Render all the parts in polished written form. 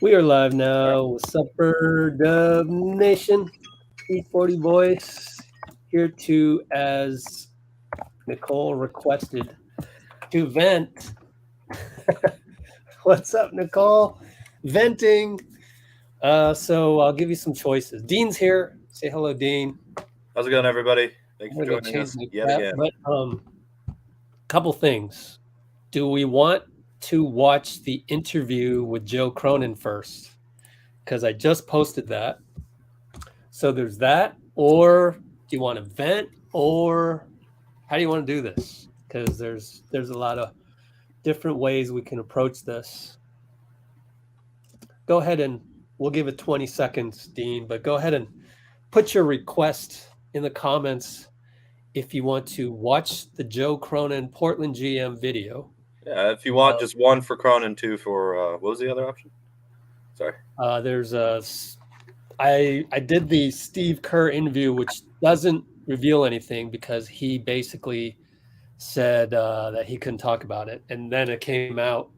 We are live now. What's up, Dub Nation? E40 Voice here to, as Nicole requested, to vent. What's up, Nicole? Venting. So I'll give you some choices. Dean's here. Say hello, Dean. How's it going, everybody? Thanks for joining us yet again. But couple things. Do we want to watch the interview with Joe Cronin first? Because I just posted that. So there's that. Or do you want to vent? Or how do you want to do this? Because there's a lot of different ways we can approach this. Go ahead and we'll give it 20 seconds, Dean, but go ahead and put your request in the comments if you want to watch the Joe Cronin Portland GM video. Yeah, if you want just one for Cronin, two for what was the other option? Sorry. There's I did the Steve Kerr interview, which doesn't reveal anything because he basically said that he couldn't talk about it, and then it came out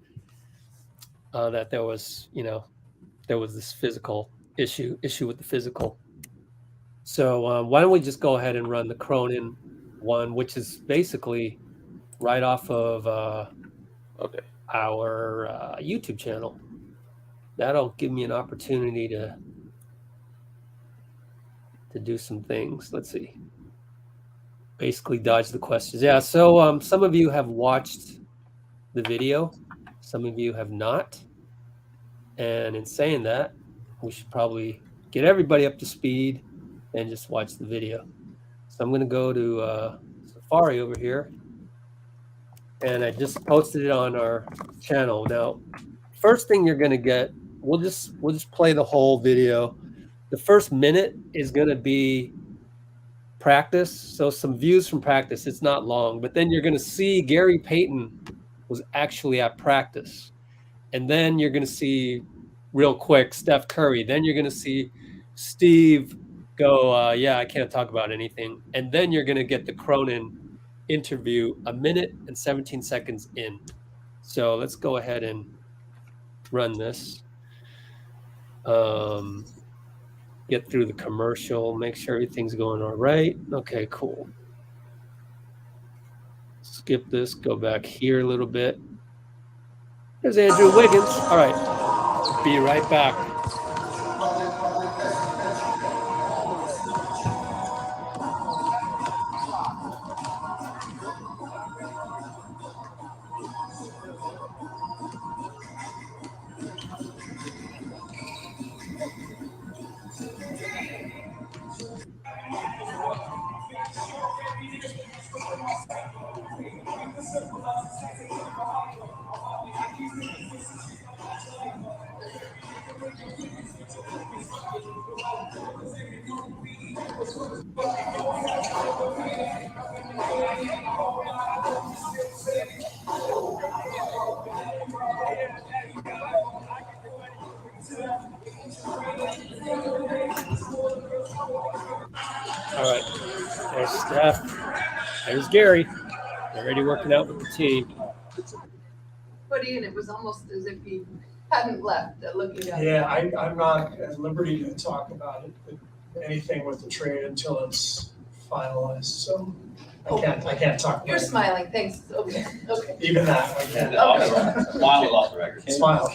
that there was this physical issue with the physical. So why don't we just go ahead and run the Cronin one, which is basically right off of our YouTube channel. That'll give me an opportunity to do some things. Let's see. Basically dodge the questions. Yeah, so some of you have watched the video. Some of you have not. And in saying that, we should probably get everybody up to speed and just watch the video. So I'm going to go to Safari over here. And I just posted it on our channel. Now, first thing you're going to get, we'll just play the whole video. The first minute is going to be practice. So some views from practice. It's not long, but then you're going to see Gary Payton was actually at practice. And then you're going to see real quick Steph Curry. Then you're going to see Steve go, yeah, I can't talk about anything. And then you're going to get the Cronin interview 1 minute and 17 seconds in. So let's go ahead and run this. Get through the commercial, make sure everything's going all right. Okay, cool. Skip this, go back here a little bit. There's Andrew Wiggins. All right, be right back. All right, there's Steph. There's Gary. Already working out with the team. But Ian, it was almost as if he hadn't left looking down. Yeah, I'm not at liberty to talk about it, anything with the trade until it's finalized. So I can't talk about You're it. smiling, thanks. Okay. Even that, I can't. Smile off the record. Smile.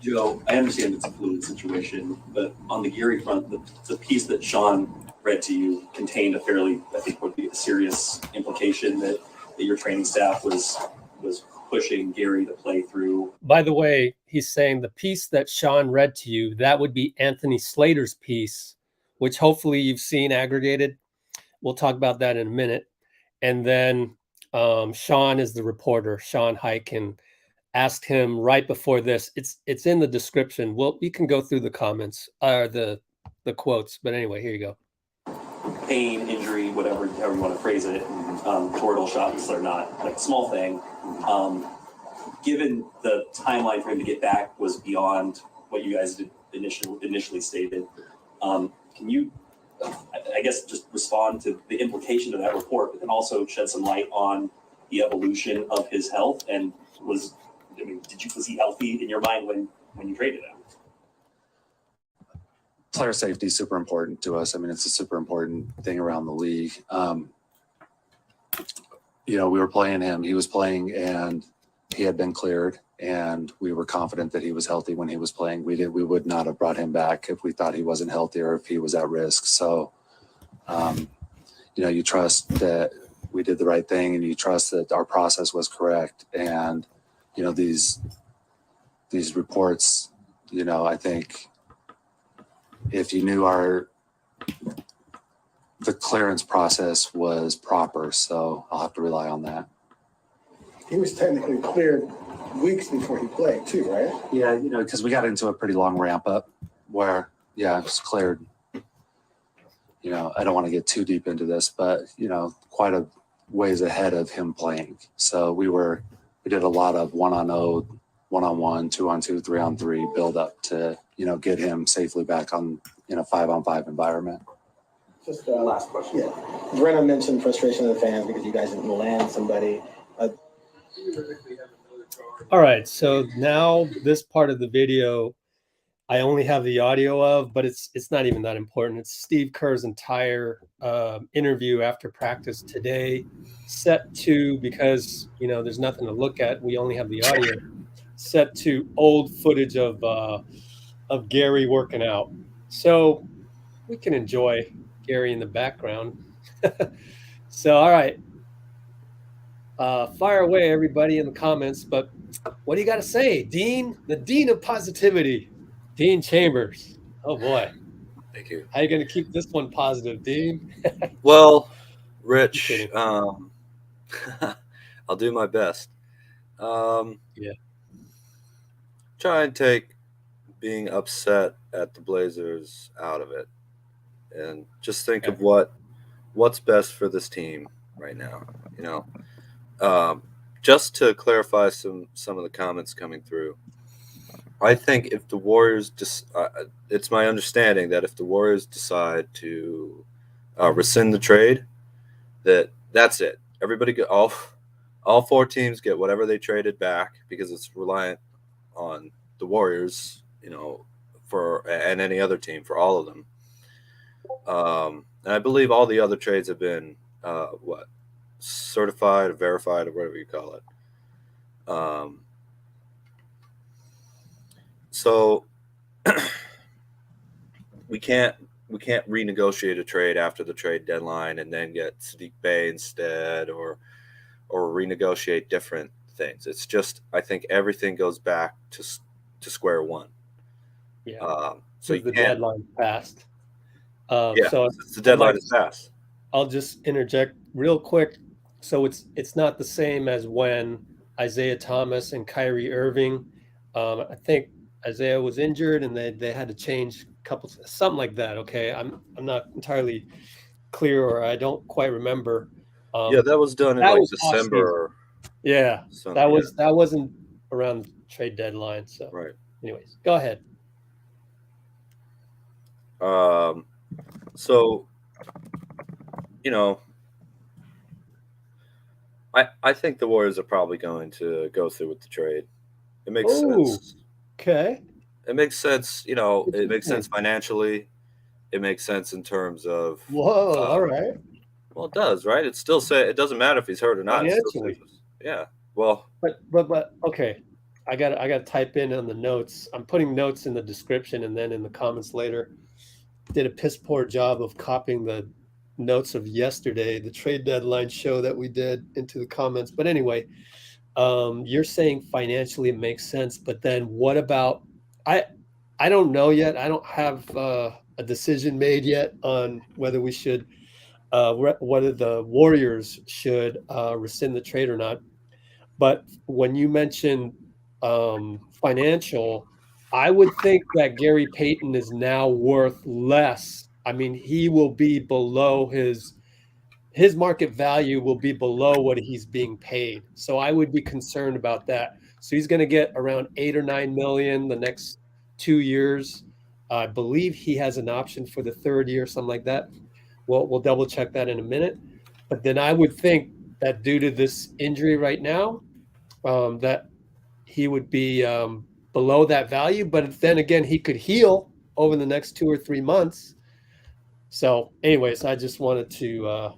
Joe, I understand it's a fluid situation, but on the Gary front, the piece that Sean read to you contained a fairly, I think, would be a serious implication that your training staff was pushing Gary to play through. By the way, he's saying the piece that Sean read to you, that would be Anthony Slater's piece, which hopefully you've seen aggregated. We'll talk about that in a minute. And then Sean is the reporter, Sean Hyken. Asked him right before this. It's in the description. Well, you can go through the comments or the quotes. But anyway, here you go. Pain, injury, however you want to phrase it. Toradol shots are not like a small thing. Given the timeline for him to get back was beyond what you guys did initially stated, can you, I guess, just respond to the implication of that report, but then also shed some light on the evolution of his health? And was I mean, was he healthy in your mind when you traded him? Player safety is super important to us. I mean, it's a super important thing around the league. We were playing him. He was playing, and he had been cleared, and we were confident that he was healthy when he was playing. We would not have brought him back if we thought he wasn't healthy or if he was at risk. So, you trust that we did the right thing, and you trust that our process was correct. And, these reports, I think if you knew the clearance process was proper, so I'll have to rely on that. He was technically cleared weeks before he played too, right? Yeah, because we got into a pretty long ramp up where, it was cleared. I don't want to get too deep into this, but, quite a ways ahead of him playing. So we did a lot of 1-on-0, 1-on-1, 2-on-2, 3-on-3 build up to, get him safely back on, 5-on-5 environment. Just Last question. Yeah, Brenna mentioned frustration of the fans because you guys didn't land somebody. All right, so now this part of the video, I only have the audio of, but it's not even that important. It's Steve Kerr's entire interview after practice today, set to, because there's nothing to look at. We only have the audio, set to old footage of Gary working out. So we can enjoy Gary in the background. So, all right. Fire away, everybody, in the comments. But what do you got to say, Dean? The Dean of Positivity, Dean Chambers. Oh, boy. Thank you. How are you going to keep this one positive, Dean? Well, Rich, Kidding. I'll do my best. Yeah. Try and take being upset at the Blazers out of it, and just think of what's best for this team right now. Just to clarify some of the comments coming through, I think if the Warriors it's my understanding that if the Warriors decide to rescind the trade, that's it. Everybody all four teams get whatever they traded back, because it's reliant on the Warriors, and any other team, for all of them. And I believe all the other trades have been certified or verified or whatever you call it. So we can't renegotiate a trade after the trade deadline and then get Saddiq Bey instead, or renegotiate different things. It's just, I think everything goes back to square one. Yeah. So the deadline passed. Yeah, so the deadline is passed. I'll just interject real quick. So it's not the same as when Isaiah Thomas and Kyrie Irving. I think Isaiah was injured and they had to change something like that. Okay, I'm not entirely clear, or I don't quite remember. Yeah, that was done in that like was December. Yeah, that wasn't around the trade deadline. So, right. Anyways, go ahead. So, I think the Warriors are probably going to go through with the trade. It makes sense. Okay. It makes sense. It makes sense financially. It makes sense in terms of. Whoa! All right. Well, it does, right? It still it doesn't matter if he's hurt or not. Financially. Yeah. Well. But okay. I got to type in on the notes. I'm putting notes in the description and then in the comments later. Did a piss poor job of copying the notes of yesterday, the trade deadline show that we did, into the comments. But anyway, you're saying financially it makes sense, but then what about, I don't know yet. I don't have a decision made yet on whether we should, whether the Warriors should rescind the trade or not. But when you mentioned financial, I would think that Gary Payton is now worth less. I mean, he will be below his market value will be below what he's being paid. So I would be concerned about that. So he's going to get around 8 or 9 million the next 2 years. I believe he has an option for the third year, something like that. We'll double check that in a minute. But then I would think that due to this injury right now, that he would be below that value. But then again, he could heal over the next 2 or 3 months. So, anyways, I just wanted to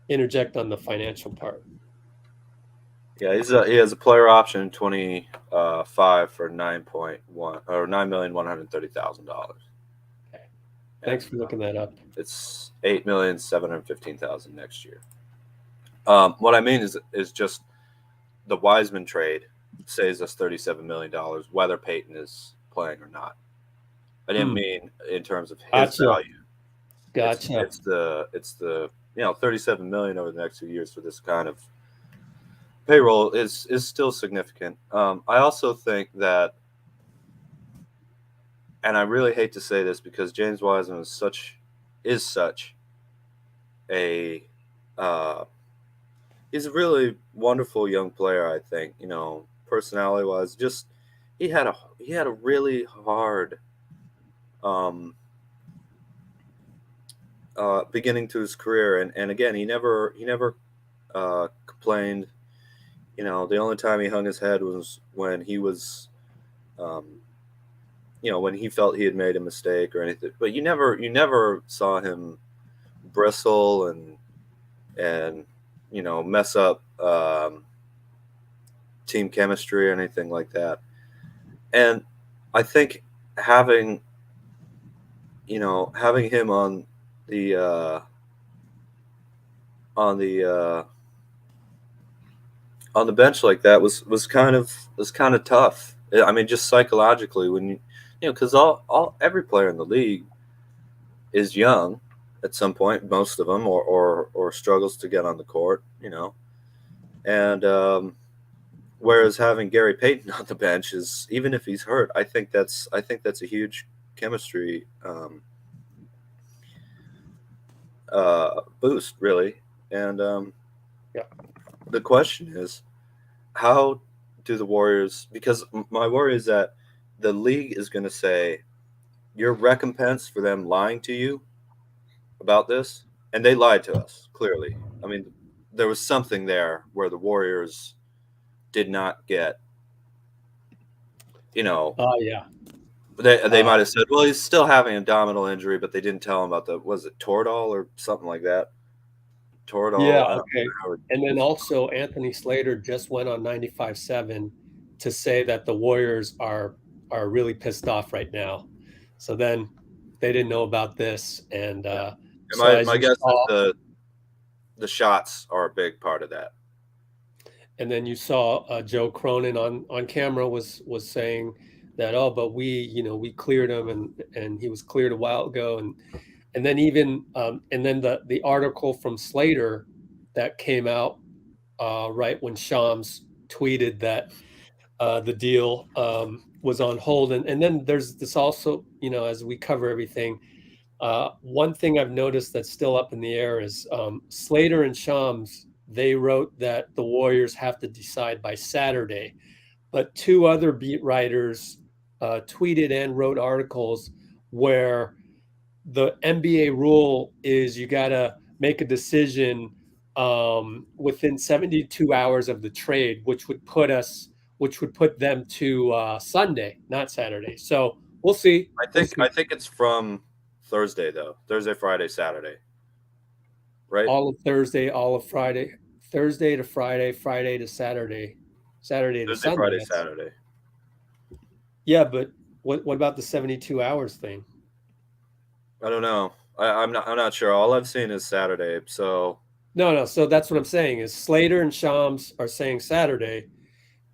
interject on the financial part. Yeah, he has a player option in 25 for $9,130,000. Okay. Thanks for looking that up. It's $8,715,000 next year. What I mean is just the Wiseman trade saves us $37 million, whether Payton is playing or not. I didn't mean in terms of his value. Gotcha. It's the $37 million over the next 2 years for this kind of payroll is still significant. I also think that, and I really hate to say this because James Wiseman is such a he's a really wonderful young player. I think, personality wise, just he had a really hard beginning to his career, and again, he never complained. The only time he hung his head was when he was, when he felt he had made a mistake or anything. But you never saw him bristle and mess up team chemistry or anything like that. And I think having him on the bench like that was kind of tough. I mean, just psychologically, when because every player in the league is young at some point, most of them, or struggles to get on the court, and whereas having Gary Payton on the bench is, even if he's hurt, I think that's a huge chemistry boost, really. And the question is, how do the Warriors, because my worry is that the league is going to say your recompense for them lying to you about this, and they lied to us, clearly. I mean, there was something there where the Warriors did not get, yeah. They might have said, well, he's still having an abdominal injury, but they didn't tell him about was it Toradol or something like that? Toradol. Yeah, okay. And then also Anfernee Slater just went on 95.7 to say that the Warriors are really pissed off right now. So then they didn't know about this, and my guess is the shots are a big part of that. And then you saw Joe Cronin on camera was saying that, but we cleared him and he was cleared a while ago, and then even and then the article from Slater that came out right when Shams tweeted that the deal was on hold, and then there's this also, as we cover everything, one thing I've noticed that's still up in the air is Slater and Shams, they wrote that the Warriors have to decide by Saturday, but two other beat writers tweeted and wrote articles where the NBA rule is you got to make a decision within 72 hours of the trade, which would put them to Sunday, not Saturday. So we'll see. I think it's from Thursday, though. Thursday, Friday, Saturday. Right? All of Thursday, all of Friday. Thursday to Friday, Friday to Saturday, Saturday to Thursday, Sunday. Friday, Saturday. Yeah, but what about the 72 hours thing? I don't know. I'm not sure. All I've seen is Saturday. So no. So that's what I'm saying is Slater and Shams are saying Saturday,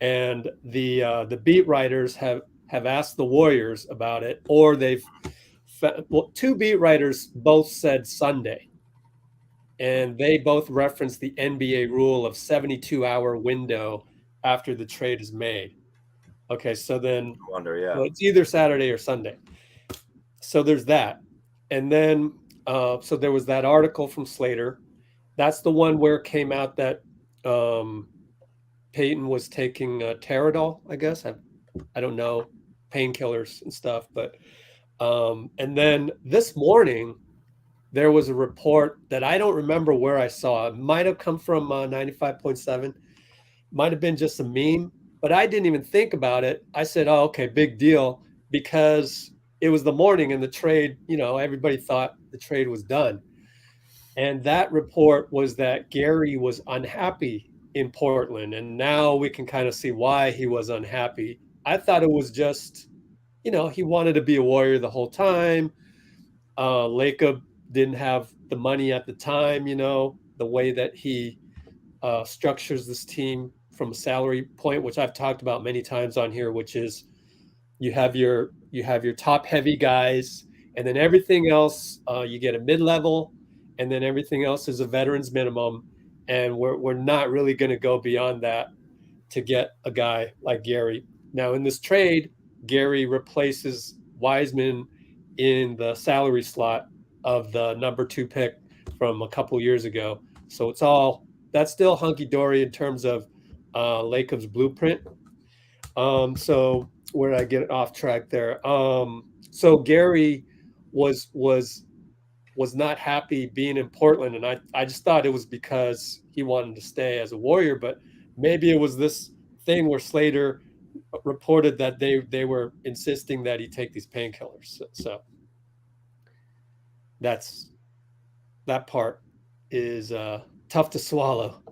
and the beat writers have asked the Warriors about it, or two beat writers both said Sunday, and they both referenced the NBA rule of 72-hour window after the trade is made. Okay, so then I wonder, yeah. Well, it's either Saturday or Sunday. So there's that. And then, so there was that article from Slater. That's the one where it came out that Payton was taking Toradol, I guess. I don't know, painkillers and stuff. But and then this morning, there was a report that I don't remember where I saw. It might have come from 95.7. Might have been just a meme. But I didn't even think about it. I said, oh, okay, big deal, because it was the morning and the trade, everybody thought the trade was done. And that report was that Gary was unhappy in Portland. And now we can kind of see why he was unhappy. I thought it was just, he wanted to be a Warrior the whole time. Lacob didn't have the money at the time, the way that he structures this team from a salary point, which I've talked about many times on here, which is you have your top heavy guys, and then everything else you get a mid-level, and then everything else is a veterans minimum, and we're not really going to go beyond that to get a guy like Gary. Now in this trade, Gary replaces Wiseman in the salary slot of the number 2 pick from a couple years ago. So that's still hunky-dory in terms of Lacob's blueprint. So where did I get off track there? So Gary was not happy being in Portland, and I just thought it was because he wanted to stay as a Warrior, but maybe it was this thing where Slater reported that they were insisting that he take these painkillers. So that part is tough to swallow,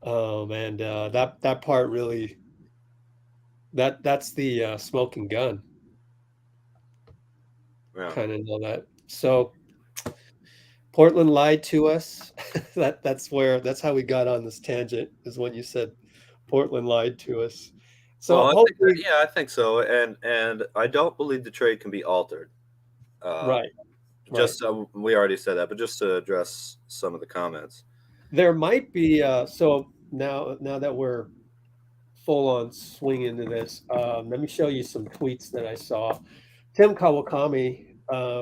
and that part really that's the smoking gun. Yeah. Kind of know that. So Portland lied to us. That's how we got on this tangent, is when you said Portland lied to us. So Well, hopefully, I think so, and I don't believe the trade can be altered. right. Just we already said that, but just to address some of the comments, There might be so now that we're full on swing into this, let me show you some tweets that I saw. Tim Kawakami,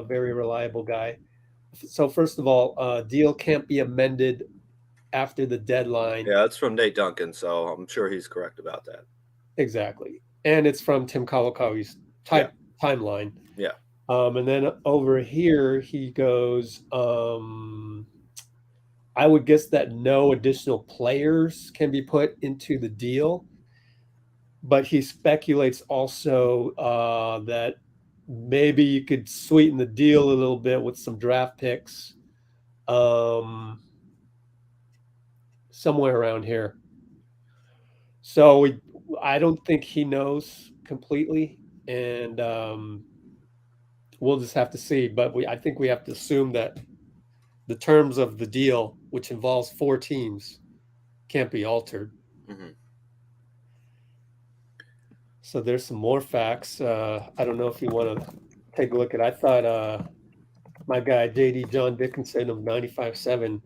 very reliable guy. So first of all, deal can't be amended after the deadline. yeah, it's from Nate Duncan, so I'm sure he's correct about that. Exactly, and it's from Tim Kawakami's timeline. Yeah. And then over here he goes, I would guess that no additional players can be put into the deal, but he speculates also that maybe you could sweeten the deal a little bit with some draft picks, somewhere around here. So I don't think he knows completely, and we'll just have to see. But I think we have to assume that the terms of the deal, which involves 4 teams, can't be altered. Mm-hmm. So there's some more facts. I don't know if you want to take a look at. I thought my guy JD John Dickinson of 95.7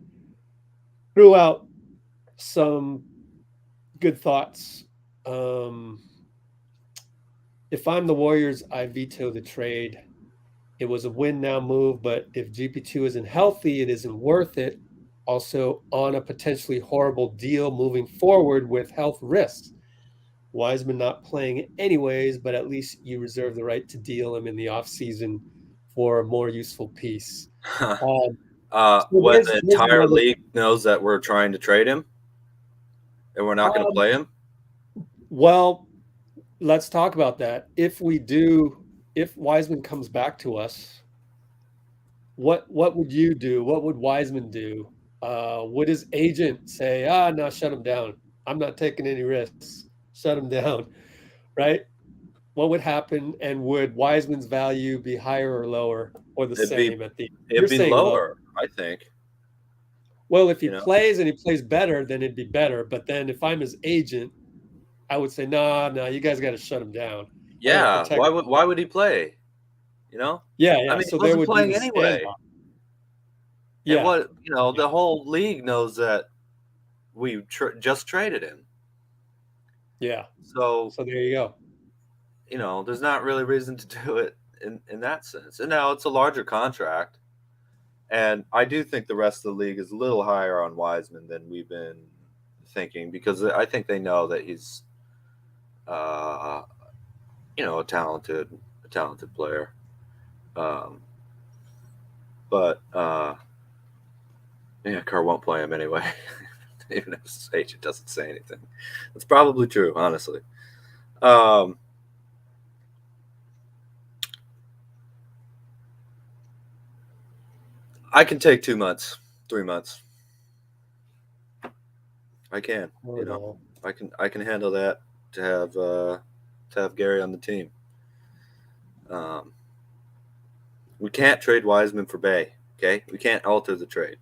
threw out some good thoughts. If I'm the Warriors, I veto the trade. It was a win now move, but if GP2 isn't healthy, it isn't worth it. Also on a potentially horrible deal moving forward with health risks. Wiseman not playing anyways, but at least you reserve the right to deal him in the offseason for a more useful piece. When the entire league knows that we're trying to trade him and we're not going to play him? Well, let's talk about that. If Wiseman comes back to us, what would you do? What would Wiseman do? Would his agent say, no, shut him down. I'm not taking any risks. Shut him down, right? What would happen? And would Wiseman's value be higher or lower, or the same at the? It'd be lower, I think. Well, if he plays and he plays better, then it'd be better. But then if I'm his agent, I would say, no, you guys got to shut him down. Yeah, why would he play? Yeah. I mean, so he wasn't playing anyway. Yeah. And the whole league knows that we just traded him. Yeah. So there you go. There's not really reason to do it in that sense. And now it's a larger contract. And I do think the rest of the league is a little higher on Wiseman than we've been thinking, because I think they know that he's a talented player. But Carr won't play him anyway, even if his agent doesn't say anything. That's probably true, honestly. I can take 2 months, 3 months. I can, you know, I can handle that to have Gary on the team. We can't trade Wiseman for Bey. Okay, we can't alter the trade.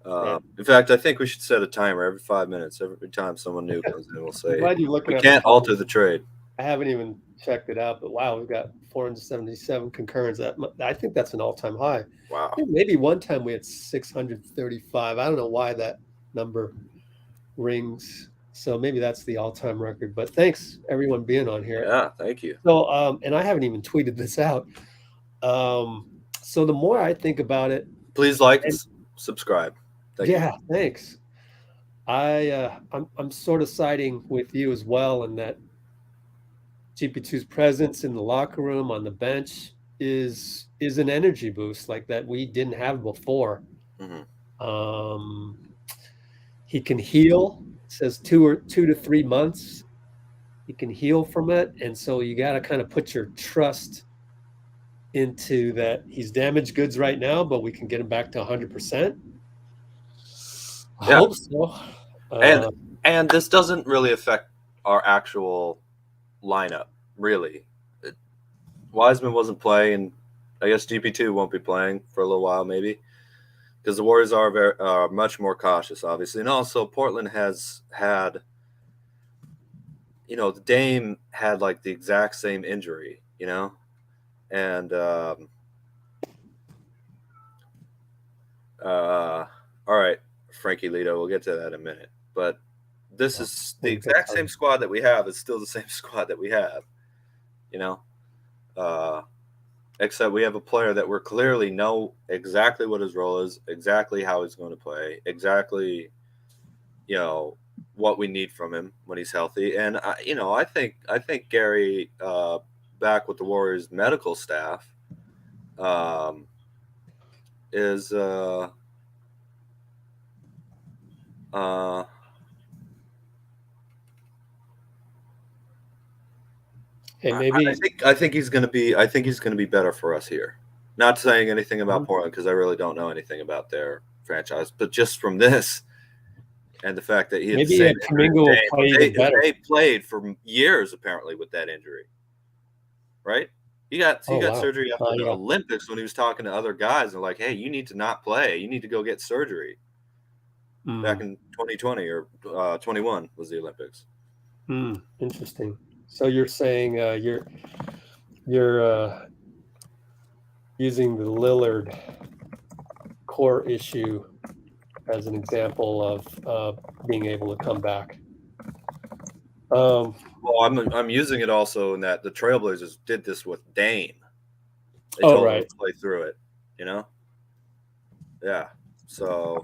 Right. In fact, I think we should set a timer every 5 minutes. Every time someone new comes in, we'll say, Glad you're looking we at can't alter the trade. I haven't even checked it out, but wow, we've got 477 concurrence. I think that's an all-time high. Wow. I think maybe one time we had 635. I don't know why that number rings. So maybe that's the all-time record. But thanks everyone being on here. Yeah, thank you. So and I haven't even tweeted this out. So the more I think about it, please like and subscribe. Thank you. Thanks. I'm sort of siding with you as well in that GP2's presence in the locker room, on the bench, is an energy boost like that we didn't have before. Mm-hmm. He can heal. It says 2 to 3 months. He can heal from it, and so you got to kind of put your trust into that. He's damaged goods right now, but we can get him back to 100%. I hope so. And this doesn't really affect our actual lineup, really. Wiseman wasn't playing. I guess GP2 won't be playing for a little while, maybe, because the Warriors are much more cautious, obviously. And also, Portland has had, you know, the Dame had like the exact same injury, you know, and all right, Frankie Lito, we'll get to that in a minute, but this is the exact same squad that we have. It's still the same squad that we have, you know, except we have a player that we're clearly know exactly what his role is, exactly how he's going to play, exactly, you know, what we need from him when he's healthy. And I think Gary, back with the Warriors medical staff, is hey, maybe I think he's going to be. I think he's going to be better for us here. Not saying anything about Portland because I really don't know anything about their franchise, but just from this and the fact that he had maybe the same Kuminga will play even better. They played for years apparently with that injury, right? He got surgery after the Olympics when he was talking to other guys and like, hey, you need to not play. You need to go get surgery. Back in 2020 or 21 was the Olympics. Interesting. So you're saying you're using the Lillard core issue as an example of being able to come back. Well, I'm using it also in that the Trailblazers did this with Dame. They told him to play through it, you know? Yeah. So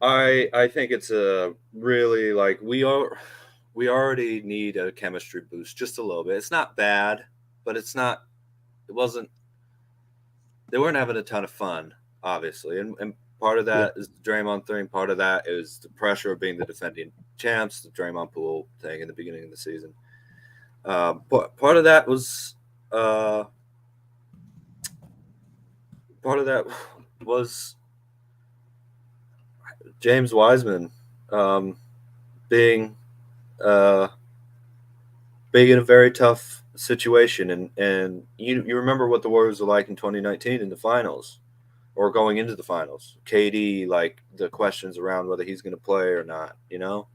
I think it's a really like we already need a chemistry boost just a little bit. It's not bad, but they weren't having a ton of fun, obviously. And part of that is the Draymond thing. Part of that is the pressure of being the defending champs, the Draymond pool thing in the beginning of the season. But part of that was James Wiseman being in a very tough situation, and you remember what the Warriors were like in 2019 in the finals, or going into the finals. KD, like the questions around whether he's going to play or not. You know,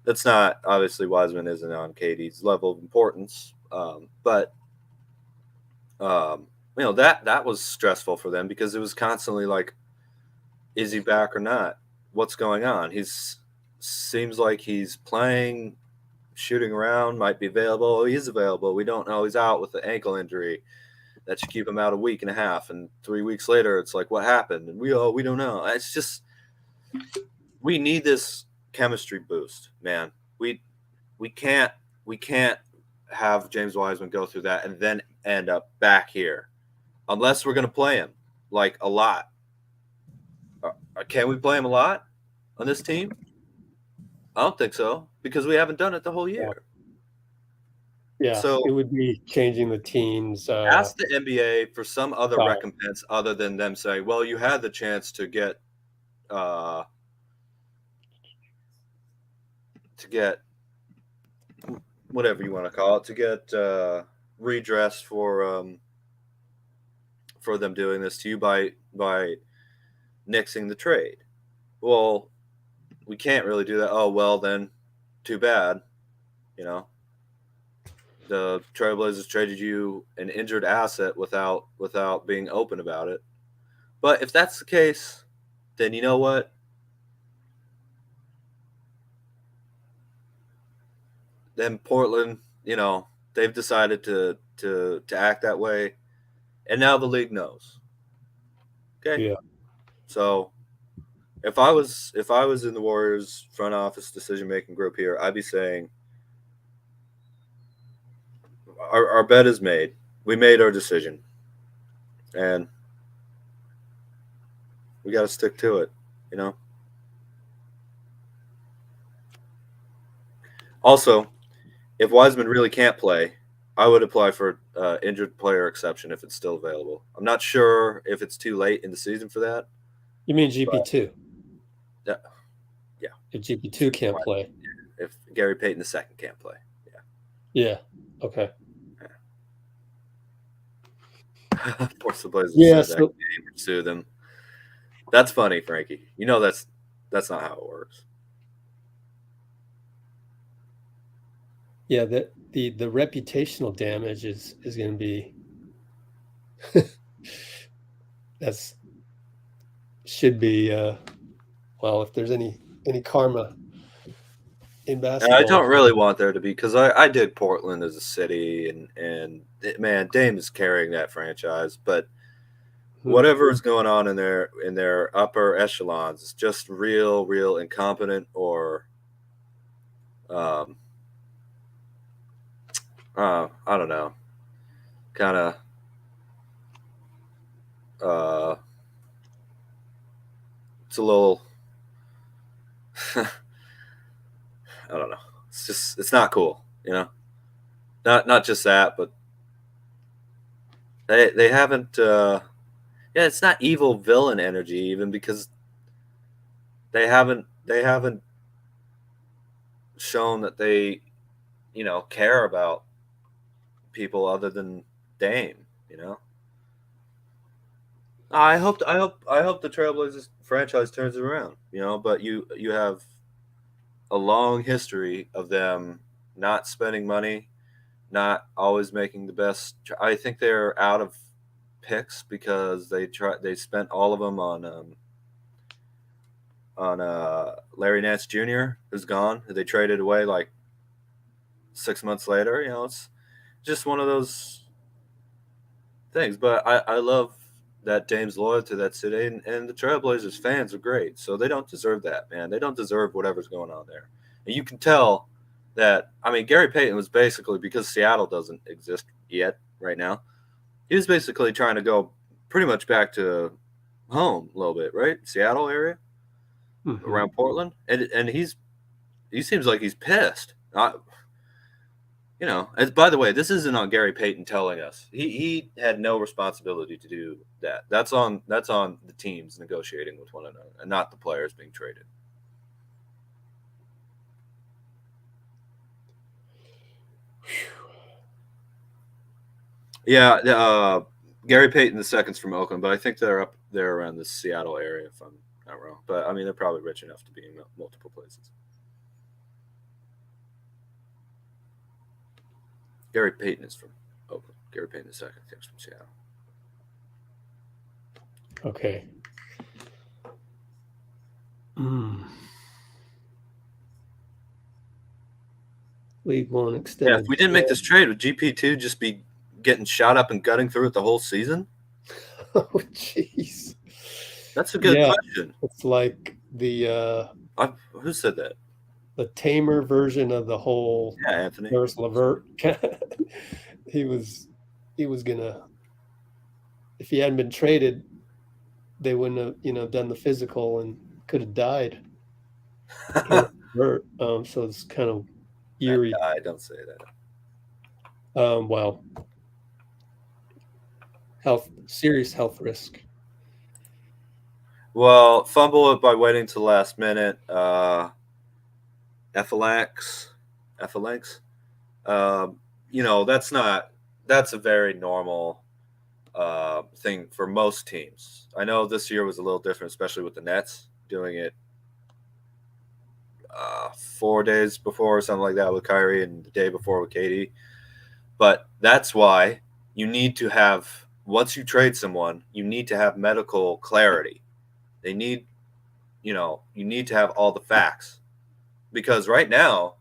that's not obviously Wiseman isn't on KD's level of importance, but you know that was stressful for them because it was constantly like, is he back or not? What's going on? Seems like he's playing, shooting around, might be available. Oh, he is available. We don't know. He's out with the ankle injury. That should keep him out a week and a half. And 3 weeks later, it's like, what happened? And we don't know. It's just, we need this chemistry boost, man. We can't have James Wiseman go through that and then end up back here unless we're going to play him like a lot. Can we play him a lot on this team? I don't think so, because we haven't done it the whole year. Yeah, So it would be changing the teams. ask the NBA for some other Right. recompense other than them saying, well, you had the chance to get whatever you want to call it, to get redress for them doing this to you by nixing the trade. Well, we can't really do that. Oh, well, then too bad. You know, the Trailblazers traded you an injured asset without being open about it. But if that's the case, then you know what? Then Portland, you know, they've decided to act that way, and now the league knows. Okay. Yeah. So if I was in the Warriors front office decision making group here, I'd be saying our bet is made. We made our decision, and we got to stick to it. You know. Also, if Wiseman really can't play, I would apply for injured player exception if it's still available. I'm not sure if it's too late in the season for that. You mean GP2? Yeah. If GP2 can't play. If Gary Payton II can't play. Yeah. Okay. Force the Blazers Yeah. said that game or sue them. That's funny, Frankie. You know that's not how it works. Yeah, the reputational damage is going to be should be well, if there's any karma in And basketball. I don't really want there to be, because I dig Portland as a city, and man, Dame is carrying that franchise, but whatever is going on in their upper echelons is just real incompetent, or I don't know, kind of it's a little I don't know. It's not cool, you know. Not just that, but they haven't it's not evil villain energy even, because they haven't shown that they, you know, care about people other than Dame, you know. I hope the Trailblazers franchise turns it around, you know, but you have a long history of them not spending money, not always making the best. I think they're out of picks because they spent all of them on Larry Nance Jr., who's gone, who they traded away like 6 months later. You know, it's just one of those things. But I love that Dame's loyal to that city, and the Trailblazers fans are great. So they don't deserve that, man. They don't deserve whatever's going on there. And you can tell that, I mean, Gary Payton was basically, because Seattle doesn't exist yet right now, he was basically trying to go pretty much back to home a little bit, right? Seattle area, around Portland. And he seems like he's pissed. You know, by the way, this isn't on Gary Payton telling us. He had no responsibility to do that. That's on the teams negotiating with one another, and not the players being traded. Yeah, Gary Payton II's from Oakland, but I think they're up there around the Seattle area, if I'm not wrong. But I mean, they're probably rich enough to be in multiple places. Gary Payton is from Oakland. Gary Payton II, I think, is from Seattle. Okay. League won't extend. Yeah, if we didn't make this trade, would GP2 just be getting shot up and gutting through it the whole season? Oh, jeez. That's a good question. It's like the who said that? The tamer version of the whole Anfernee. Nurse Levert. he was gonna, if he hadn't been traded, they wouldn't have, done the physical and could have died. hurt. So it's kind of eerie. I don't say that. Well, serious health risk. Well, fumble it by waiting to the last minute. Ephalanx. That's a very normal thing for most teams. I know this year was a little different, especially with the Nets doing it 4 days before or something like that with Kyrie and the day before with KD. But that's why you need to have, once you trade someone, you need to have medical clarity. You need to have all the facts. Because right now,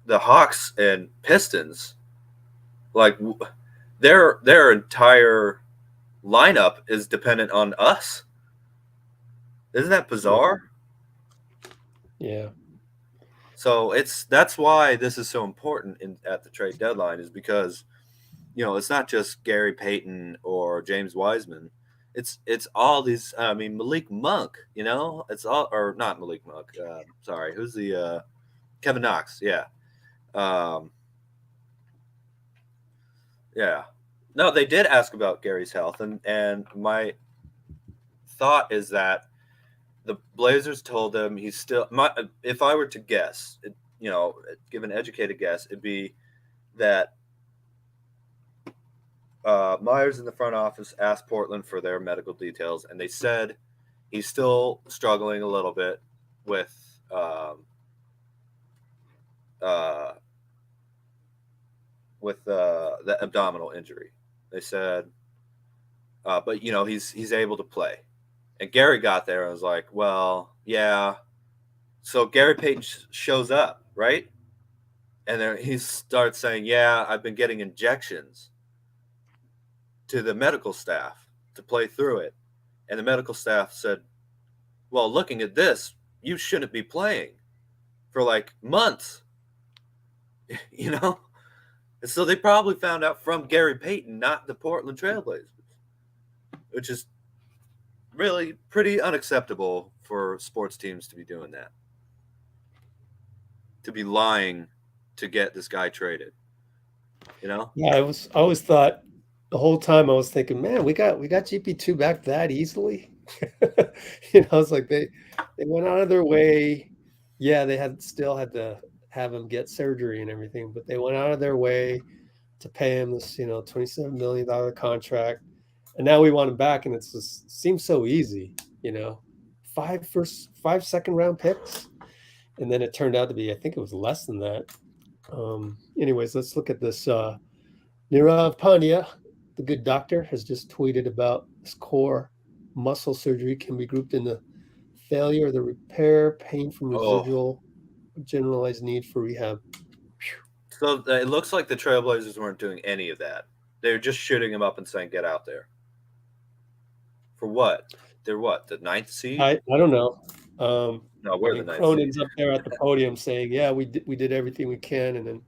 the Hawks and Pistons, like their entire lineup is dependent on us. Isn't that bizarre? Yeah. So that's why this is so important at the trade deadline, is because, it's not just Gary Payton or James Wiseman. It's all these. I mean, Malik Monk. It's all, or not Malik Monk. Sorry, who's the Kevin Knox? Yeah. Yeah. No, they did ask about Gary's health, and my thought is that the Blazers told him he's still. If I were to guess, give an educated guess, it'd be that Myers in the front office asked Portland for their medical details, and they said he's still struggling a little bit with the abdominal injury. They said, but he's able to play. And Gary got there and was like, well, yeah. So Gary Payton shows up, right? And then he starts saying, yeah, I've been getting injections to the medical staff to play through it. And the medical staff said, well, looking at this, you shouldn't be playing for like months, And so they probably found out from Gary Payton, not the Portland Trailblazers, which is really pretty unacceptable for sports teams to be doing that, to be lying to get this guy traded. Yeah, I always thought the whole time I was thinking, man, we got GP2 back that easily. I was like, they went out of their way. Yeah, they still had to have him get surgery and everything, but they went out of their way to pay him this, $27 million contract. And now we want him back, and it just seems so easy, 5 second round picks. And then it turned out to be, I think it was less than that. Anyways, let's look at this. Nirav Pandya, the good doctor, has just tweeted about this core muscle surgery can be grouped in the failure, the repair, pain from residual, generalized need for rehab. So it looks like the Trailblazers weren't doing any of that. They were just shooting him up and saying, get out there. For what? They're what? The 9th seed? I don't know. No, we're the 9th Cronin's seed. up there at the podium saying, yeah, we did everything we can. And then,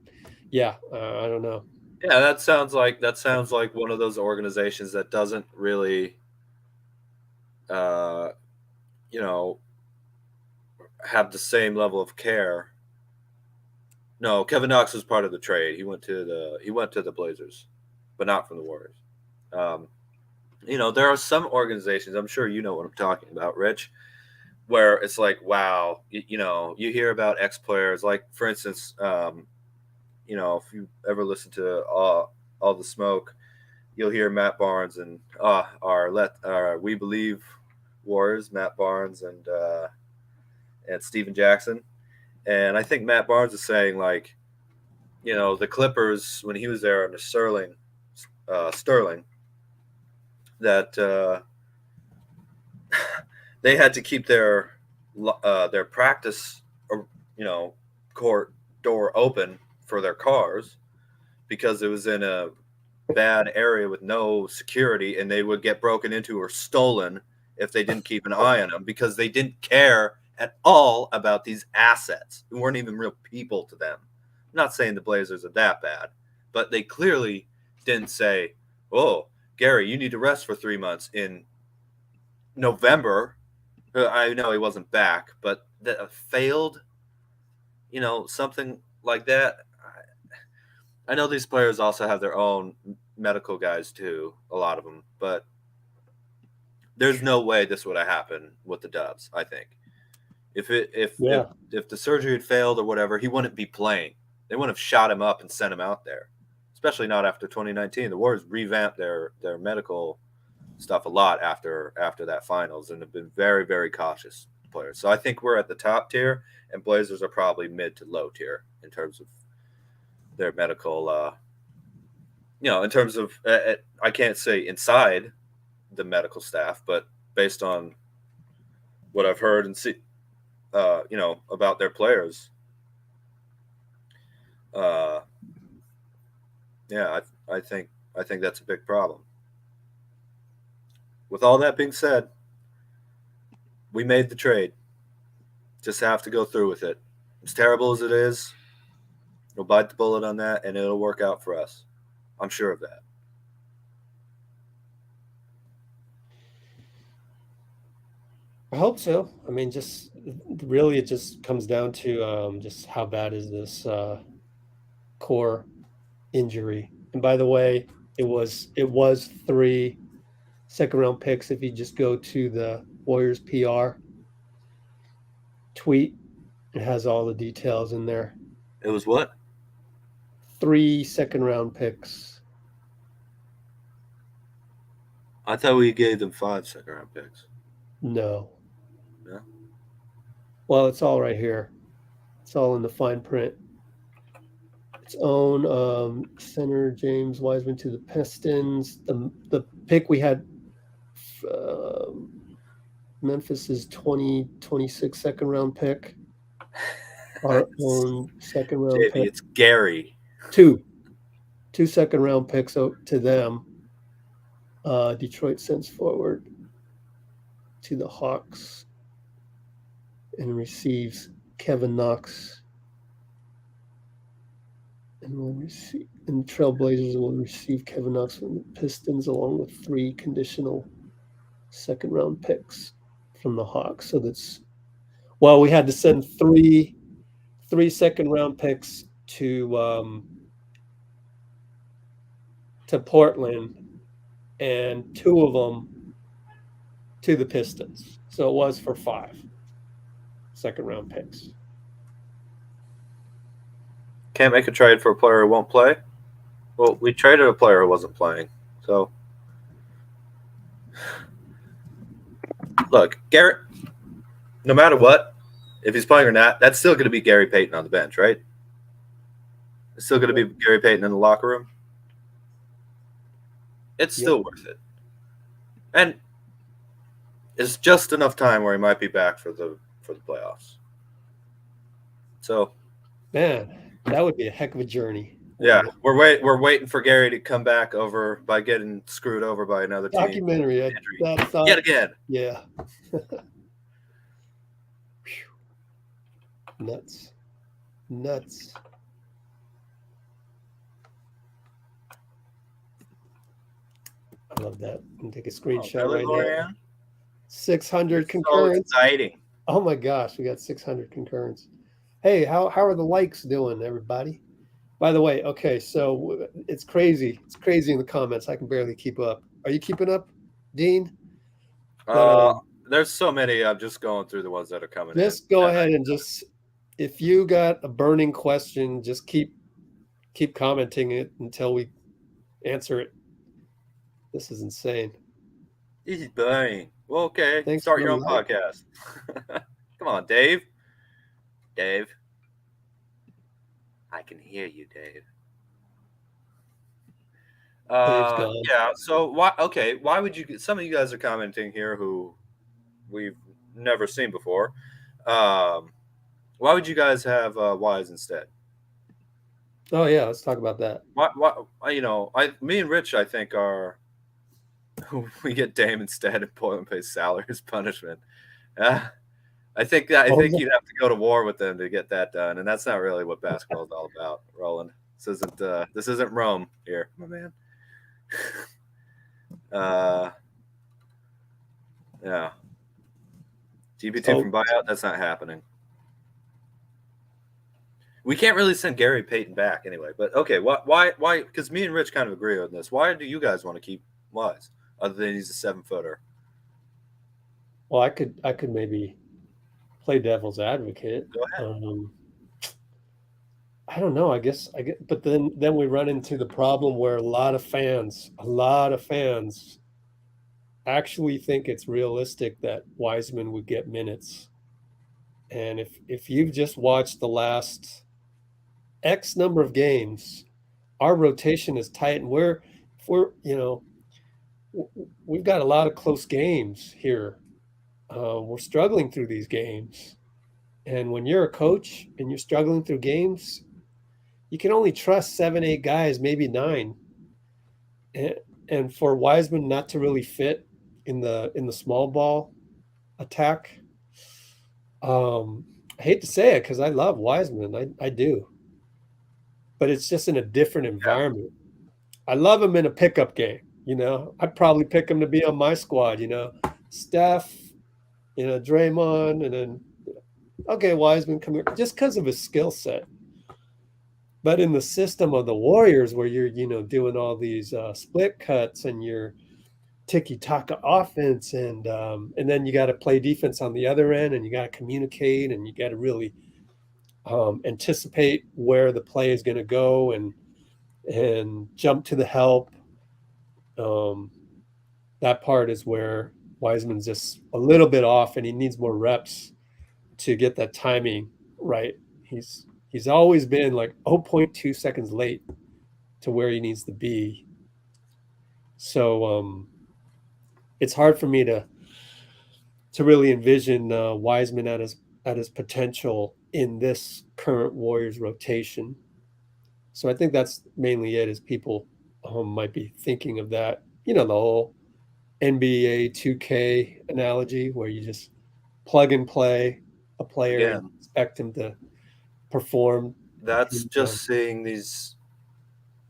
I don't know. Yeah, that sounds like one of those organizations that doesn't really, have the same level of care. No, Kevin Knox was part of the trade. He went to the Blazers, but not from the Warriors. There are some organizations, I'm sure you know what I'm talking about, Rich, where it's like, wow, you hear about ex players, like for instance, if you ever listen to all the smoke, you'll hear Matt Barnes and our We Believe Warriors, Matt Barnes and Steven Jackson. And I think Matt Barnes is saying, like, the Clippers, when he was there under Sterling, that they had to keep their practice, court door open for their cars because it was in a bad area with no security, and they would get broken into or stolen if they didn't keep an eye on them, because they didn't care at all about these assets who weren't even real people to them. I'm not saying the Blazers are that bad, but they clearly didn't say, oh, Gary, you need to rest for 3 months in November. I know he wasn't back, but that failed, something like that. I know these players also have their own medical guys too, a lot of them, but there's no way this would have happened with the Dubs. I think if the surgery had failed or whatever, he wouldn't be playing. They wouldn't have shot him up and sent him out there, especially not after 2019. The Warriors revamped their medical stuff a lot after that finals and have been very, very cautious players. So I think we're at the top tier, and Blazers are probably mid to low tier in terms of their medical. In terms of I can't say inside the medical staff, but based on what I've heard and see, about their players. I think that's a big problem. With all that being said, we made the trade. Just have to go through with it. As terrible as it is, we'll bite the bullet on that, and it'll work out for us. I'm sure of that. I hope so. I mean, just really, it just comes down to just how bad is this core injury. And by the way, it was 3 second-round picks. If you just go to the Warriors PR tweet, it has all the details in there. It was what? 3 second-round picks. I thought we gave them 5 second-round picks. No. No? Well, it's all right here. It's all in the fine print. Its own center James Wiseman to the Pistons. The pick we had, Memphis's 2026 second-round pick. Our own second-round JV, pick. it's Gary. 2 second-round picks to them. Detroit sends forward to the Hawks and receives Kevin Knox, and Trailblazers will receive Kevin Knox from the Pistons along with 3 conditional second-round picks from the Hawks. So we had to send 3 second-round picks to Portland, and 2 of them to the Pistons. So it was for 5 second-round picks. Can't make a trade for a player who won't play? Well, we traded a player who wasn't playing. So, look, Garrett, no matter what, if he's playing or not, that's still going to be Gary Payton on the bench, right? It's still going to be Gary Payton in the locker room. It's still worth it. And it's just enough time where he might be back for the playoffs. So, man, that would be a heck of a journey. Yeah, we're waiting for Gary to come back over by getting screwed over by another team. Documentary. Yet again. Yeah. Nuts. I love that. I'm gonna take a screenshot right now. 600 concurrents. So exciting. Oh my gosh, we got 600 concurrents. Hey, how are the likes doing, everybody? By the way, okay, so it's crazy. It's crazy in the comments. I can barely keep up. Are you keeping up, Dean? There's so many. I'm just going through the ones that are coming. Just go ahead and just, if you got a burning question, just keep commenting it until we answer it. This is insane. This is burning. Well, okay. Thanks Start for your own the like. podcast. Come on, Dave. Dave. I can hear you, Dave. Dave's gone. Yeah. So why would you? Some of you guys are commenting here who we've never seen before. Why would you guys have Wise instead? Oh yeah, let's talk about that. Me and Rich, I think, are we get Dame instead and Portland pays salary as punishment. I think you'd have to go to war with them to get that done, and that's not really what basketball is all about, Roland. This isn't Rome here, my man. Yeah. GP2 from buyout, that's not happening. We can't really send Gary Payton back anyway. But okay, why? Because me and Rich kind of agree on this. Why do you guys want to keep Wise, other than he's a 7-footer? Well, I could maybe play devil's advocate. Go ahead. I don't know. I get, but then we run into the problem where a lot of fans actually think it's realistic that Wiseman would get minutes. And if you've just watched the last X number of games, our rotation is tight, and we've got a lot of close games here. We're struggling through these games, and when you're a coach and you're struggling through games, you can only trust 7, 8 guys, maybe 9, and for Wiseman not to really fit in the small ball attack. I hate to say it because I love Wiseman, I do, but it's just in a different environment. I love him in a pickup game. I'd probably pick him to be on my squad. Steph, Draymond, and then okay, Wiseman come here just because of his skill set. But in the system of the Warriors, where you're doing all these split cuts and your tiki-taka offense, and then you got to play defense on the other end, and you got to communicate, and you got to really anticipate where the play is going to go and jump to the help. That part is where Wiseman's just a little bit off, and he needs more reps to get that timing right. He's always been like 0.2 seconds late to where he needs to be. So it's hard for me to really envision Wiseman at his potential in this current Warriors rotation. So I think that's mainly it, is people might be thinking of that. The whole NBA 2K analogy where you just plug and play a player and expect him to perform. That's just seeing these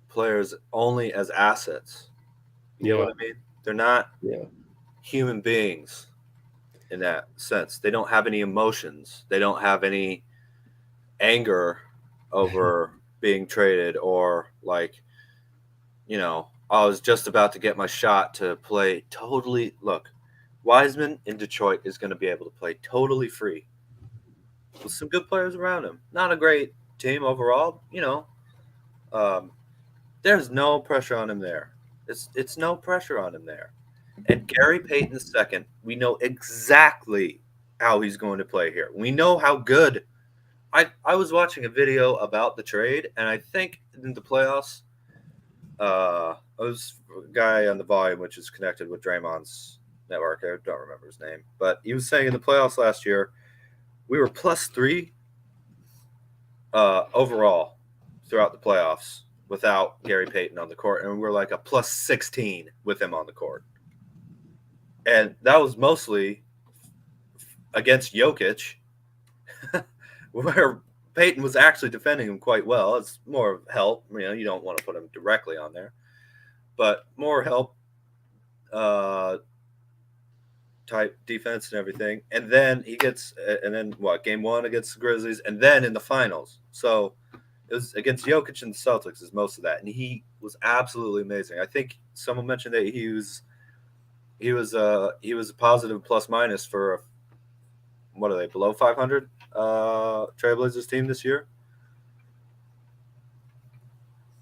players only as assets. You know what I mean? They're not human beings in that sense. They don't have any emotions. They don't have any anger over being traded, or I was just about to get my shot to play totally. Look, Wiseman in Detroit is going to be able to play totally free with some good players around him. Not a great team overall, there's no pressure on him there. It's no pressure on him there. And Gary Payton II, we know exactly how he's going to play here. We know how good. I was watching a video about the trade, and I think in the playoffs, I was a guy on the volume, which is connected with Draymond's network. I don't remember his name, but he was saying in the playoffs last year, we were +3 overall throughout the playoffs without Gary Payton on the court, and we're like a +16 with him on the court. And that was mostly against Jokic, where Payton was actually defending him quite well. It's more help. You don't want to put him directly on there, but more help type defense and everything. And then game 1 against the Grizzlies, and then in the finals. So it was against Jokic and the Celtics is most of that. And he was absolutely amazing. I think someone mentioned that he was a positive plus-minus for what are they, below 500 Trailblazers team this year?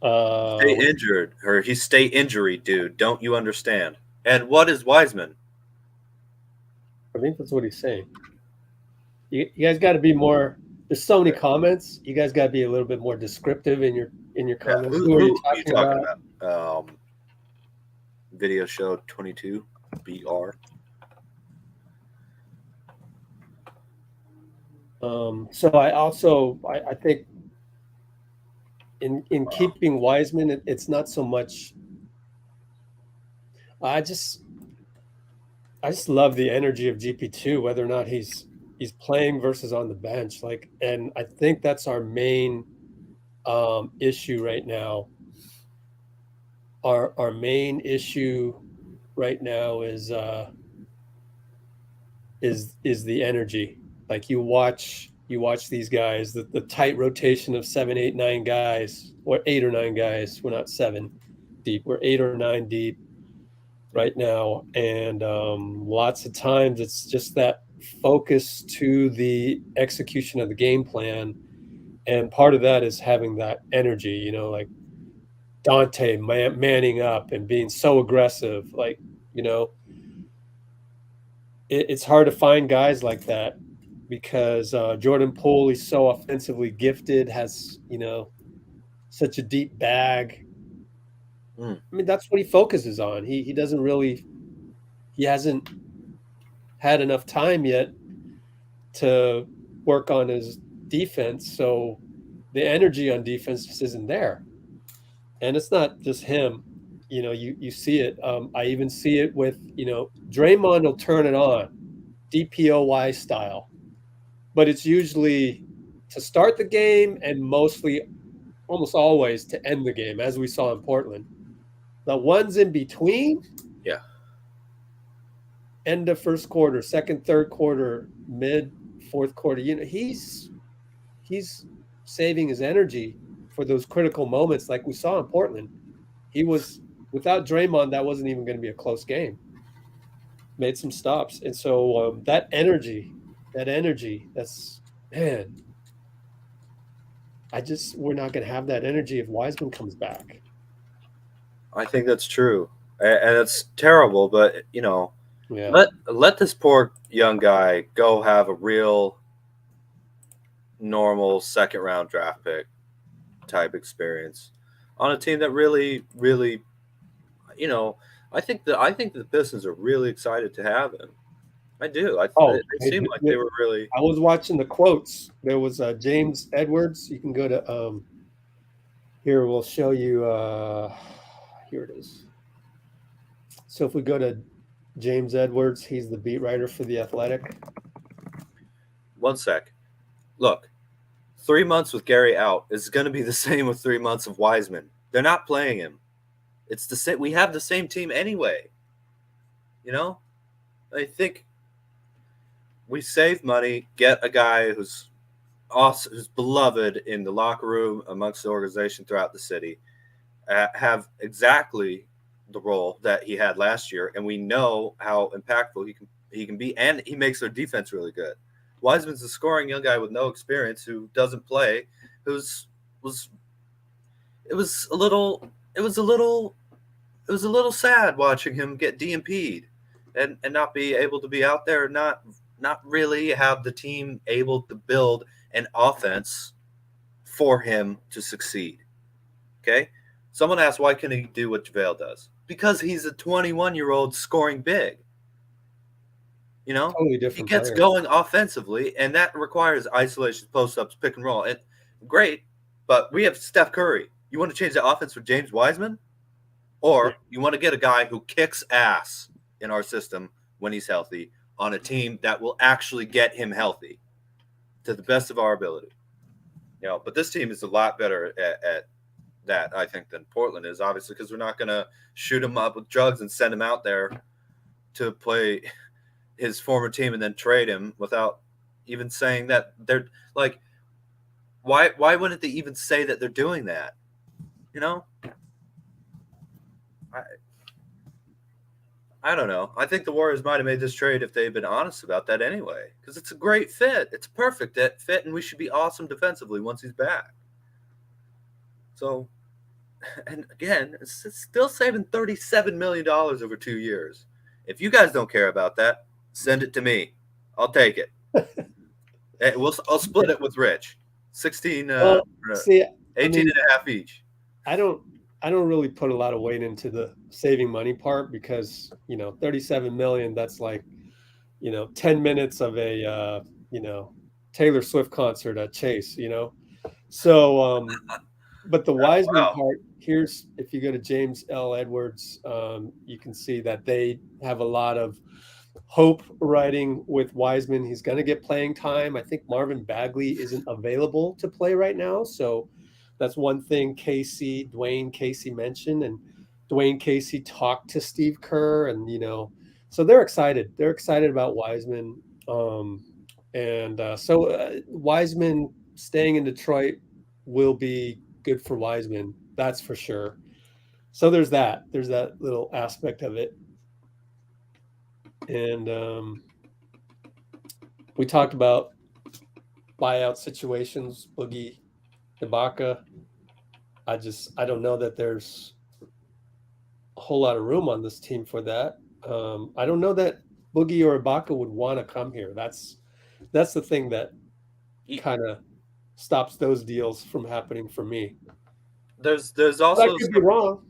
Stay injured, or he's stay injury, dude. Don't you understand? And what is Wiseman? I think that's what he's saying. You guys got to be more. There's so many comments. You guys got to be a little bit more descriptive in your comments. Who are you talking about? Video show 22 BR. So I think in keeping Wiseman, it's not so much. I just love the energy of GP2, whether or not he's playing versus on the bench. And I think that's our main issue right now. Our main issue right now is the energy. Like, you watch you watch these guys, the tight rotation of 7, 8, 9 guys, or 8 or 9 guys. We're not 7 deep. We're 8 or 9 deep right now. And lots of times it's just that focus to the execution of the game plan. And part of that is having that energy, you know, like Donte manning up and being so aggressive. Like, you know, it's hard to find guys like that because Jordan Poole, he's so offensively gifted, has, you know, such a deep bag. I mean, that's what he focuses on. He doesn't really, he hasn't had enough time yet to work on his defense. So the energy on defense just isn't there. And it's not just him. You know, you see it. I even see it with, you know, Draymond will turn it on, DPOY style. But it's usually to start the game and mostly, almost always, to end the game, as we saw in Portland. The ones in between, Yeah. end of first quarter, second, third quarter, mid, fourth quarter, you know, he's saving his energy for those critical moments like we saw in Portland. He was, without Draymond, that wasn't even going to be a close game. Made some stops. And so that energy, that's, man, we're not going to have that energy if Wiseman comes back. I think that's true. And it's terrible, but, you know, Yeah. let this poor young guy go have a real normal second round draft pick type experience on a team that really, really, you know, I think the Pistons are really excited to have him. I do. They seem like they were really. I was watching the quotes. There was James Edwards. You can go to here. We'll show you. Here it is. So if we go to James Edwards, he's the beat writer for The Athletic. One sec. Look, 3 months with Gary out is going to be the same with 3 months of Wiseman. They're not playing him. It's the same. We have the same team anyway. You know, I think we save money, get a guy who's awesome, who's beloved in the locker room amongst the organization throughout the city, have exactly the role that he had last year, and we know how impactful he can be, and he makes their defense really good. Wiseman's a scoring young guy with no experience who doesn't play, it was a little sad watching him get DNP'd and not be able to be out there, not really have the team able to build an offense for him to succeed. Okay? Someone asked, why can he do what JaVale does? Because he's a 21-year-old scoring big. You know, totally different. He gets going offensively, and that requires isolation, post-ups, pick and roll. And great, but we have Steph Curry. You want to change the offense for James Wiseman? Or you want to get a guy who kicks ass in our system when he's healthy on a team that will actually get him healthy to the best of our ability. You know, but this team is a lot better at that, I think, than Portland is, obviously, because we're not going to shoot him up with drugs and send him out there to play his former team and then trade him without even saying that they're like, why wouldn't they even say that they're doing that? You know, I don't know. I think the Warriors might have made this trade if they'd been honest about that anyway, because it's a great fit. It's a perfect fit, and we should be awesome defensively once he's back. So, and again, it's still saving $37 million over 2 years. If you guys don't care about that, send it to me. I'll take it. I'll split it with Rich. 18 and a half each. I don't really put a lot of weight into the saving money part because, you know, 37 million, that's like, you know, 10 minutes of a, you know, Taylor Swift concert at Chase, you know? So, but the Wiseman part, here's, if you go to James L. Edwards, you can see that they have a lot of hope riding with Wiseman. He's going to get playing time. I think Marvin Bagley isn't available to play right now. So that's one thing Dwayne Casey mentioned. And Dwayne Casey talked to Steve Kerr and, you know, so they're excited. They're excited about Wiseman. And so Wiseman staying in Detroit will be good for Wiseman. That's for sure. So there's that. There's that little aspect of it. And we talked about buyout situations, Boogie, Ibaka. I don't know that there's a whole lot of room on this team for that. I don't know that Boogie or Ibaka would want to come here. That's the thing that kind of stops those deals from happening for me. There's But also I could be wrong.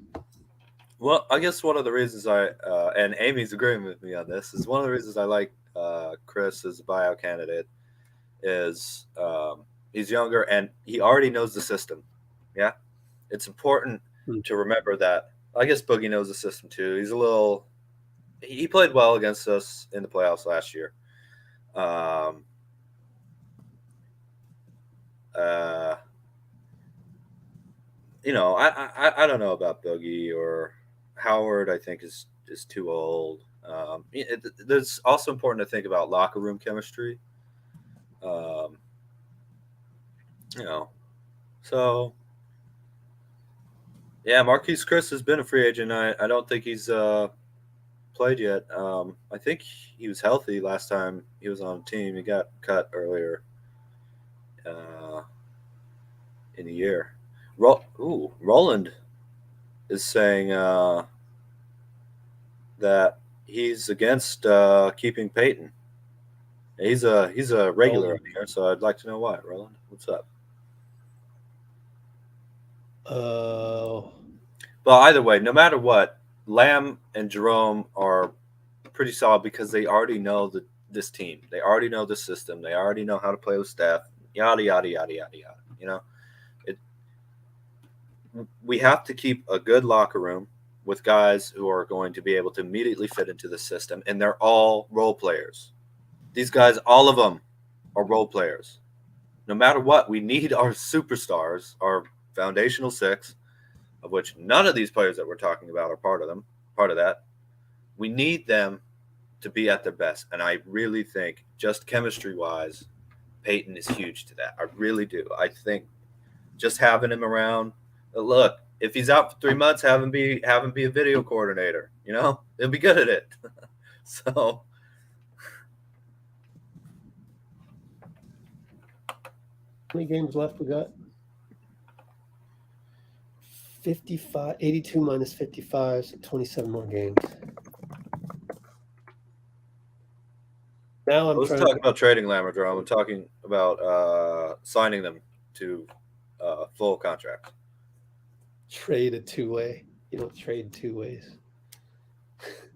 Well, I guess one of the reasons and Amy's agreeing with me on this, is one of the reasons I like Chriss as a buyout candidate is he's younger and he already knows the system. Yeah. It's important to remember that. I guess Boogie knows the system too. He played well against us in the playoffs last year. I don't know about Boogie or Howard. I think is too old. There's also important to think about locker room chemistry. So yeah, Marquese Chriss has been a free agent. I don't think he's played yet. I think he was healthy last time he was on the team. He got cut earlier in the year. Rollins is saying that he's against keeping Payton. He's a regular up here, so I'd like to know why. Roland, what's up? Well, either way, no matter what, Lamb and Jerome are pretty solid because they already know this team. They already know the system. They already know how to play with Steph. Yada yada yada yada yada. We have to keep a good locker room with guys who are going to be able to immediately fit into the system, and they're all role players. These guys, all of them, are role players. No matter what, we need our superstars, our foundational six, of which none of these players that we're talking about are part of that. We need them to be at their best, and I really think, just chemistry-wise, Payton is huge to that. I really do. I think just having him around. Look, if he's out for 3 months, have him be a video coordinator. He'll be good at it. So, how many games left we got? 55, 82 minus 55, so 27 more games. Now I was talking about trading Lamadron. I'm talking about signing them to full contract. Trade a two-way. You don't trade two ways.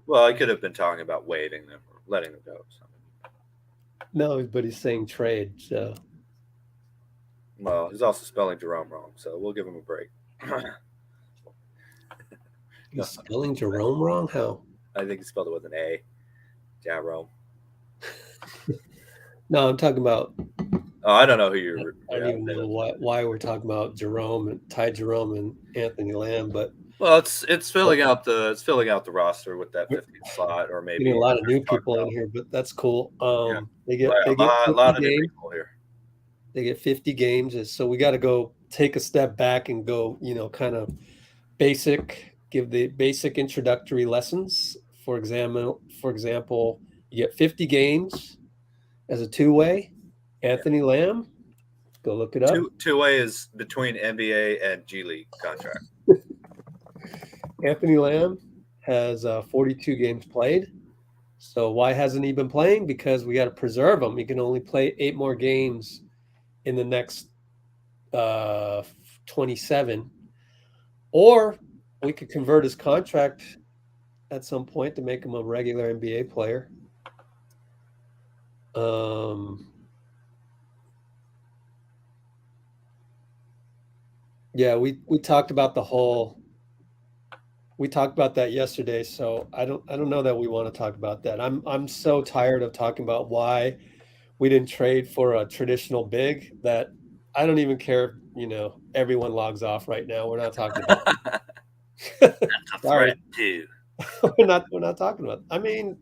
Well, I could have been talking about waiving them or letting them go. No, but he's saying trade, so. Well, he's also spelling Jerome wrong, so we'll give him a break. He's spelling Jerome wrong? How? I think he spelled it with an A. Jerome. No, I'm talking about. Oh, I don't know who you're. I don't even know why we're talking about Jerome and Ty Jerome and Anthony Lamb, but well, it's filling out the roster with that 50th slot, or maybe getting a lot of new people in here, but that's cool. They get a lot of new people here. They get 50 games, so we got to go take a step back and go, kind of give the basic introductory lessons. For example, you get 50 games as a two-way. Anthony Lamb, go look it up. Two-way is between NBA and G League contract. Anthony Lamb has 42 games played. So why hasn't he been playing? Because we got to preserve him. He can only play 8 more games in the next 27. Or we could convert his contract at some point to make him a regular NBA player. Yeah, we talked about we talked about that yesterday, so I don't know that we want to talk about that. I'm so tired of talking about why we didn't trade for a traditional big that I don't even care if, everyone logs off right now. We're not talking about that. That's a threat too. We're not talking about. I mean,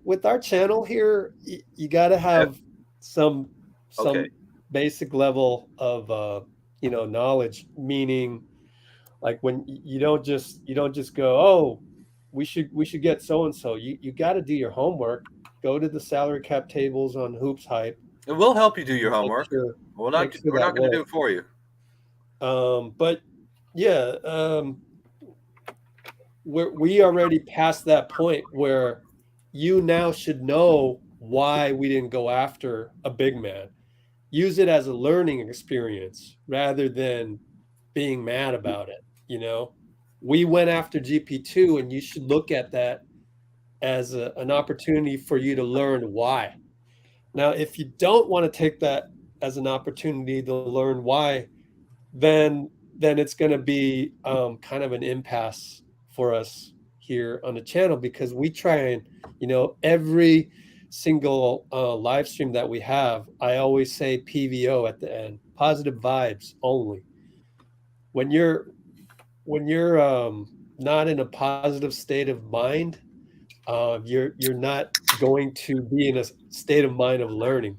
with our channel here, you got to have some Okay. basic level of knowledge. Meaning, like when you don't just go, oh, we should get so and so. You got to do your homework. Go to the salary cap tables on Hoops Hype. It will help you do your Make homework. sure- We're make sure not that going to do works. it for you. But yeah, we already passed that point where you now should know why we didn't go after a big man. Use it as a learning experience rather than being mad about it. We went after GP2, and you should look at that as an opportunity for you to learn why. Now, if you don't want to take that as an opportunity to learn why, then it's going to be kind of an impasse for us here on the channel, because we try and, every single live stream that we have, I always say PVO at the end, positive vibes only. When you're not in a positive state of mind, you're not going to be in a state of mind of learning.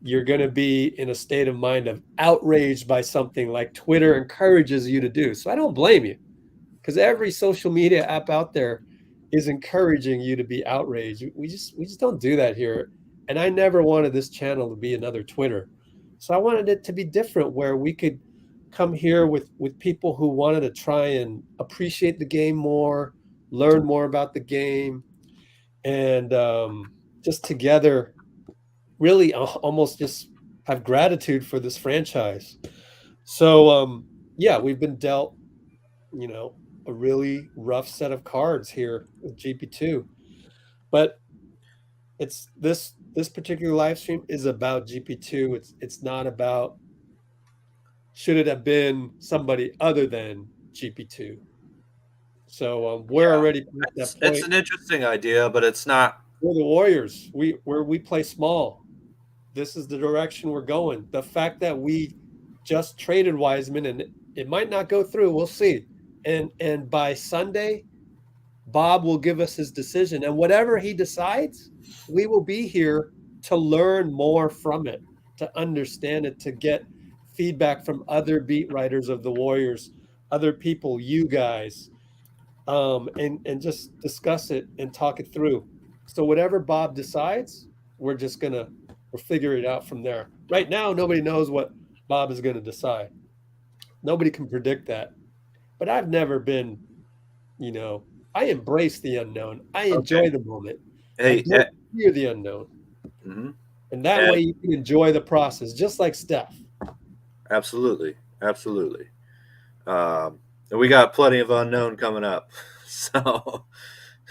You're going to be in a state of mind of outraged by something like Twitter encourages you to do. So I don't blame you, because every social media app out there is encouraging you to be outraged. We just don't do that here. And I never wanted this channel to be another Twitter. So I wanted it to be different, where we could come here with people who wanted to try and appreciate the game more, learn more about the game, and just together really almost just have gratitude for this franchise. So yeah, we've been dealt a really rough set of cards here with GP2, but it's this particular live stream is about GP2. It's not about should it have been somebody other than GP2. So we're already at that point. It's an interesting idea, but it's not. We're the Warriors. We play small. This is the direction we're going. The fact that we just traded Wiseman, and it might not go through, we'll see. And by Sunday, Bob will give us his decision. And whatever he decides, we will be here to learn more from it, to understand it, to get feedback from other beat writers of the Warriors, other people, you guys, and just discuss it and talk it through. So whatever Bob decides, we'll figure it out from there. Right now, nobody knows what Bob is going to decide. Nobody can predict that. But I've never been, I embrace the unknown. I enjoy the moment. Hey, I don't fear the unknown. mm-hmm. And that way you can enjoy the process, just like Steph. Absolutely. And we got plenty of unknown coming up. So,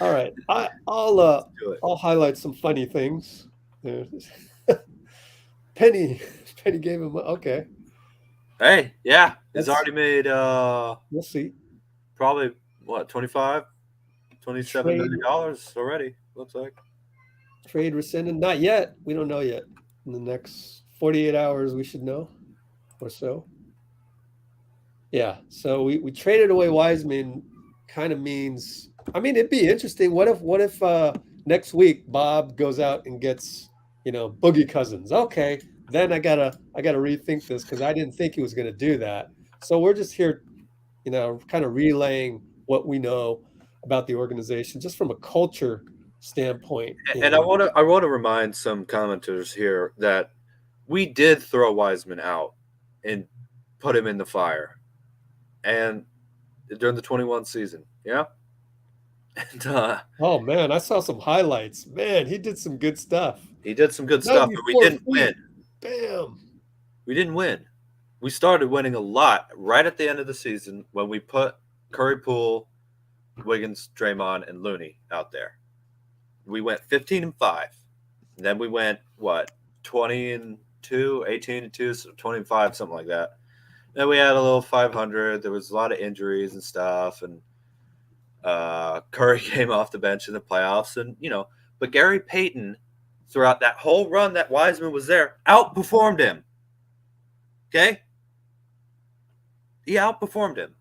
all right, I'll highlight some funny things. Penny gave him okay. Hey, yeah, he's already made We'll see. probably what $27 million already. Looks like Trade rescinded? Not yet. We don't know yet. In the next 48 hours, we should know, or so. Yeah. So we traded away Wiseman. Kind of means. I mean, it'd be interesting. What if next week Bob goes out and gets Boogie Cousins? Okay, then I gotta rethink this, because I didn't think he was gonna do that. So we're just here, kind of relaying what we know about the organization, just from a culture standpoint. And I want to remind some commenters here that we did throw Wiseman out and put him in the fire, and during the 21 season, yeah. And oh man, I saw some highlights. Man, he did some good stuff. He did some good stuff, but we didn't win. Bam. We didn't win. We started winning a lot right at the end of the season when we put Curry, Poole, Wiggins, Draymond, and Looney out there. We went 15-5. And then we went, 20-2, 18-2, so 20-5, something like that. Then we had a little 500. There was a lot of injuries and stuff. And Curry came off the bench in the playoffs. And, but Gary Payton, throughout that whole run that Wiseman was there, outperformed him. Okay? He outperformed him.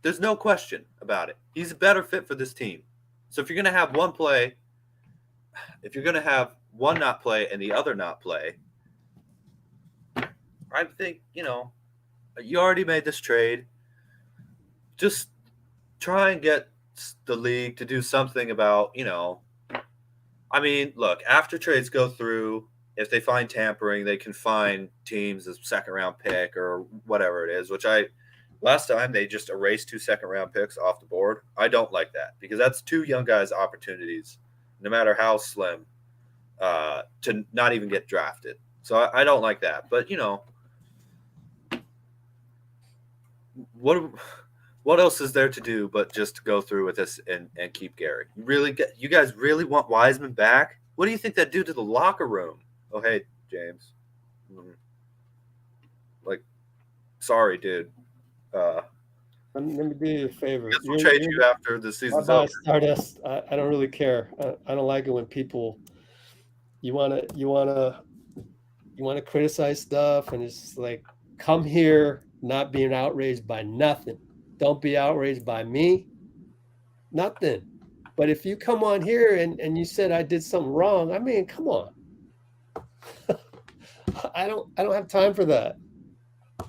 There's no question about it. He's a better fit for this team. So if you're going to have one play if you're going to have one not play and the other not play, I think, you already made this trade. Just try and get the league to do something about, I mean, look, after trades go through, if they find tampering, they can find teams a second-round pick or whatever it is, last time they just erased 2 second-round picks off the board. I don't like that because that's 2 young guys' opportunities, no matter how slim, to not even get drafted. So I don't like that. But, what else is there to do but just to go through with this and keep Gary? You guys really want Wiseman back? What do you think that do to the locker room? Oh, hey, James. Sorry, dude. Let me do you a favor. We'll trade you after the season's over. Stardust. I don't really care. I don't like it when people you wanna criticize stuff and it's just like, come here not being outraged by nothing. Don't be outraged by me. Nothing. But if you come on here and you said I did something wrong, I mean, come on. I don't have time for that.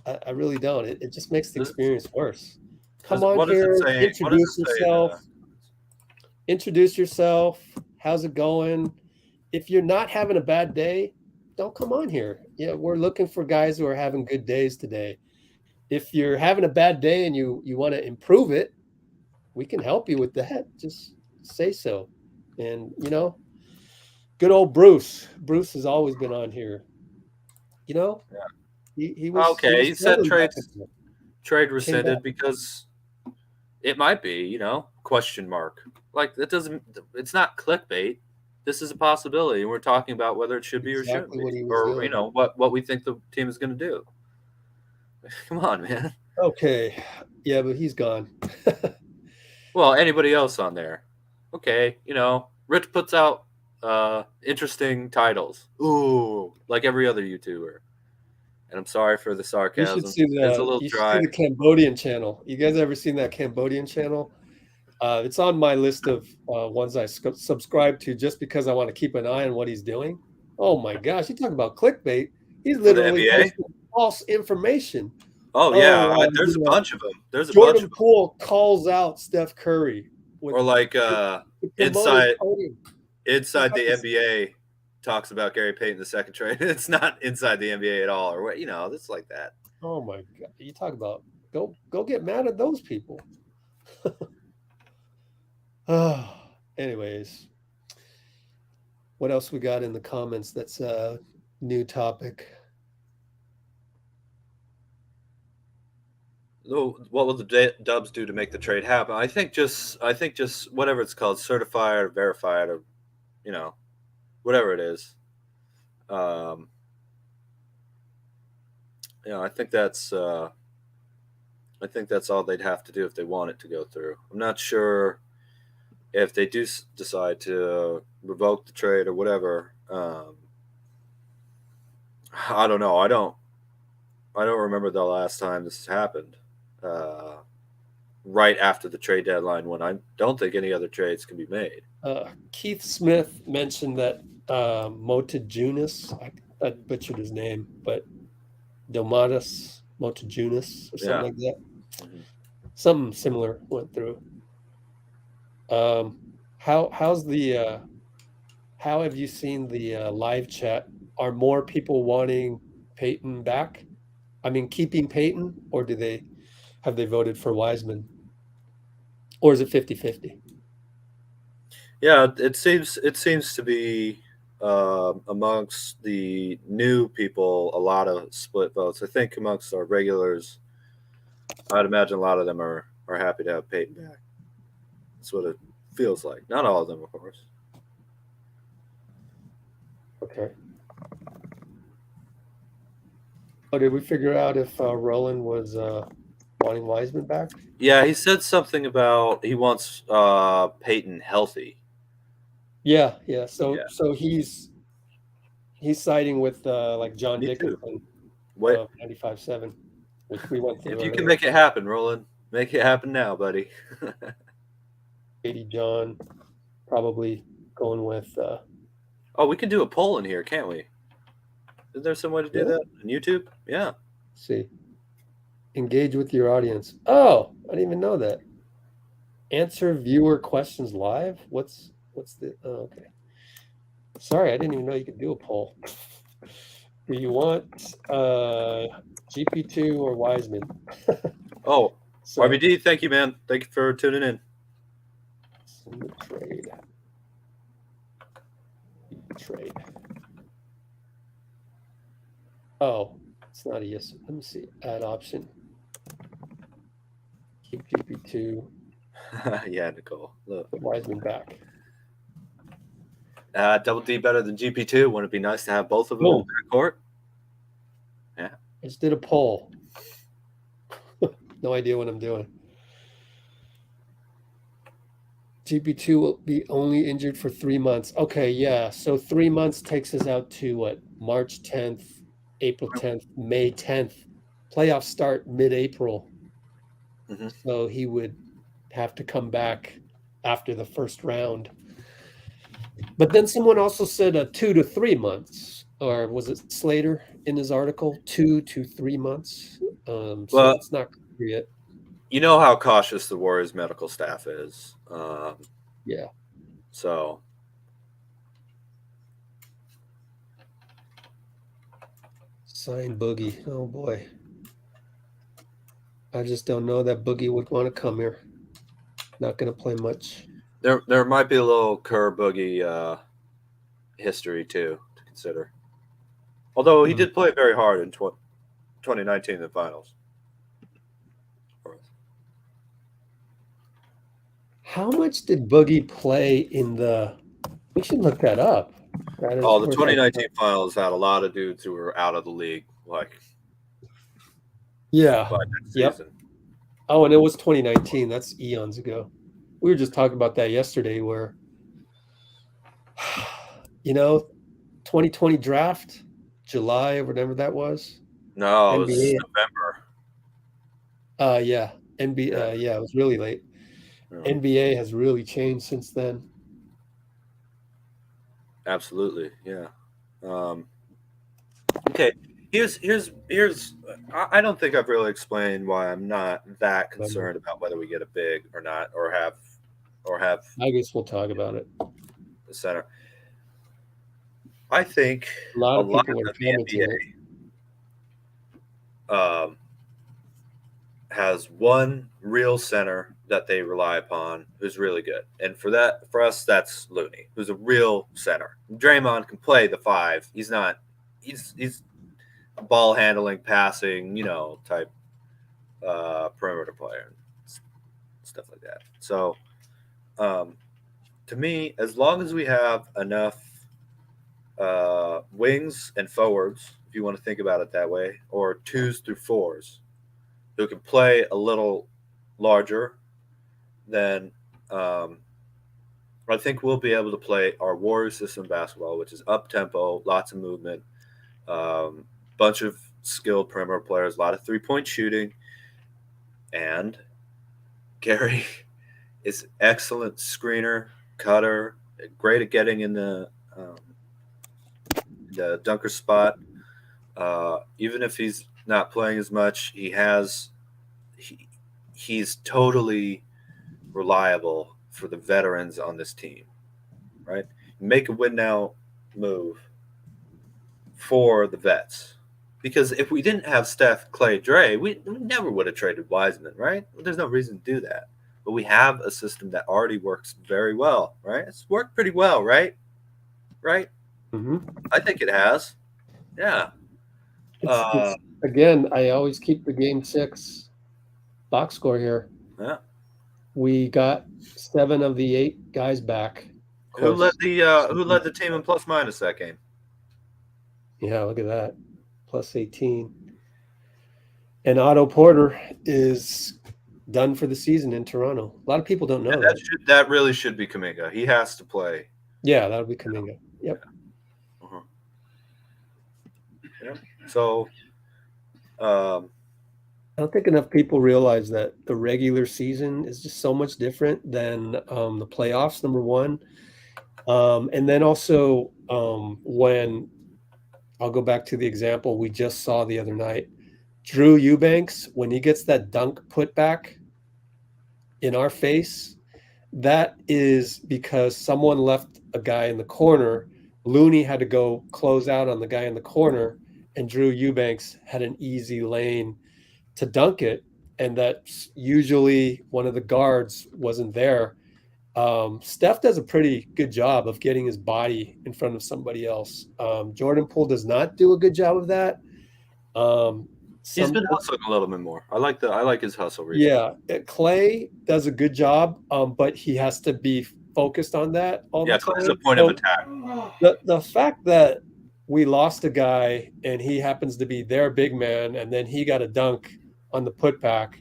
I really don't. It just makes the experience worse. Come on here, introduce yourself. Introduce yourself. How's it going? If you're not having a bad day, don't come on here. Yeah, we're looking for guys who are having good days today. If you're having a bad day and you want to improve it, we can help you with that. Just say so. And, good old Bruce. Bruce has always been on here. Yeah. He was okay. He said trade rescinded back. Because it might be, question mark. Like it's not clickbait. This is a possibility, and we're talking about whether it should be or shouldn't be, or what we think the team is going to do. Come on, man. Okay, yeah, but he's gone. Well, anybody else on there? Okay, Rich puts out interesting titles. Ooh, like every other YouTuber. And I'm sorry for the sarcasm. You should see it's a little dry. See the Cambodian channel. You guys ever seen that Cambodian channel? It's on my list of ones I subscribe to just because I want to keep an eye on what he's doing. Oh my gosh, you talk about clickbait. He's literally posting false information. Oh yeah, there's a bunch of them. There's a Jordan bunch of them. Poole calls out Steph Curry. Or like inside the NBA talks about Gary Payton II trade. It's not inside the NBA at all, or it's like that. Oh my God! You talk about go get mad at those people. Anyways, what else we got in the comments? That's a new topic. What will the Dubs do to make the trade happen? I think just whatever it's called, certified or verified, or whatever it is. I think that's all they'd have to do if they want it to go through. I'm not sure if they do decide to revoke the trade or whatever. I don't know. I don't remember the last time this happened. Right after the trade deadline, when I don't think any other trades can be made. Keith Smith mentioned that Motajunas, I butchered his name, but Domatis Motajunas or something like that. Mm-hmm. Something similar went through. How have you seen the live chat? Are more people wanting Payton back? I mean, keeping Payton, or have they voted for Wiseman? Or is it 50-50? Yeah, it seems to be amongst the new people a lot of split votes. I think amongst our regulars, I'd imagine a lot of them are happy to have Payton back. That's what it feels like. Not all of them, of course. Okay. Oh, did we figure out if Rollins was wanting Wiseman back? Yeah, he said something about he wants Payton healthy. Yeah. So he's siding with like John Dickinson, 95.7, which we went through. If you can make it happen, Roland, make it happen now, buddy. 80 John, probably going with Oh, we can do a poll in here, can't we? Is there some way to do that on YouTube? Yeah. Let's see. Engage with your audience. Oh, I didn't even know that. Answer viewer questions live. What's the? Oh, okay. Sorry, I didn't even know you could do a poll. Do you want GP2 or Wiseman? Oh, So, RBD, thank you, man. Thank you for tuning in. in the trade. Trade. Oh, it's not a yes. Let me see. Add option. Keep GP2. Yeah, Nicole. Look. Put Wiseman back. Double D better than GP2. Wouldn't it be nice to have both of them in the court? Yeah. I just did a poll. No idea what I'm doing. GP2 will be only injured for 3 months. Okay, yeah. So 3 months takes us out to what? March 10th, April 10th, May 10th. Playoffs start mid-April. Mhm. So he would have to come back after the first round. But then someone also said 2 to 3 months, or was it Slater in his article? 2 to 3 months. So Well, it's not clear yet. you know how cautious the Warriors medical staff is. Yeah. So Sign Boogie. Oh boy. I just don't know that Boogie would want to come here. Not going to play much. there might be a little Kerr Boogie history too to consider. Although he did play very hard in 2019 in the finals. How much did Boogie play in the? We should look that up. That is Oh, the worth 2019 finals had a lot of dudes who were out of the league, like Yeah. by next Yep. season. Oh, and it was 2019. That's eons ago. We were just talking about that yesterday where, 2020 draft, July or whatever that was. No, it was NBA. November. Yeah. NBA. Yeah, it was really late. Yeah. NBA has really changed since then. Absolutely, yeah. Okay, here's. I don't think I've really explained why I'm not that concerned about whether we get a big or not, or have. I guess we'll talk about it. The center. I think A lot of people are the commenting it. NBA has one real center that they rely upon who's really good, and for us, that's Looney, who's a real center. Draymond can play the 5. He's not. He's ball handling, passing, type perimeter player, stuff like that. So, to me, as long as we have enough wings and forwards, if you want to think about it that way, or 2s through 4s, who can play a little larger, then I think we'll be able to play our Warrior system basketball, which is up tempo, lots of movement, bunch of skilled perimeter players, a lot of 3-point shooting, and Gary is excellent screener, cutter, great at getting in the dunker spot. Even if he's not playing as much, he's totally reliable for the veterans on this team, right? Make a win now move for the vets. Because if we didn't have Steph, Clay, Dray, we never would have traded Wiseman, right? There's no reason to do that. But we have a system that already works very well, right? It's worked pretty well, right? Right? Mm-hmm. I think it has. Yeah. It's, again, I always keep the game 6 box score here. Yeah. We got 7 of the 8 guys back. Who led the team in plus minus that game? Yeah, look at that. Plus 18. And Otto Porter is done for the season in Toronto. A lot of people don't know that. That really should be Kuminga. He has to play. Yeah, that'll be Kuminga. Yep. Uh-huh. Yeah. So, I don't think enough people realize that the regular season is just so much different than the playoffs, number one. And then also when I'll go back to the example we just saw the other night, Drew Eubanks, when he gets that dunk put back in our face, that is because someone left a guy in the corner. Looney had to go close out on the guy in the corner, and Drew Eubanks had an easy lane to dunk it. And that usually one of the guards wasn't there. Steph does a pretty good job of getting his body in front of somebody else. Jordan Poole does not do a good job of that. He's been hustling a little bit more. I like his hustle recently. Yeah, Clay does a good job, but he has to be focused on that all the time. Clay's a point of attack. The fact that we lost a guy and he happens to be their big man, and then he got a dunk on the putback.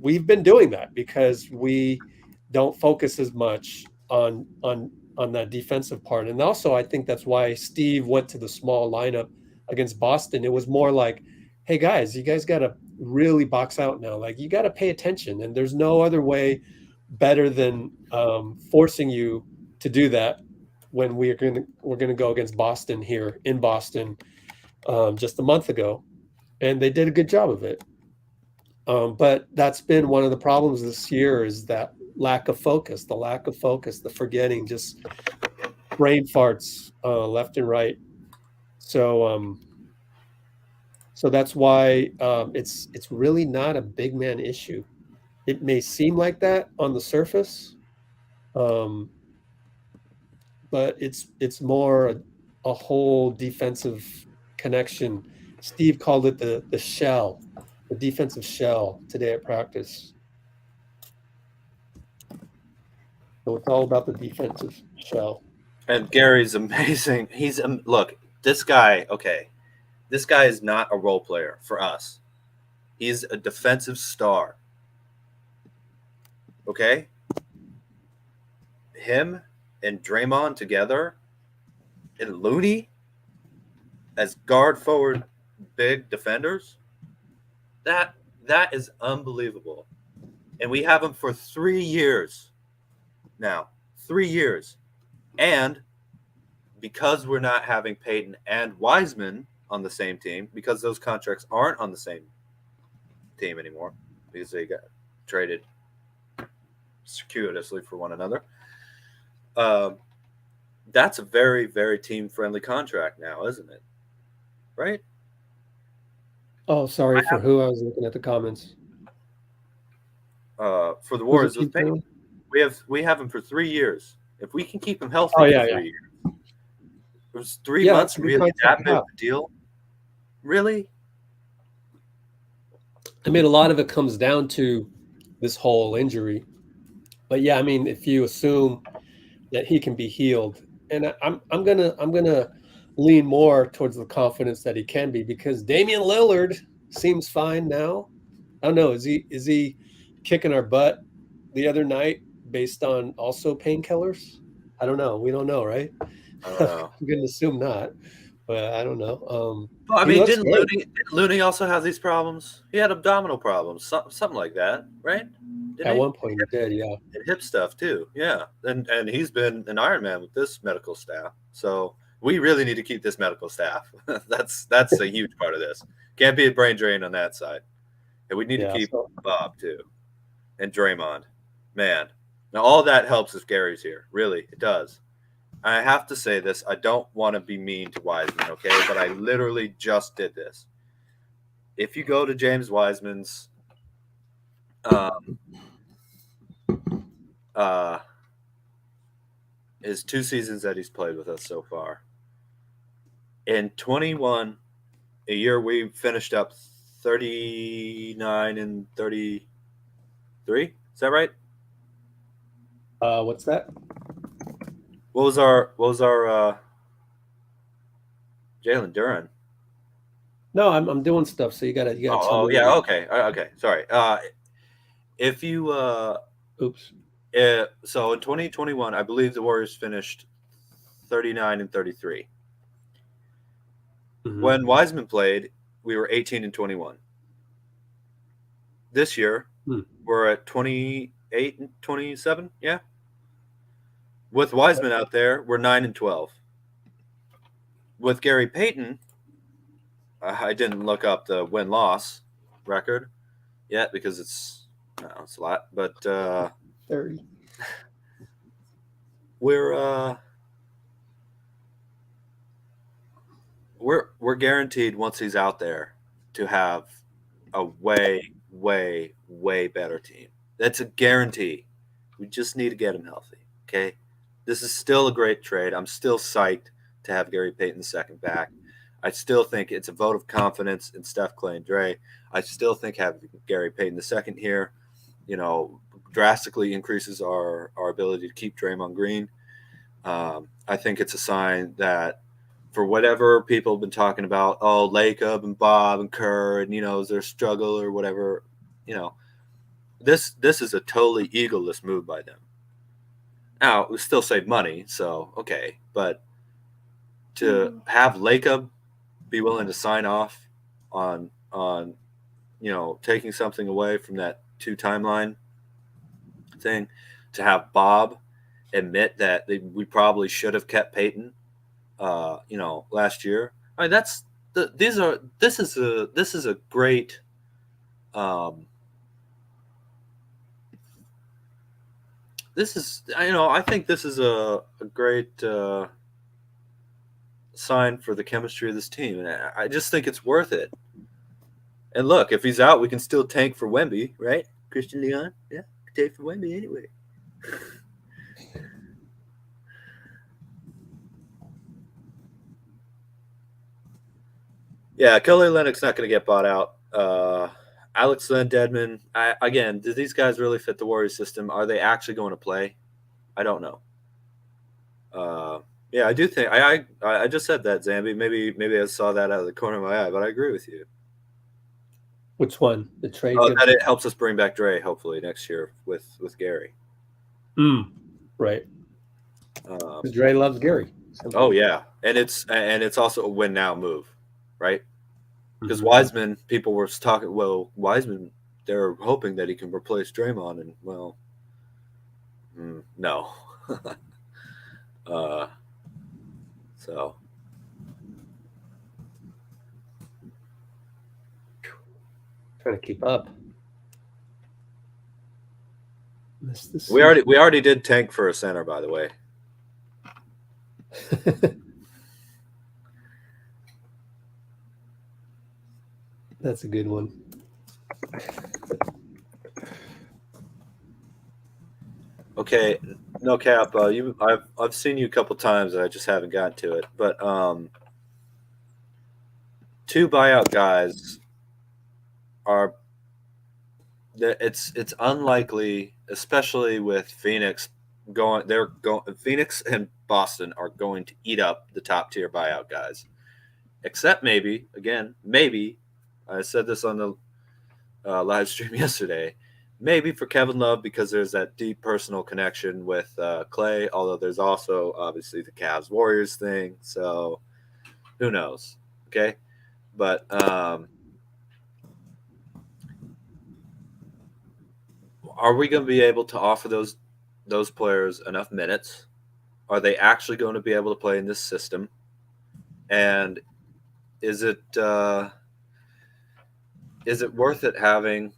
We've been doing that because we don't focus as much on that defensive part. And also, I think that's why Steve went to the small lineup against Boston. It was more like, hey guys, you guys got to really box out now. Like, you got to pay attention, and there's no other way better than forcing you to do that when we're gonna go against Boston here in Boston just a month ago, and they did a good job of it. But that's been one of the problems this year, is that lack of focus, the forgetting, just brain farts left and right. So that's why it's really not a big man issue. It may seem like that on the surface, but it's more a whole defensive connection. Steve called it the shell, the defensive shell today at practice. So it's all about the defensive shell. And Gary's amazing. He's look, this guy. Okay, this guy is not a role player for us. He's a defensive star. Okay, him and Draymond together, and Looney as guard forward big defenders. That is unbelievable. And we have him for 3 years now. 3 years. And because we're not having Payton and Wiseman on the same team, because those contracts aren't on the same team anymore, because they got traded circuitously for one another, that's a very, very team-friendly contract now, isn't it? Right? Oh, sorry for who? I was looking at the comments. For the Warriors with Payton, we have him for 3 years. If we can keep him healthy for 3 years, it was 3 months. Really, that big of a deal? Really? I mean, a lot of it comes down to this whole injury. But yeah, I mean, if you assume that he can be healed, and I'm gonna lean more towards the confidence that he can be, because Damian Lillard seems fine now. I don't know, is he kicking our butt the other night based on also painkillers? I don't know. We don't know, right? I don't know. I'm gonna assume not, but I don't know. Well, I mean, didn't Looney also have these problems? He had abdominal problems, something like that, right? At one point he did, yeah. And hip stuff too, yeah. And he's been an Iron Man with this medical staff. So we really need to keep this medical staff. That's a huge part of this. Can't be a brain drain on that side. And we need to keep Bob too. And Draymond. Man. Now all that helps if Gary's here. Really, it does. I have to say this. I don't want to be mean to Wiseman, okay? But I literally just did this. If you go to James Wiseman's his 2 seasons that he's played with us so far. In 21, a year we finished up 39 and 33. Is that right? What's that? What was our Jalen Duran? No, I'm doing stuff, so you gotta. Oh yeah, okay. Sorry. If you oops. So in 2021, I believe the Warriors finished 39 and 33. Mm-hmm. When Wiseman played, we were 18 and 21. This year, we're at 28 and 27. Yeah. With Wiseman out there, we're 9-12. With Gary Payton, I didn't look up the win-loss record yet because it's a lot, but 30. we're guaranteed once he's out there to have a way, way, way better team. That's a guarantee. We just need to get him healthy. Okay, this is still a great trade. I'm still psyched to have Gary Payton II back. I still think it's a vote of confidence in Steph, Clay, and Dray. I still think having Gary Payton II here, drastically increases our ability to keep Draymond Green. I think it's a sign that for whatever people have been talking about, Lacob and Bob and Kerr and, their struggle or whatever, this is a totally egoless move by them. Now, we still save money, so okay. But to have Lacob be willing to sign off on taking something away from that 2 timeline thing, to have Bob admit that we probably should have kept Payton, last year. I mean, this is a great I think this is a great sign for the chemistry of this team, and I just think it's worth it. And look, if he's out, we can still tank for Wemby, right? Christian Leon, yeah, tank for Wemby anyway. Yeah, Kelly Olynyk's not going to get bought out. Alex Len, Dedmon. Again, do these guys really fit the Warriors system? Are they actually going to play? I don't know. Yeah, I do think I just said that, Zambi. Maybe I saw that out of the corner of my eye, but I agree with you. Which one? The trade? That it helps us bring back Dray hopefully next year with Gary. Right. Dray loves Gary. Oh yeah, and it's also a win now move, right? Because Wiseman, people were talking. Well, Wiseman, they're hoping that he can replace Draymond, and well, no. So trying to keep up. We already did tank for a center, by the way. That's a good one. Okay, no cap. I've seen you a couple times, and I just haven't gotten to it. But 2 buyout guys are. It's unlikely, especially with Phoenix going. Phoenix and Boston are going to eat up the top tier buyout guys, except maybe I said this on the live stream yesterday. Maybe for Kevin Love, because there's that deep personal connection with Clay, although there's also obviously the Cavs Warriors thing. So who knows? Okay. But are we going to be able to offer those players enough minutes? Are they actually going to be able to play in this system? And is it worth it having,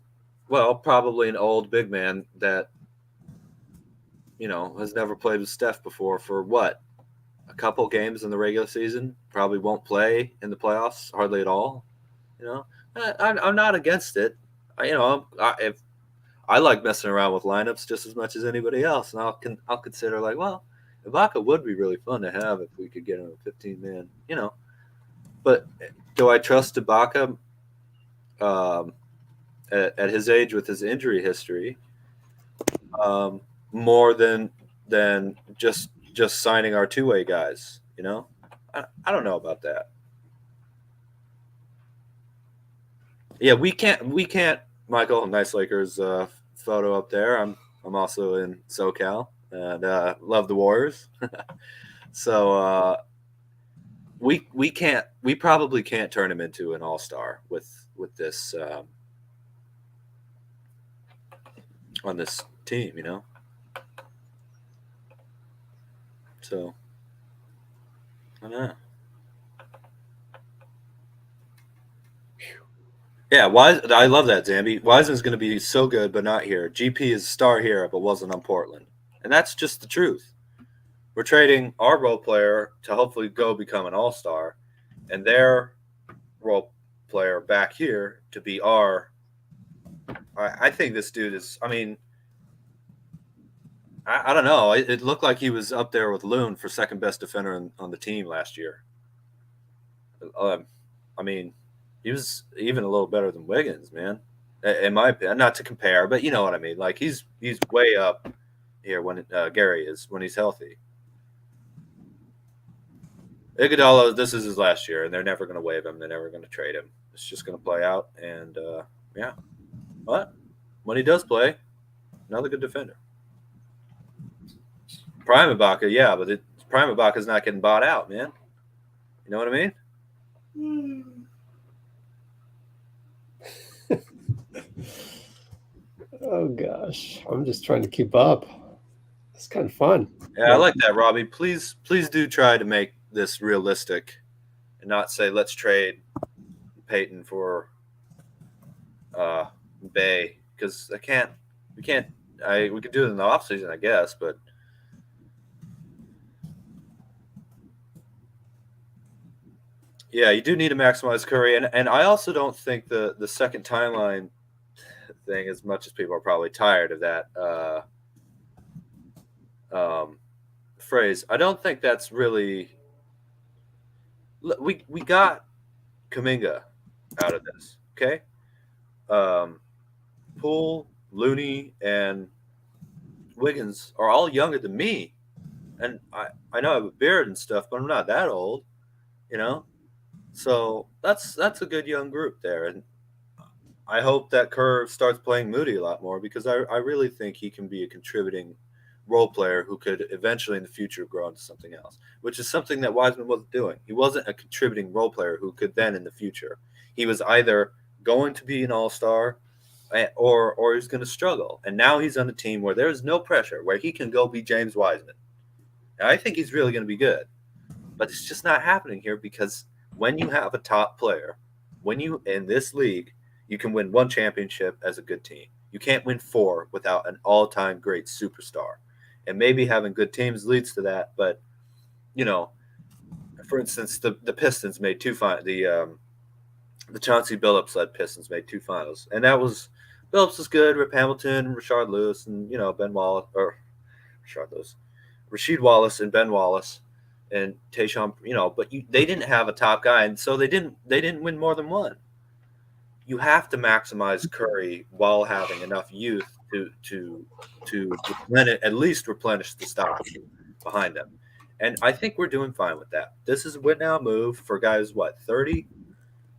well, probably an old big man that, has never played with Steph before for what? A couple games in the regular season, probably won't play in the playoffs hardly at all. I'm not against it. If I like messing around with lineups just as much as anybody else, and I'll consider like, well, Ibaka would be really fun to have if we could get him a 15-man, But do I trust Ibaka at his age with his injury history more than just signing our 2-way guys? I don't know about that. Yeah, we can't. Michael, nice Lakers photo up there. I'm also in SoCal and love the Warriors. So we probably can't turn him into an all-star with this on this team, So, I don't know. Yeah, I love that, Zambi. Wiseman's going to be so good, but not here. GP is a star here, but wasn't on Portland. And that's just the truth. We're trading our role player to hopefully go become an all-star, and their role player back here to be our – I think this dude is – I mean, I don't know. It looked like he was up there with Loon for second-best defender on the team last year. I mean – he was even a little better than Wiggins, man. In my opinion, not to compare, but you know what I mean. Like he's way up here when Gary is when he's healthy. Iguodala, this is his last year, and they're never going to waive him. They're never going to trade him. It's just going to play out, and yeah. But when he does play, another good defender. Prime Ibaka, yeah, but Prime Ibaka's not getting bought out, man. You know what I mean? Oh gosh, I'm just trying to keep up. It's kind of fun. Yeah, I like that, Robbie. Please do try to make this realistic and not say let's trade Payton for Bey, because we can't. We could do it in the offseason, I guess, but yeah, you do need to maximize Curry, and I also don't think the second timeline thing, as much as people are probably tired of that phrase, I don't think that's really. We got Kuminga out of this, okay? Poole, Looney, and Wiggins are all younger than me, and I know I have a beard and stuff, but I'm not that old, you know. So that's a good young group there, and I hope that Kerr starts playing Moody a lot more, because I really think he can be a contributing role player who could eventually in the future grow into something else, which is something that Wiseman wasn't doing. He wasn't a contributing role player who could then in the future. He was either going to be an all-star or he was going to struggle. And now he's on a team where there's no pressure, where he can go be James Wiseman. And I think he's really going to be good. But it's just not happening here, because when you have a top player, when you in this league, you can win one championship as a good team. You can't win 4 without an all-time great superstar. And maybe having good teams leads to that. But, you know, for instance, the Pistons made 2 finals. The Chauncey Billups led Pistons made 2 finals. And that was – Billups was good, Rip Hamilton, Rashard Lewis, and, you know, Ben Wallace – or Rashard Lewis. Rasheed Wallace and Ben Wallace and Tayshaun, you know, but they didn't have a top guy, and so they didn't win more than one. You have to maximize Curry while having enough youth to at least replenish the stock behind them. And I think we're doing fine with that. This is a win now move for guys, 30?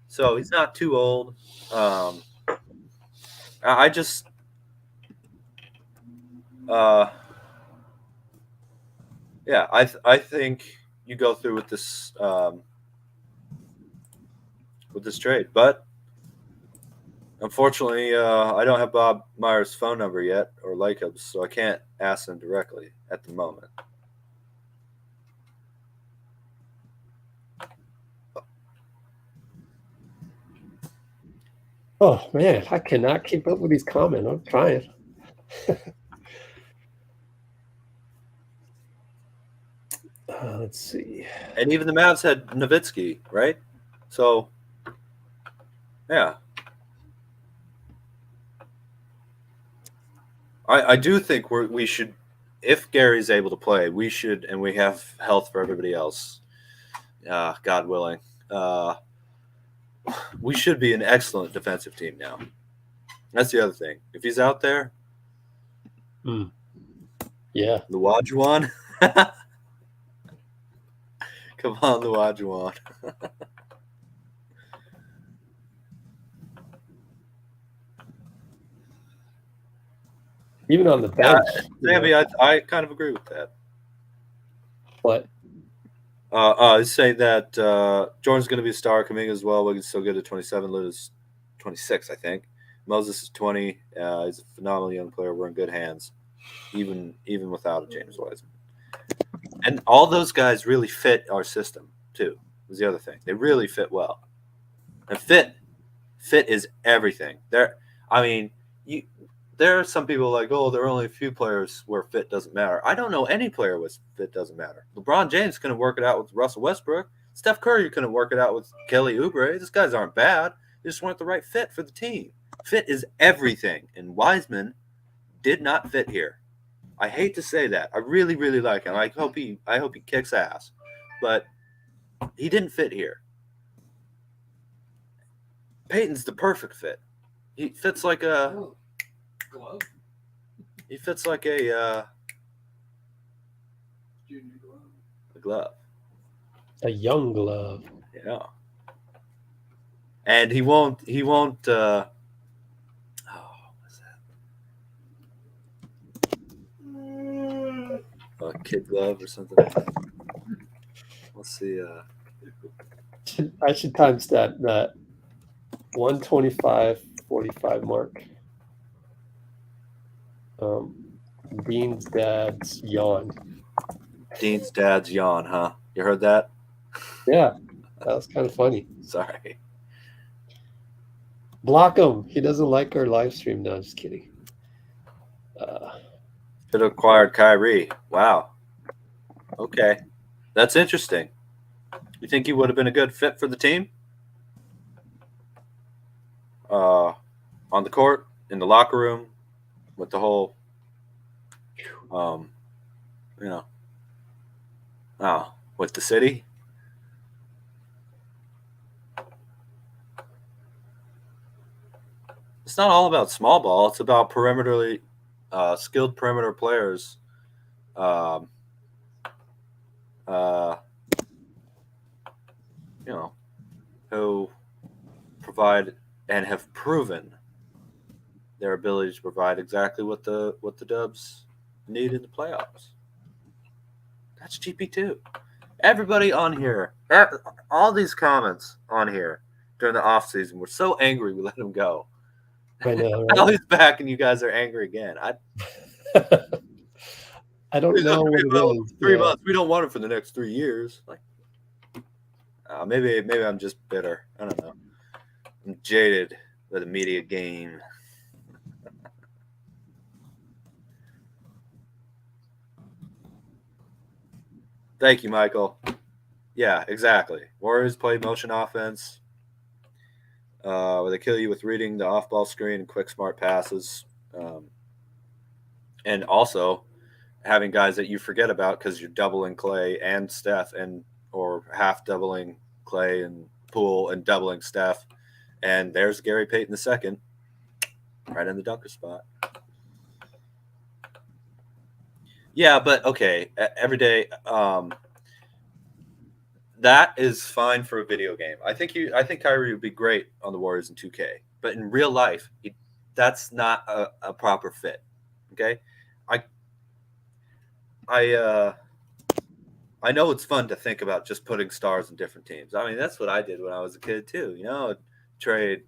So he's not too old. I just yeah, I think you go through with this trade, but unfortunately, I don't have Bob Meyer's phone number yet, or Lacob's, so I can't ask him directly at the moment. Oh man, I cannot keep up with these comments. I'm trying. Let's see. And even the Mavs had Nowitzki, right? So, yeah. I do think we should, if Gary's able to play, we should, and we have health for everybody else, God willing, we should be an excellent defensive team now. That's the other thing. If he's out there, yeah, Luwajuan. Come on, Luwajuan. even on the bench. Sammy, I kind of agree with that. What? I say that Jordan's going to be a star. Kuminga as well. Wiggins still good at 27. Lillard is 26, I think. Moses is 20. He's a phenomenal young player. We're in good hands, even without a James Wiseman. And all those guys really fit our system too. Was the other thing. They really fit well. And fit is everything. There are some people like, oh, there are only a few players where fit doesn't matter. I don't know any player where fit doesn't matter. LeBron James couldn't work it out with Russell Westbrook. Steph Curry couldn't work it out with Kelly Oubre. These guys aren't bad. They just weren't the right fit for the team. Fit is everything. And Wiseman did not fit here. I hate to say that. I really, really like him. I hope he kicks ass. But he didn't fit here. Payton's the perfect fit. He fits like a glove. He fits like a glove. A young glove. Yeah. And he won't what's that? A kid glove or something. Let's see. I should times that 125.45 mark. Dean's dad's yawn. Dean's dad's yawn, huh? You heard that? Yeah, that was kind of funny. Sorry. Block him. He doesn't like our live stream. No, just kidding. Should have acquired Kyrie. Wow. Okay. That's interesting. You think he would have been a good fit for the team? On the court, in the locker room, with the whole, with the city. It's not all about small ball. It's about perimeterly skilled perimeter players. Who provide and have proven their ability to provide exactly what the Dubs need in the playoffs. That's GP2. Everybody on here, all these comments on here during the offseason were so angry we let him go. I know. Now Right? he's back and you guys are angry again. I don't know what it is. 3 months. We don't want him for the next 3 years. Like, maybe I'm just bitter. I don't know. I'm jaded by the media game. Thank you, Michael. Yeah, exactly. Warriors play motion offense where they kill you with reading the off-ball screen and quick, smart passes. And also having guys that you forget about because you're doubling Clay and Steph or half doubling Clay and Poole and doubling Steph. And there's Gary Payton II right in the dunker spot. Yeah, but okay, every day that is fine for a video game. I think Kyrie would be great on the Warriors in 2K, but in real life, that's not a proper fit. Okay, I know it's fun to think about just putting stars in different teams. I mean, that's what I did when I was a kid too. Trade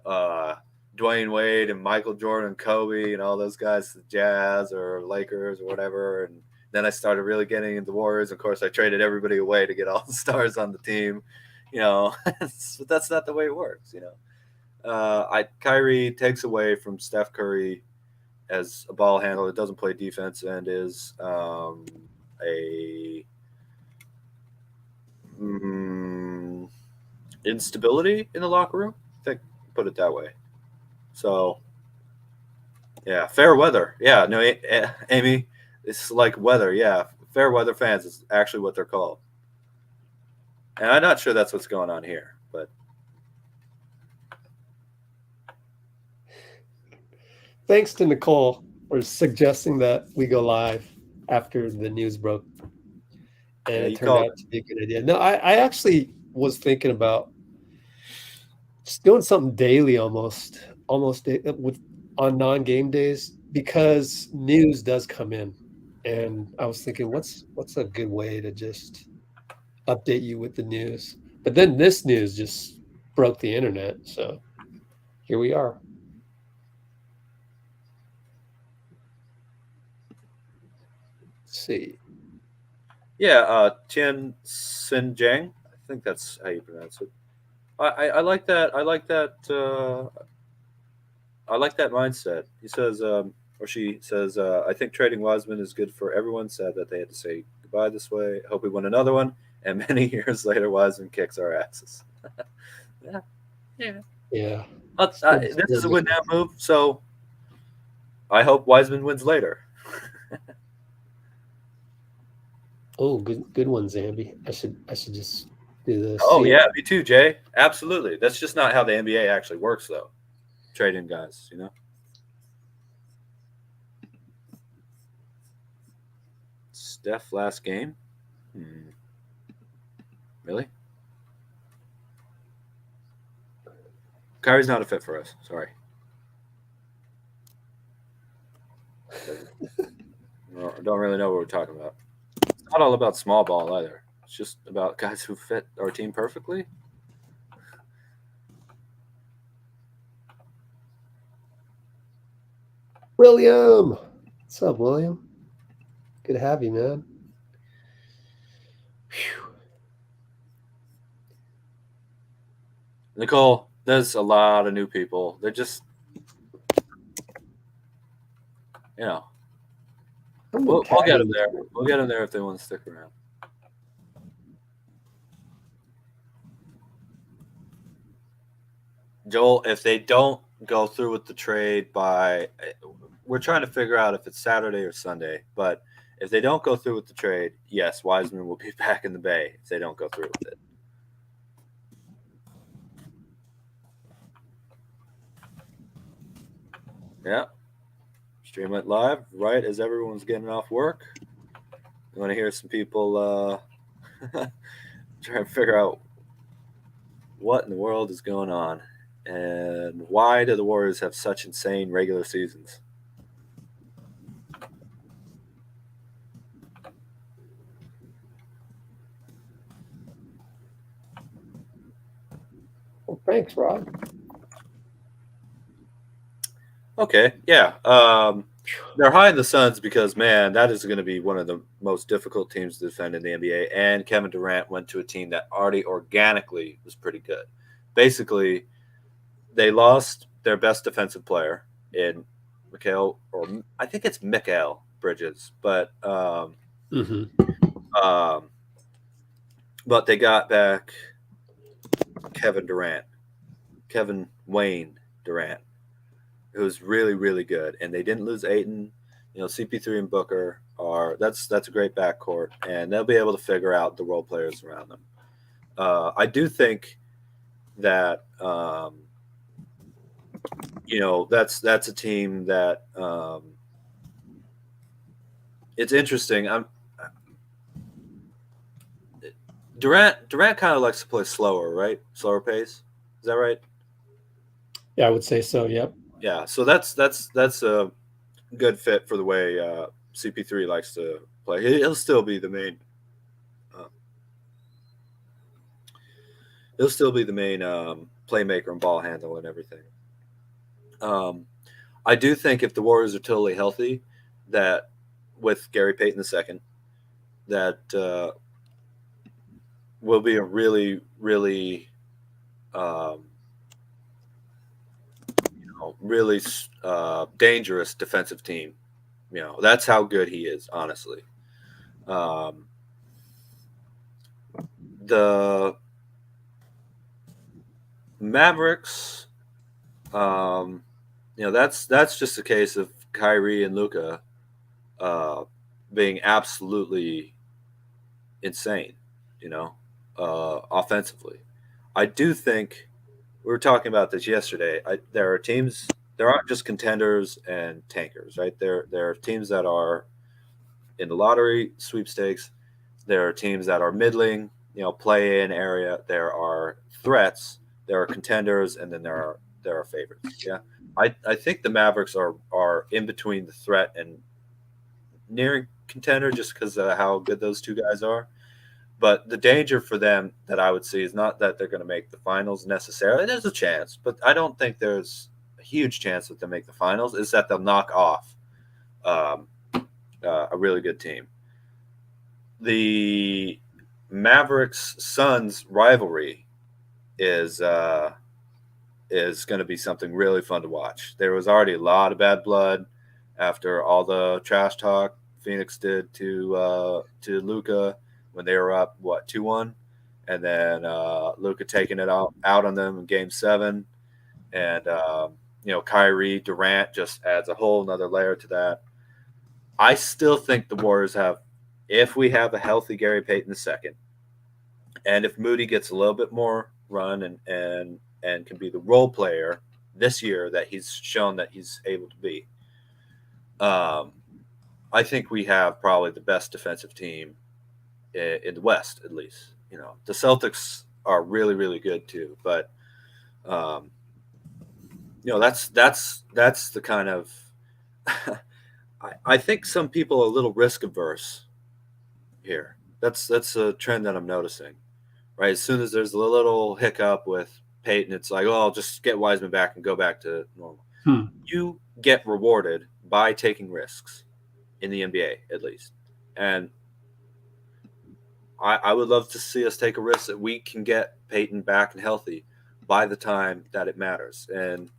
Dwayne Wade and Michael Jordan and Kobe and all those guys to the Jazz or Lakers or whatever. And then I started really getting into Warriors. Of course, I traded everybody away to get all the stars on the team. But that's not the way it works. Kyrie takes away from Steph Curry as a ball handler that doesn't play defense and is instability in the locker room. I think put it that way. So, yeah, fair weather. Yeah, no, Amy, it's like weather. Yeah, fair weather fans is actually what they're called. And I'm not sure that's what's going on here, but. Thanks to Nicole for suggesting that we go live after the news broke. And it turned out to be a good idea. No, I actually was thinking about just doing something daily almost on non-game days because news does come in. And I was thinking, what's a good way to just update you with the news? But then this news just broke the internet. So here we are. Let's see. Tian Sin Jiang. I think that's how you pronounce it. I like that. I like that. I like that mindset. He says, or she says, I think trading Wiseman is good for everyone. Sad that they had to say goodbye this way. Hope we win another one. And many years later, Wiseman kicks our asses. Yeah. This is a win now move, so I hope Wiseman wins later. Oh, good one, Zambi. I should just do this. Oh yeah, me too, Jay. Absolutely. That's just not how the NBA actually works, though. Trading guys, you know. Steph last game. Really? Kyrie's not a fit for us. Sorry. I don't really know what we're talking about. It's not all about small ball either. It's just about guys who fit our team perfectly. William. What's up, William? Good to have you, man. Whew. Nicole, there's a lot of new people. They're just, you know, we'll get them there. We'll get them there if they want to stick around. Joel, if they don't go through with the trade by, we're trying to figure out if it's Saturday or Sunday, but if they don't go through with the trade, yes, Wiseman will be back in the Bay if they don't go through with it. Yeah. Stream went live right as everyone's getting off work. You want to hear some people try to figure out what in the world is going on and why do the Warriors have such insane regular seasons? Well, thanks, Rob. Okay, yeah. They're high in the Suns because, man, that is going to be one of the most difficult teams to defend in the NBA. And Kevin Durant went to a team that already organically was pretty good. Basically, they lost their best defensive player in Mikal, or I think it's Mikal Bridges, but but they got back Kevin Wayne Durant, who's really, really good. And they didn't lose Ayton. You know, CP3 and Booker that's a great backcourt, and they'll be able to figure out the role players around them. I do think that you know, that's a team that it's interesting. Durant kind of likes to play slower, right? Slower pace. Is that right? Yeah, I would say so. Yep. Yeah. So that's a good fit for the way CP3 likes to play. He'll still be the main. He'll still be the main playmaker and ball handle and everything. I do think if the Warriors are totally healthy, that with Gary Payton II, that will be a really, really, really dangerous defensive team. You know, that's how good he is, honestly. The Mavericks, you know, that's just a case of Kyrie and Luka being absolutely insane, you know, offensively. I do think we were talking about this yesterday. There are teams, there aren't just contenders and tankers, right? There are teams that are in the lottery sweepstakes. There are teams that are middling, you know, play-in area. There are threats. There are contenders, and then there are favorites. Yeah, I think the Mavericks are in between the threat and near contender just because of how good those two guys are. But the danger for them that I would see is not that they're going to make the finals necessarily. There's a chance, but I don't think there's a huge chance that they'll make the finals. Is that they'll knock off a really good team. the Mavericks Suns rivalry is going to be something really fun to watch. There was already a lot of bad blood after all the trash talk Phoenix did to Luka when they were up 2-1, and then Luka taking it out on them in Game 7, and Kyrie, Durant just adds a whole nother layer to that. I still think the Warriors have, if we have a healthy Gary Payton II, and if Moody gets a little bit more run and can be the role player this year that he's shown that he's able to be, I think we have probably the best defensive team in the West, at least. The Celtics are really, really good too, but that's the kind of I think some people are a little risk averse here. That's a trend that I'm noticing. Right, as soon as there's a little hiccup with Payton, it's like, I'll just get Wiseman back and go back to normal. You get rewarded by taking risks in the NBA, at least. And I would love to see us take a risk that we can get Payton back and healthy by the time that it matters. And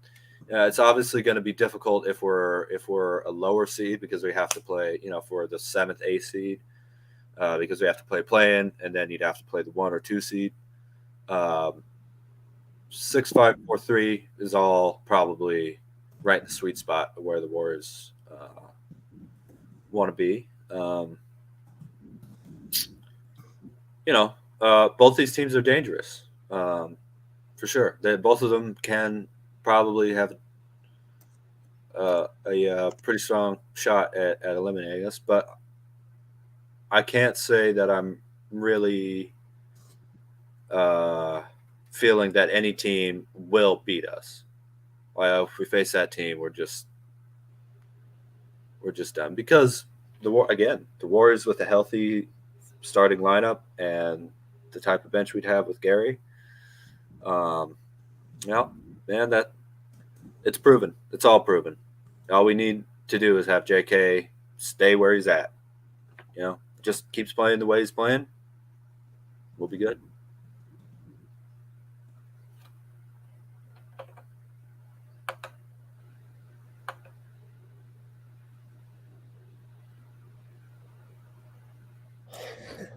it's obviously going to be difficult if we're a lower seed, because we have to play, for the 7th, 8th seed, because we have to play-in, and then you'd have to play the 1 or 2 seed. 6, 5, 4, 3 is all probably right in the sweet spot where the Warriors want to be. Both these teams are dangerous, for sure. Both of them can probably have a pretty strong shot at eliminating us, but I can't say that I'm really feeling that any team will beat us. Well, if we face that team, we're just done, because the Warriors with a healthy starting lineup and the type of bench we'd have with Gary, that it's proven. It's all proven. All we need to do is have JK stay where he's at. Just keeps playing the way he's playing. We'll be good.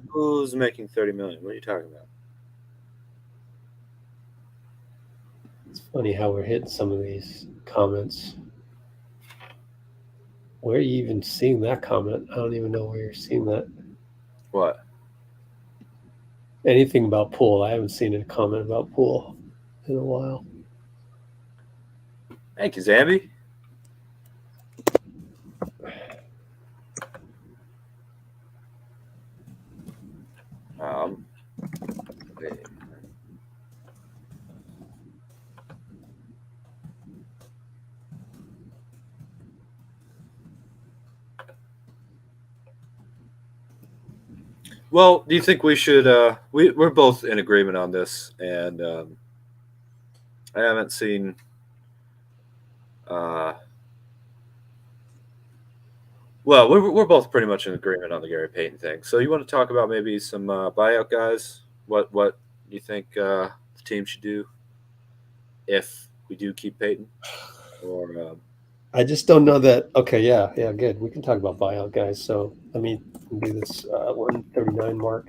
Who's making $30 million? What are you talking about? It's funny how we're hitting some of these comments. Where are you even seeing that comment? I don't even know where you're seeing that. What? Anything about Poole? I haven't seen a comment about Poole in a while. Thank you, Zambi. Well, do you think we should? We're both in agreement on this, and I haven't seen. Well, we're both pretty much in agreement on the Gary Payton thing. So you want to talk about maybe some buyout guys? What you think the team should do if we do keep Payton? Or I just don't know that. Okay, yeah, good. We can talk about buyout guys. So let me do this 139 mark.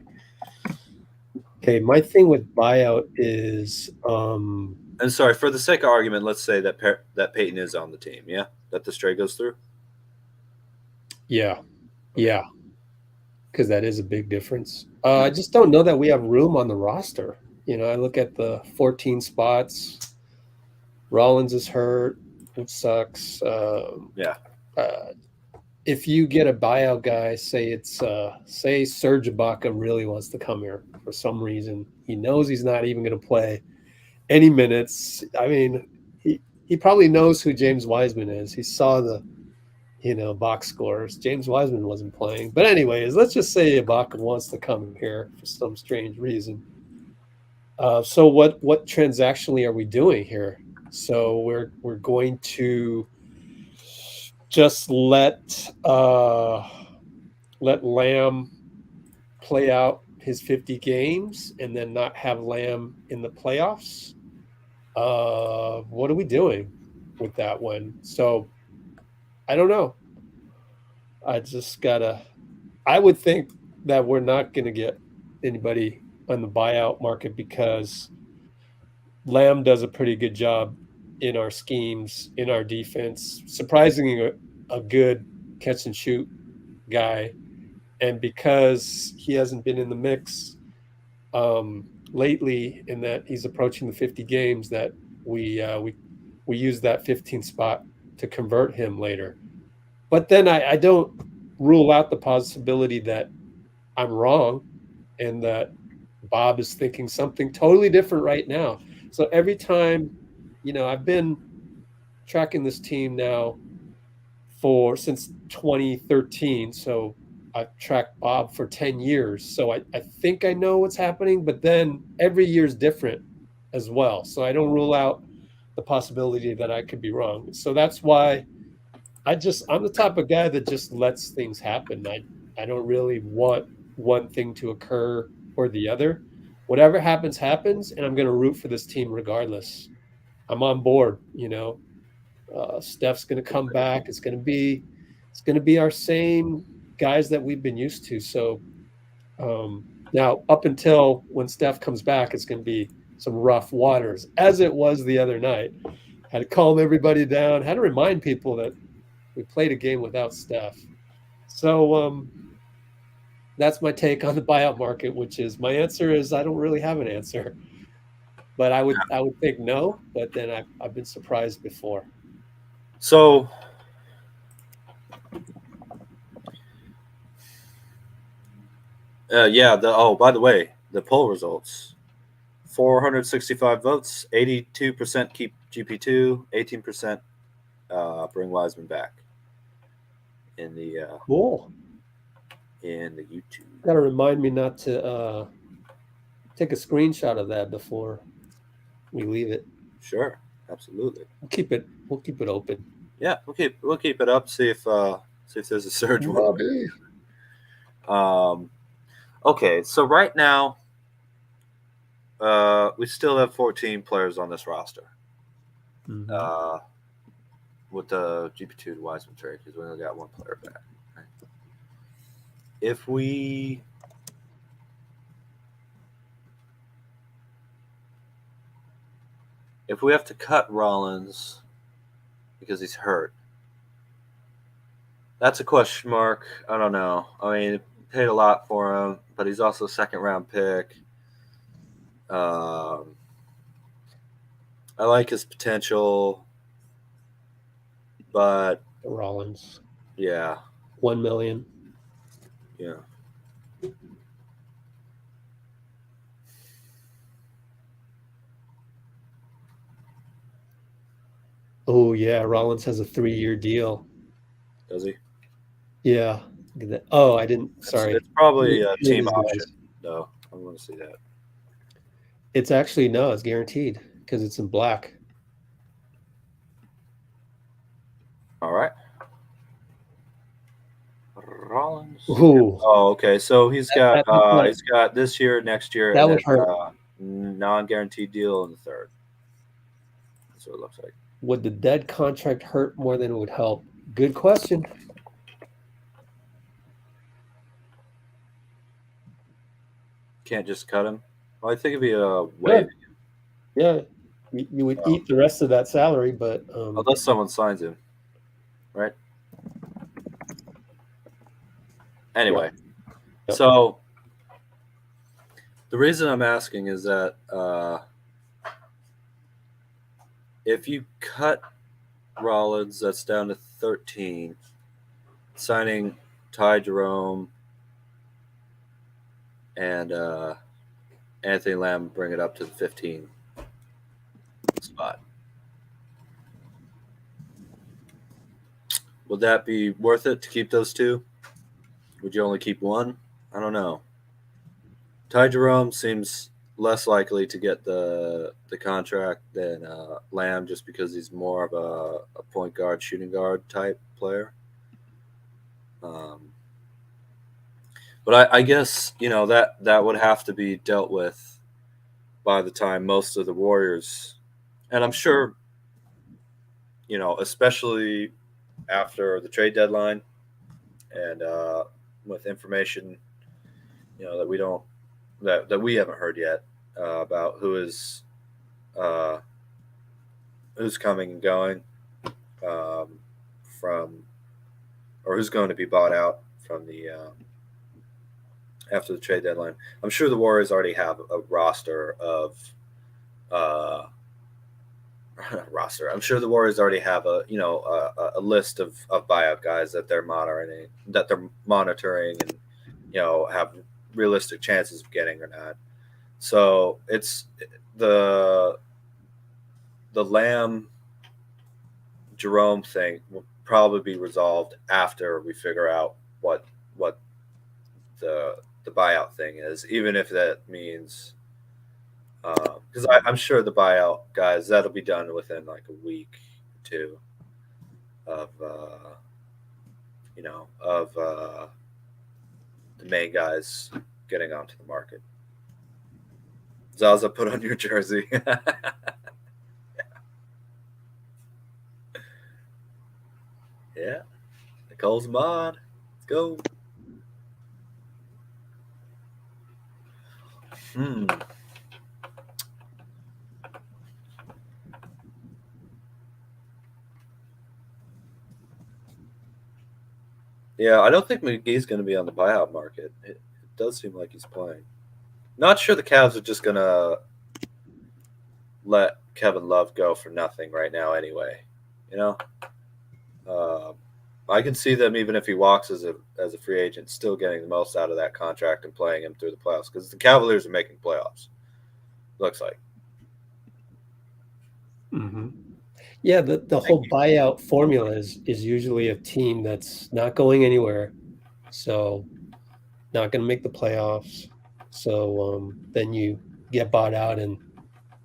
Okay, my thing with buyout is. And sorry, for the sake of argument, let's say that that Payton is on the team. Yeah, that this trade goes through. Yeah, because that is a big difference. I just don't know that we have room on the roster. I look at the 14 spots. Rollins is hurt, which sucks. If you get a buyout guy, say Serge Ibaka really wants to come here for some reason, he knows he's not even going to play any minutes. I mean, he probably knows who James Wiseman is. He saw the box scores. James Wiseman wasn't playing. But anyways, let's just say Ibaka wants to come here for some strange reason. So what transactionally are we doing here? So we're going to just let Lamb play out his 50 games and then not have Lamb in the playoffs? What are we doing with that one? So I don't know. I would think that we're not going to get anybody on the buyout market because Lamb does a pretty good job in our schemes, in our defense, surprisingly a good catch and shoot guy. And because he hasn't been in the mix lately, in that he's approaching the 50 games, that we use that 15 spot to convert him later. But then I don't rule out the possibility that I'm wrong and that Bob is thinking something totally different right now. So every time, I've been tracking this team now since 2013. So I've tracked Bob for 10 years. So I think I know what's happening, but then every year is different as well. So I don't rule out the possibility that I could be wrong. So that's why I'm the type of guy that just lets things happen. I don't really want one thing to occur or the other. Whatever happens, happens, and I'm going to root for this team regardless. I'm on board, Steph's going to come back. It's going to be our same guys that we've been used to. So now up until when Steph comes back, it's going to be some rough waters, as it was the other night. Had to calm everybody down, had to remind people that we played a game without Steph. So that's my take on the buyout market, which is my answer is I don't really have an answer. But I would think no, but then I've been surprised before. So by the way, the poll results. 465 votes, 82% keep GP2, 18% bring Wiseman back in the Cool. in the YouTube. Got to remind me not to take a screenshot of that before we leave it. Sure, absolutely. We'll keep it open. Yeah, we'll keep it up. See if there's a surge. Okay, so right now, we still have 14 players on this roster. Mm-hmm. With the GP2 to Wiseman trade, because we only got one player back. Right? If we have to cut Rollins because he's hurt, that's a question mark. I don't know. I mean, paid a lot for him, but he's also a second-round pick. I like his potential, but Rollins. Yeah. $1 million. Yeah. Oh yeah, Rollins has a 3-year deal. Does he? Yeah. Look at that. Oh, I didn't. Sorry. It's probably a team These option, guys. though. I want to see that. It's actually no. It's guaranteed because it's in black. All right. Rollins. Ooh. Oh, okay. So he's got this year, next year, That and would then hurt. non-guaranteed deal in the third. That's what it looks like. Would the dead contract hurt more than it would help? Good question. Can't just cut him. Well, I think it'd be a way. Yeah, you would eat the rest of that salary, but Unless someone signs him, right? Anyway, Yep. So the reason I'm asking is that if you cut Rollins, that's down to 13, signing Ty Jerome and Anthony Lamb, bring it up to the 15 spot. Would that be worth it to keep those two? Would you only keep one? I don't know. Ty Jerome seems less likely to get the contract than Lamb, just because he's more of a point guard, shooting guard type player. But I guess, that would have to be dealt with by the time most of the Warriors, and I'm sure, especially after the trade deadline and with information, that we don't that we haven't heard yet about who's coming and going from, or who's going to be bought out from the after the trade deadline. I'm sure the Warriors already have a roster of roster. I'm sure the Warriors already have a list of buyout guys that they're monitoring and have realistic chances of getting or not. So it's the Lamb Jerome thing will probably be resolved after we figure out what the buyout thing is, even if that means because I'm sure the buyout guys, that'll be done within like a week or two of the main guys getting onto the market. Zaza, put on your jersey. Yeah. Nicole's mod. Let's go. Yeah, I don't think McGee's going to be on the buyout market. It does seem like he's playing. Not sure the Cavs are just going to let Kevin Love go for nothing right now anyway. I can see them, even if he walks as a free agent, still getting the most out of that contract and playing him through the playoffs, because the Cavaliers are making playoffs, looks like. Mm-hmm. Yeah, the whole buyout formula is usually a team that's not going anywhere, so not going to make the playoffs. So then you get bought out and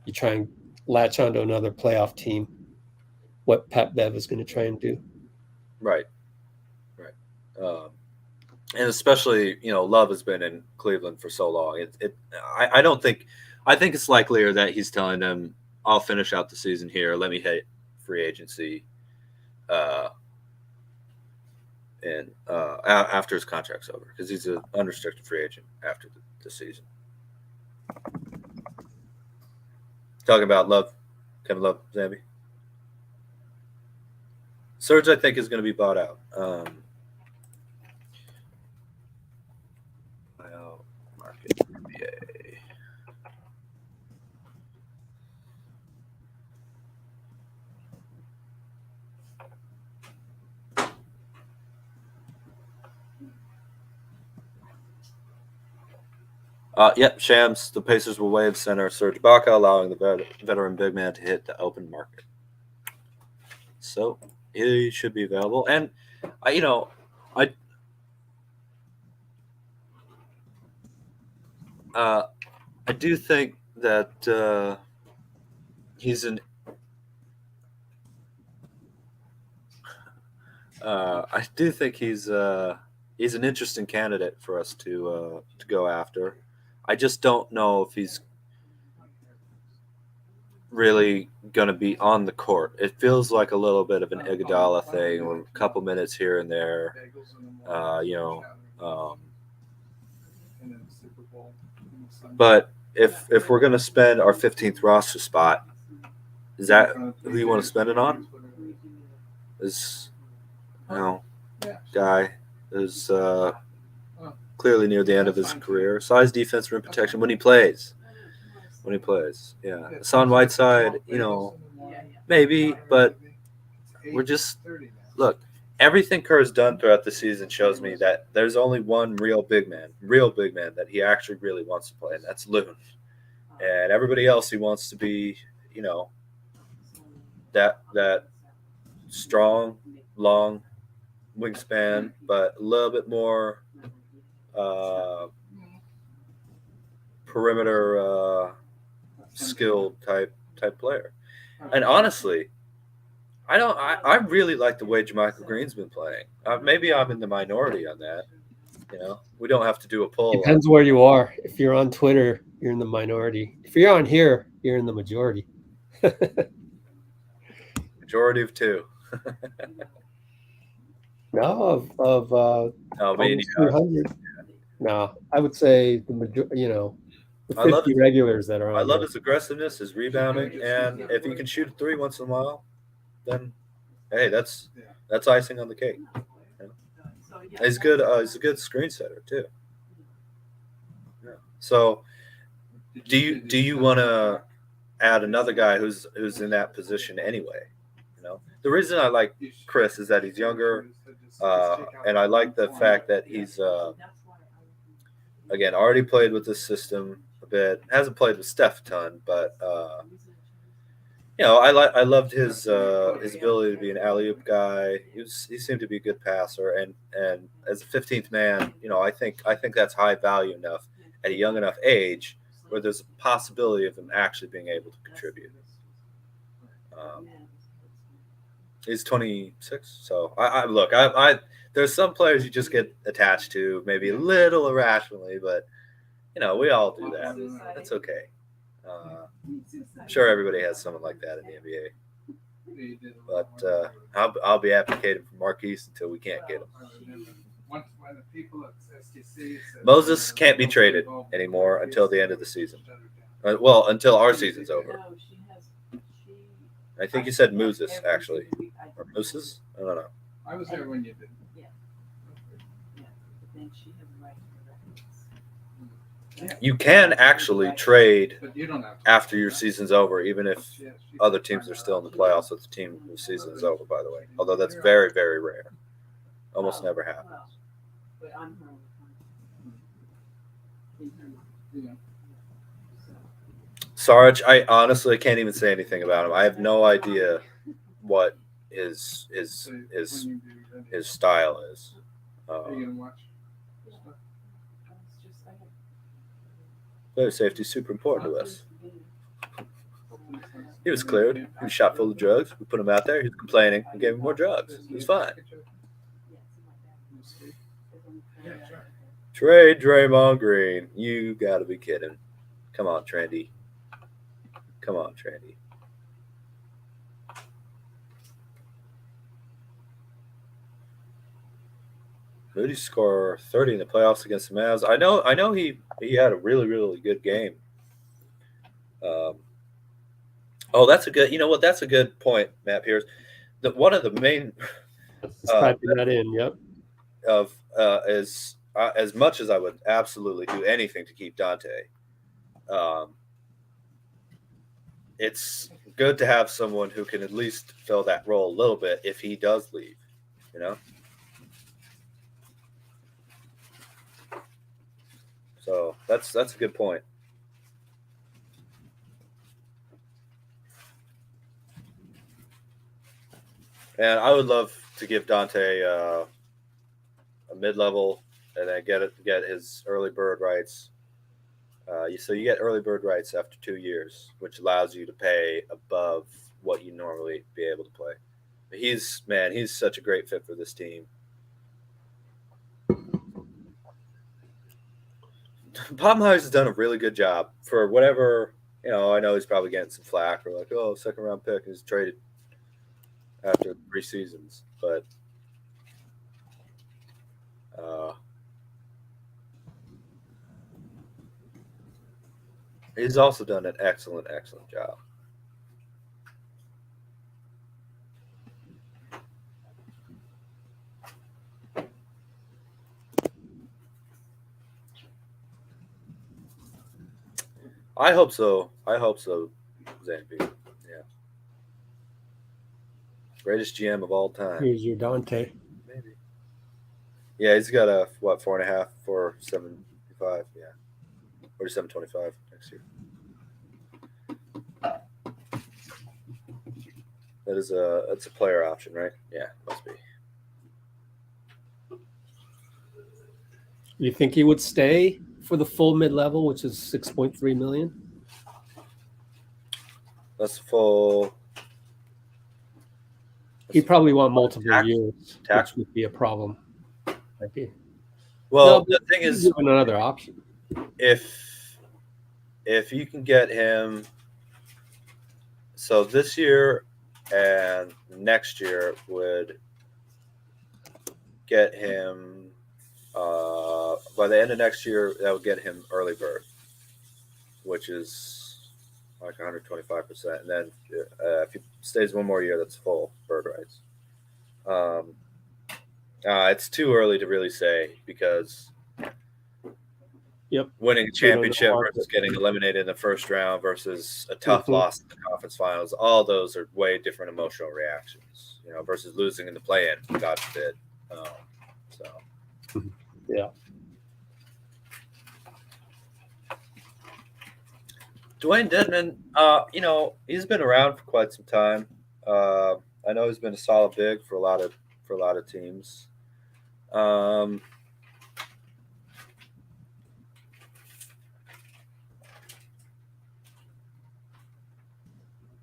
you try and latch onto another playoff team. What Pat Bev is going to try and do. Right. And especially, Love has been in Cleveland for so long. I think it's likelier that he's telling them, I'll finish out the season here. Let me hit free agency and after his contract's over, because he's an unrestricted free agent after the season. Talking about Love, Kevin Love, Zambi. Serge, I think, is going to be bought out. Buyout market NBA. Yep, Shams. The Pacers will waive center Serge Ibaka, allowing the veteran big man to hit the open market. So he should be available. And I do think that he's an. I do think he's an interesting candidate for us to go after. I just don't know if he's really going to be on the court. It feels like a little bit of an Iguodala thing, or a couple minutes here and there. But if we're going to spend our 15th roster spot, is that who you want to spend it on? This guy is clearly near the end of his career. Size, defense, rim protection when he plays. Yeah. Hassan Whiteside, maybe, but we're just look. Everything Kerr's done throughout the season shows me that there's only one real big man that he actually really wants to play, and that's Loon. And everybody else, he wants to be, that strong, long wingspan, but a little bit more perimeter skilled type player. And honestly, I really like the way JaMychal Green's been playing. Maybe I'm in the minority on that, You know, we don't have to do a poll. Depends where you are. If you're on Twitter, you're in the minority. If you're on here, you're in the majority. Majority of 2. No, of Oh, me and almost you. 300. No, I would say the majority. You know, the I love 50 regulars that are on. I love here. his aggressiveness, his rebounding, and if he can shoot a 3 once in a while, then hey, that's icing on the cake. He's good. He's a good screen setter too. Yeah. So, do you want to add another guy who's in that position anyway? You know, the reason I like Chriss is that he's younger, and I like the fact that he's again already played with this system a bit. Hasn't played with Steph a ton, but you know, I loved his ability to be an alley-oop guy. He seemed to be a good passer, and as a 15th man, you know, I think that's high value enough at a young enough age where there's a possibility of him actually being able to contribute. He's 26, so I look, there's some players you just get attached to, maybe a little irrationally, but you know, we all do that. That's okay. I'm sure everybody has someone like that in the NBA, but I'll be advocating for Marquese until we can't get him. Moses can't be traded anymore until the end of the season. Well, until our season's over. I think you said Moses, actually. Or Moses? I don't know. I was there when you did. You can actually trade But you don't have to. after your season's over, even if other teams are still in the playoffs with the team whose season is over, by the way. Although that's very, very rare. Almost never happens. Sarge, I honestly can't even say anything about him. I have no idea what his style is. Are you gonna watch? Player safety is super important to us. He was cleared. He was shot full of drugs. We put him out there. He was complaining. We gave him more drugs. He was fine. Trade Draymond Green. You got to be kidding. Come on, Trendy. Come on, Trendy. Moody scored 30 in the playoffs against the Mavs. I know he had a really, really good game. That's a good. You know what? That's a good point, Matt Pierce. One of the main Typing that in. Yep. of is as much as I would absolutely do anything to keep Donte. It's good to have someone who can at least fill that role a little bit if he does leave. You know. So that's a good point. And I would love to give Donte a mid-level and then get his early bird rights. So you get early bird rights after 2 years, which allows you to pay above what you normally be able to play. He's such a great fit for this team. Bob Myers has done a really good job for whatever, you know. I know he's probably getting some flack for like, oh, second round pick is traded after 3 seasons, but he's also done an excellent job. I hope so, Zampi. Yeah. Greatest GM of all time. Here's your Donte. Maybe. Yeah, he's got a 4.5, 4.75. Yeah. 47.25 next year. That's a player option, right? Yeah, must be. You think he would stay for the full mid-level, which is 6.3 million? That's full. He'd probably want multiple Tax- years, tax- which would be a problem. Might be. Well, No, the thing he's is, given another option. if you can get him, so this year and next year would get him. By the end of next year, that would get him early bird, which is like 125%. And then if he stays one more year, that's full bird rights. It's too early to really say because Yep. winning a We don't know championship market. versus getting eliminated in the first round versus a tough Mhm. loss in the conference finals, all those are way different emotional reactions, versus losing in the play-in, God forbid. So. Yeah. Dwayne Dedman, he's been around for quite some time. I know he's been a solid big for a lot of teams.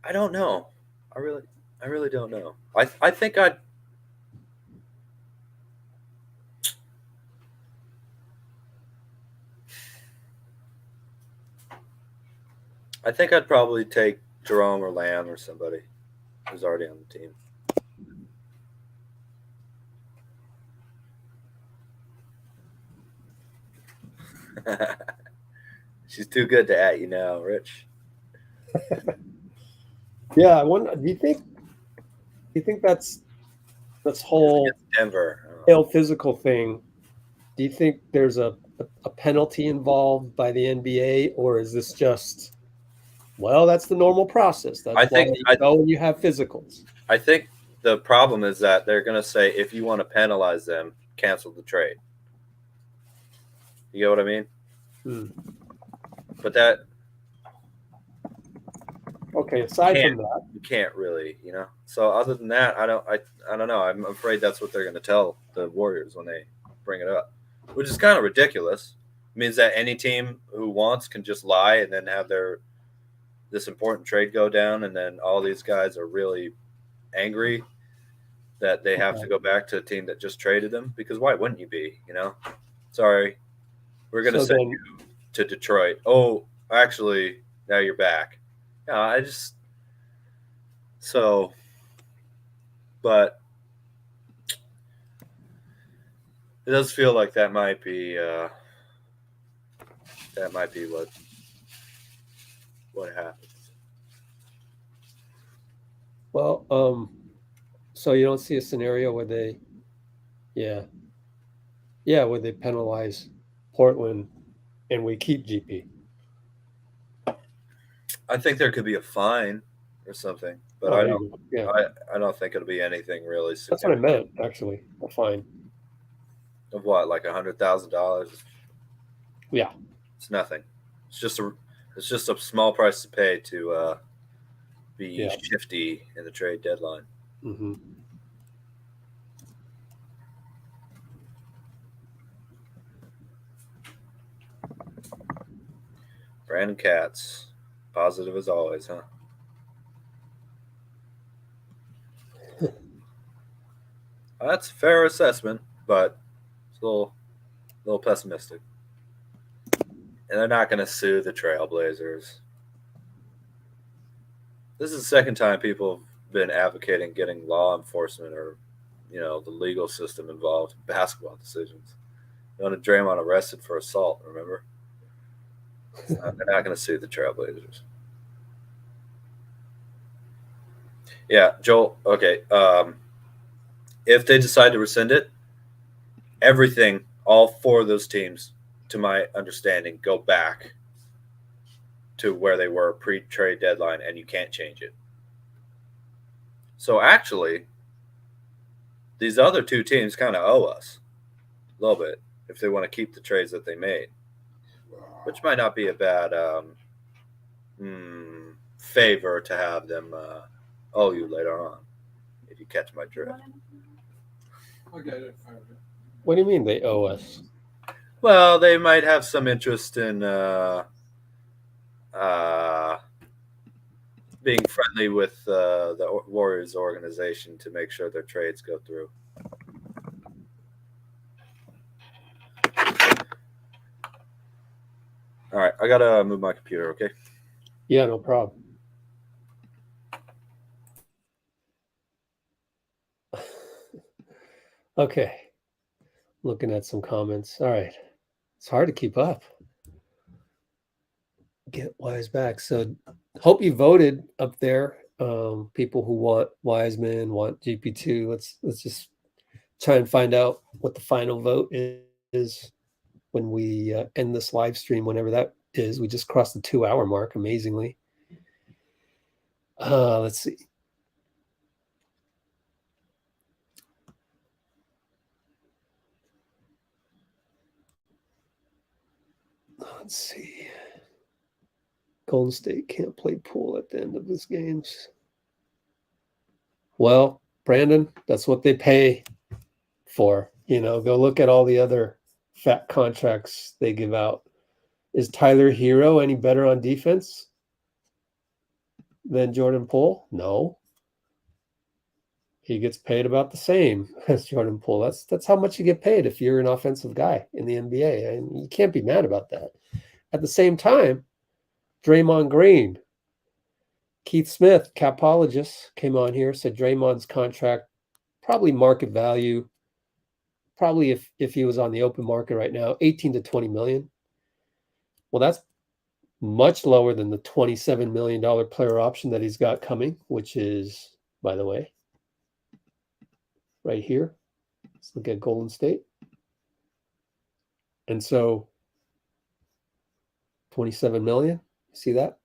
I don't know. I really don't know. I think I'd probably take Jerome or Lamb or somebody who's already on the team. She's too good to at you now, Rich. Yeah, I wonder. Do you think that's whole Denver. male physical thing? Do you think there's a penalty involved by the NBA, or is this just, well, that's the normal process? That's why you go and you have physicals. I think the problem is that they're going to say, if you want to penalize them, cancel the trade. You get what I mean? But that. Okay, aside from that, you can't really, So other than that, I don't know. I'm afraid that's what they're going to tell the Warriors when they bring it up, which is kind of ridiculous. It means that any team who wants can just lie and then have this important trade go down, and then all these guys are really angry that they have to go back to a team that just traded them, because why wouldn't you be? Sorry, we're going to send you to Detroit. Oh, actually, now you're back. But it does feel like that might be what happens. well, so you don't see a scenario where they, where they penalize Portland and we keep GP. I think there could be a fine or something, but I don't think it'll be anything really significant. That's what I meant, actually. A fine of what, like $100,000? Yeah, it's nothing. It's just a small price to pay to be shifty in the trade deadline. Mm-hmm. Brandon Katz, positive as always, huh? That's a fair assessment, but it's a little pessimistic. And they're not going to sue the Trailblazers. This is the second time people have been advocating getting law enforcement or, the legal system involved in basketball decisions. They wanted Draymond arrested for assault, remember? They're not going to sue the Trailblazers. Yeah, Joel, okay. If they decide to rescind it, everything, all four of those teams, to my understanding, go back to where they were pre-trade deadline, and you can't change it. So actually, these other two teams kind of owe us a little bit if they want to keep the trades that they made, which might not be a bad favor to have them owe you later on, if you catch my drift. Okay. What do you mean they owe us? Well, they might have some interest in being friendly with the Warriors organization to make sure their trades go through. All right, I gotta move my computer. Okay. Yeah, no problem. Okay. Looking at some comments. All right. It's hard to keep up. Get Wise back. So hope you voted up there. People who want Wiseman, want GP2. Let's just try and find out what the final vote is when we end this live stream, whenever that is. We just crossed the 2-hour mark, amazingly. Let's see. Let's see. Golden State can't play pool at the end of this games. Well, Brandon, that's what they pay for. Go look at all the other fat contracts they give out. Is Tyler Hero any better on defense than Jordan Poole? No. He gets paid about the same as Jordan Poole. That's how much you get paid if you're an offensive guy in the NBA. And you can't be mad about that. At the same time, Draymond Green, Keith Smith, capologist, came on here, said Draymond's contract, probably market value, probably if he was on the open market right now, 18 to 20 million. Well, that's much lower than the $27 million player option that he's got coming, which is, by the way, right here. Let's look at Golden State. And so 27 million, see that?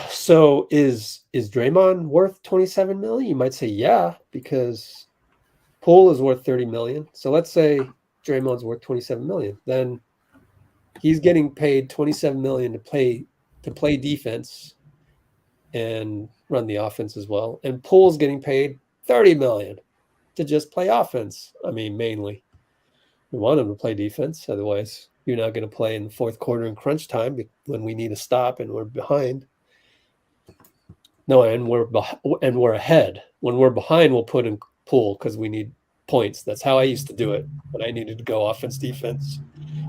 So is Draymond worth 27 million? You might say, yeah, because Poole is worth 30 million. So let's say Draymond's worth 27 million. Then he's getting paid 27 million to play defense and run the offense as well. And Poole's getting paid 30 million to just play offense. I mean, mainly. We want him to play defense. Otherwise, you're not going to play in the fourth quarter in crunch time when we need a stop and we're behind. No, and we're ahead. When we're behind, we'll put in Poole because we need points. That's how I used to do it when I needed to go offense, defense,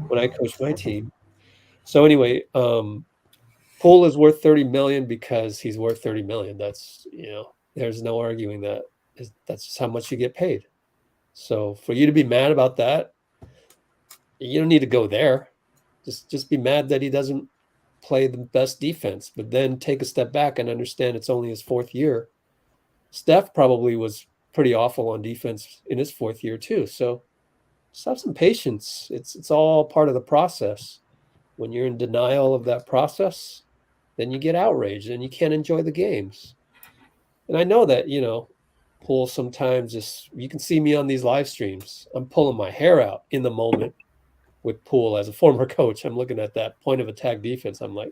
when I coached my team. So anyway, Poole is worth 30 million because he's worth 30 million. That's, there's no arguing that. That's just how much you get paid. So for you to be mad about that, you don't need to go there. Just be mad that he doesn't play the best defense, but then take a step back and understand it's only his fourth year. Steph probably was pretty awful on defense in his fourth year too. So just have some patience. It's all part of the process. When you're in denial of that process, then you get outraged and you can't enjoy the games. And I know that, Poole sometimes you can see me on these live streams. I'm pulling my hair out in the moment with Poole as a former coach. I'm looking at that point of attack defense. I'm like,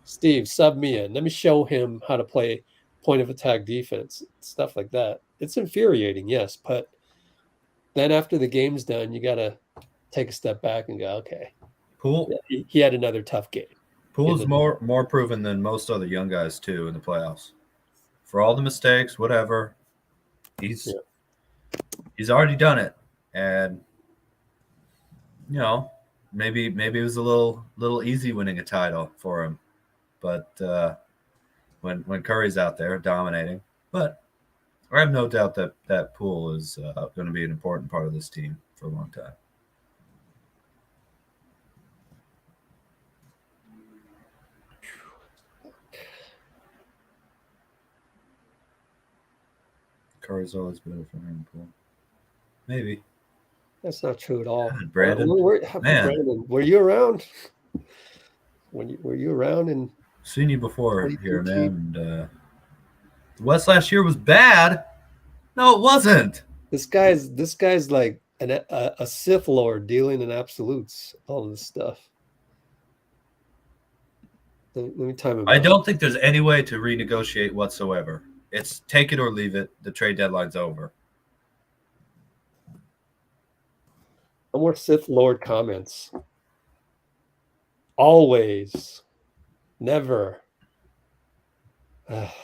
Steve, sub me in. Let me show him how to play point of attack defense, stuff like that. It's infuriating, yes, but then after the game's done, you got to take a step back and go, okay, Poole. Yeah, he had another tough game. Poole's more proven than most other young guys too in the playoffs. For all the mistakes, whatever, he's already done it, and maybe it was a little easy winning a title for him, but when Curry's out there dominating, but I have no doubt that Poole is going to be an important part of this team for a long time. Curry's always better for him, Poole. Maybe. That's not true at all. Brandon, Brandon, were you around? Were you around? And seen you before here, man. And the West last year was bad. No, it wasn't. This guy's like a Sith Lord dealing in absolutes. All this stuff. Let me time him. I don't think there's any way to renegotiate whatsoever. It's take it or leave it. The trade deadline's over. No more Sith Lord comments. Always. Never. Golly.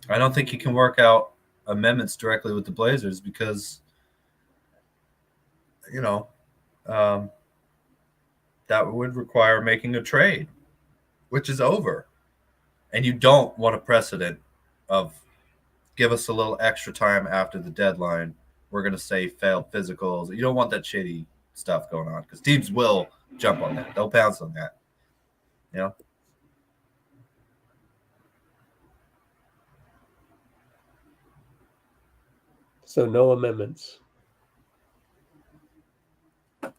I don't think you can work out amendments directly with the Blazers because you know, um, that would require making a trade, which is over. And you don't want a precedent of give us a little extra time after the deadline. We're going to say failed physicals. You don't want that shitty stuff going on because teams will jump on that. They'll pounce on that. You know? So no amendments. I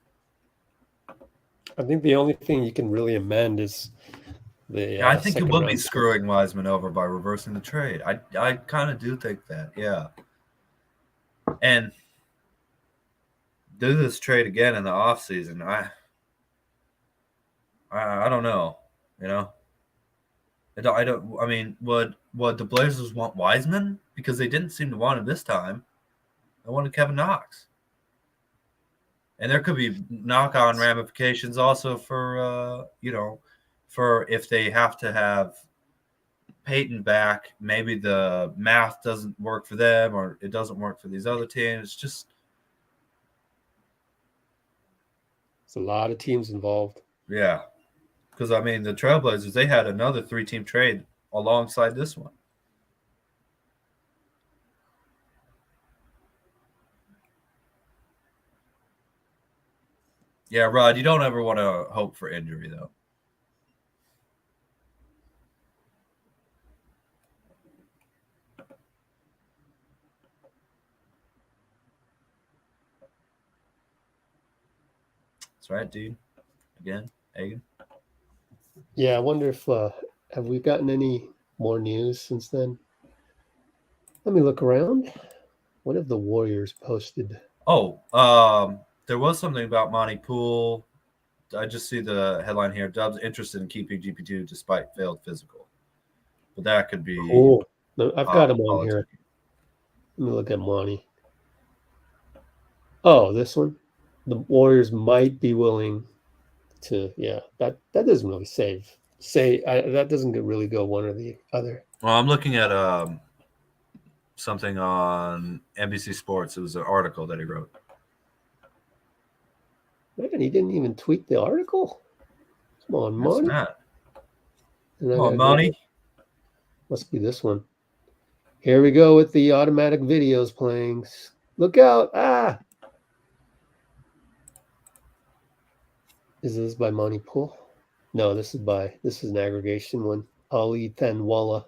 think the only thing you can really amend is the. I think you second will be round. screwing Wiseman over by reversing the trade. I kind of do think that, yeah. And do this trade again in the offseason. I don't know. You know, I don't. I mean, would the Blazers want Wiseman because they didn't seem to want him this time? They wanted Kevin Knox, and there could be knock-on ramifications also for for if they have to have Payton back. Maybe the math doesn't work for them, or it doesn't work for these other teams. It's just It's a lot of teams involved. yeah. Because, I mean, the Trailblazers, they had another 3-team trade alongside this one. Yeah, Rod, you don't ever want to hope for injury, though. That's right, dude. Again, Hagen. Yeah, I wonder if have we gotten any more news since then? Let me look around. What have the Warriors posted? Oh, there was something about Monty Poole. I just see the headline here. Dubs interested in keeping GP2 despite failed physical. But that could be Cool. No, I've got him on politics. here. Let me look at Monty. Oh, this one. The Warriors might be willing to. Yeah, that doesn't really that doesn't really go one or the other. Well, I'm looking at something on NBC Sports. It was an article that he wrote. Man, he didn't even tweet the article. Come on, Monty. Not. And I Come on, gotta go- Monty. Must be this one. Here we go with the automatic videos playing. Look out. Ah. Is this by Monty Poole? No, this is an aggregation one. Ali Thanwala.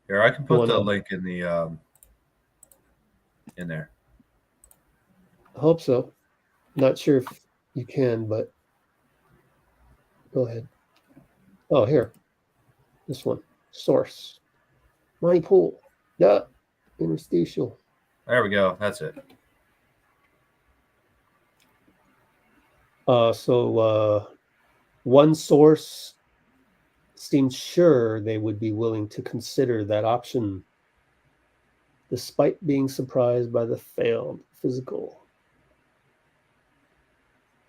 Here, I can put One the of- link in the in there. I hope so. Not sure if you can, but go ahead. Oh, here. This one. Source. Monty Poole. Yeah. Interstitial. There we go. That's it. So one source seemed sure they would be willing to consider that option despite being surprised by the failed physical.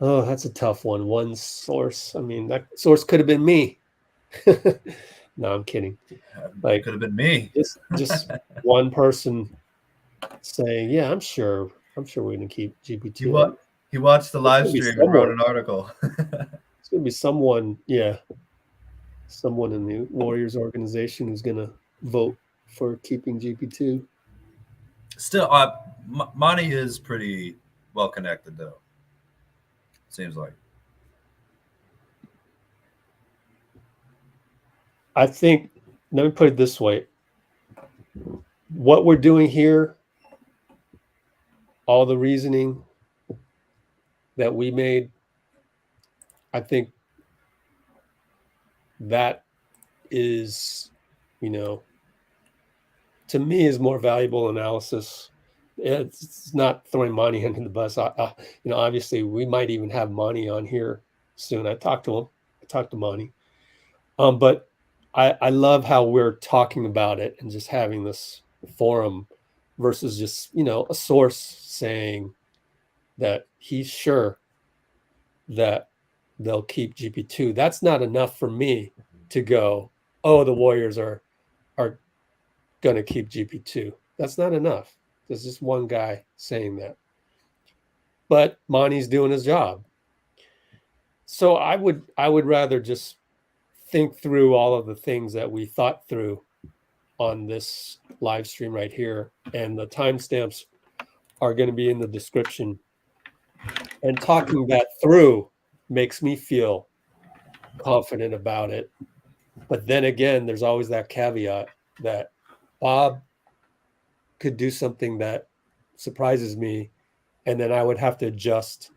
Oh, that's a tough one. One source. I mean, that source could have been me. No, I'm kidding. Like, Could have been me. Just one person saying, "Yeah, I'm sure we're going to keep GPT." He watched the live It's gonna be stream and wrote someone. an article. It's going to be someone, yeah, someone in the Warriors organization who's going to vote for keeping GP2. Still, Monty is pretty well connected, though. Seems like. I think, let me put it this way. What we're doing here, all the reasoning that we made, I think that is, to me is more valuable analysis. It's not throwing Monty under the bus. Obviously we might even have Monty on here soon. I talked to him. I talked to Monty. But I love how we're talking about it and just having this forum versus just, a source saying that he's sure that they'll keep GP2. That's not enough for me to go, oh, the Warriors are going to keep GP2. That's not enough. There's just one guy saying that. but Monty's doing his job. So I would rather just think through all of the things that we thought through on this live stream right here, and the timestamps are going to be in the description. And talking that through makes me feel confident about it. But then again, there's always that caveat that Bob could do something that surprises me, and then I would have to adjust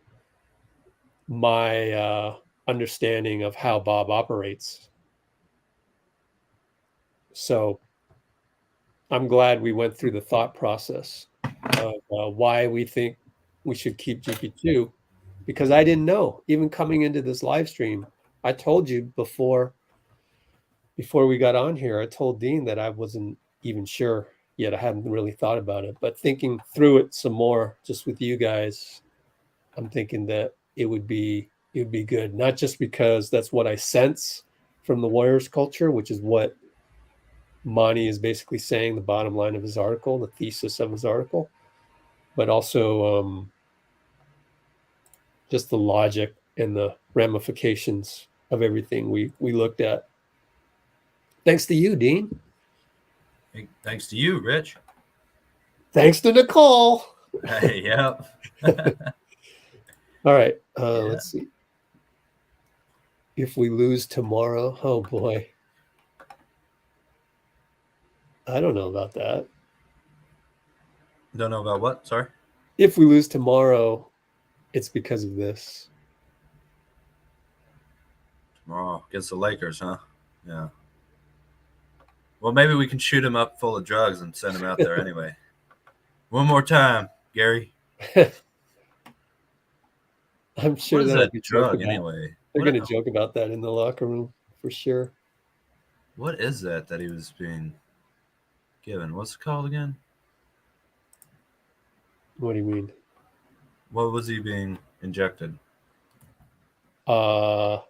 my understanding of how Bob operates. So I'm glad we went through the thought process of why we think we should keep GP2, because I didn't know. Even coming into this live stream, I told you before we got on here, I told Dean that I wasn't even sure yet. I hadn't really thought about it, but thinking through it some more just with you guys, I'm thinking that it would be good, not just because that's what I sense from the Warriors culture, which is what Monty is basically saying, the bottom line of his article, the thesis of his article, but also just the logic and the ramifications of everything we looked at. Thanks to you, Dean. Thanks to you, Rich. Thanks to Nicole. Hey, yep. All right, let's see. If we lose tomorrow, oh boy. I don't know about that. Don't know about what? Sorry. If we lose tomorrow, it's because of this. Tomorrow against the Lakers, huh? Yeah. Well, maybe we can shoot him up full of drugs and send him out there anyway. One more time, Gary. I'm sure What is that'll that be drug anyway? They're going to joke about that in the locker room for sure. What is that he was being given? What's it called again? What do you mean? What was he being injected? Toradol?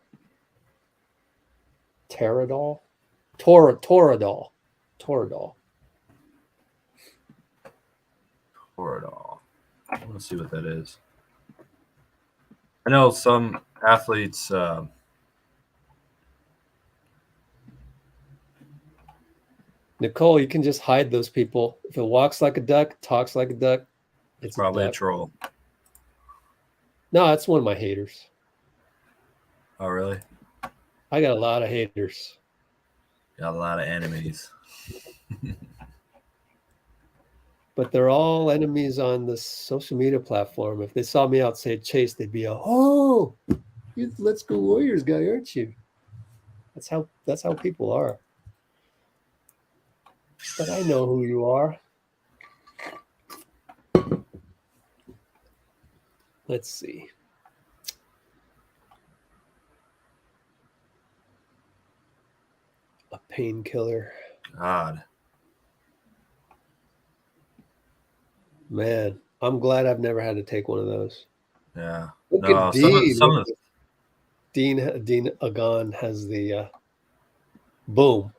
Toradol. Toradol. I want to see what that is. I know some athletes Nicole, you can just hide those people. If it walks like a duck, talks like a duck, it's probably a duck. troll. No, it's one of my haters. Oh, really? I got a lot of haters. Got a lot of enemies. But they're all enemies on this social media platform. If they saw me outside Chase, they'd be, oh, you're the Let's Go Warriors guy, aren't you? That's how people are. But I know who you are. Let's see. A painkiller. God. Man, I'm glad I've never had to take one of those. Yeah. Look No, at Dean. some of the Dean Agon has the boom.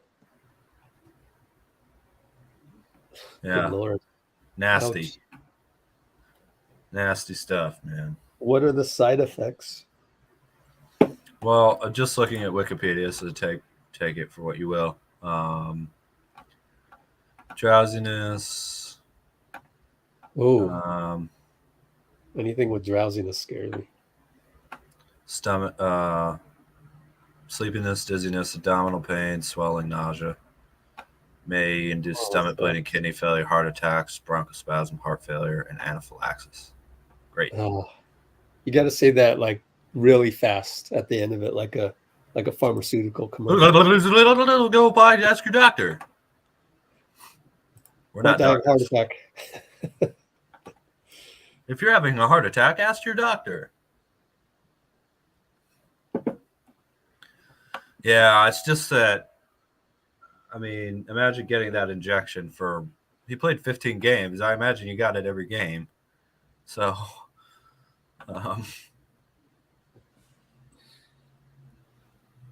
yeah. Good Lord. Nasty. Ouch. Nasty stuff, man. What are the side effects? Well, just looking at Wikipedia, so take it for what you will. Drowsiness. Oh, anything with drowsiness scares me. Stomach, sleepiness, dizziness, abdominal pain, swelling, nausea. May induce stomach bleeding, kidney failure, heart attacks, bronchospasm, heart failure, and anaphylaxis. Great. You got to say that like really fast at the end of it, like a pharmaceutical commercial. Go by, ask your doctor. We're not Don't die of a heart doctors. attack. If you're having a heart attack, ask your doctor. Yeah, it's just that, I mean, imagine getting that injection for, he played 15 games. I imagine you got it every game. So,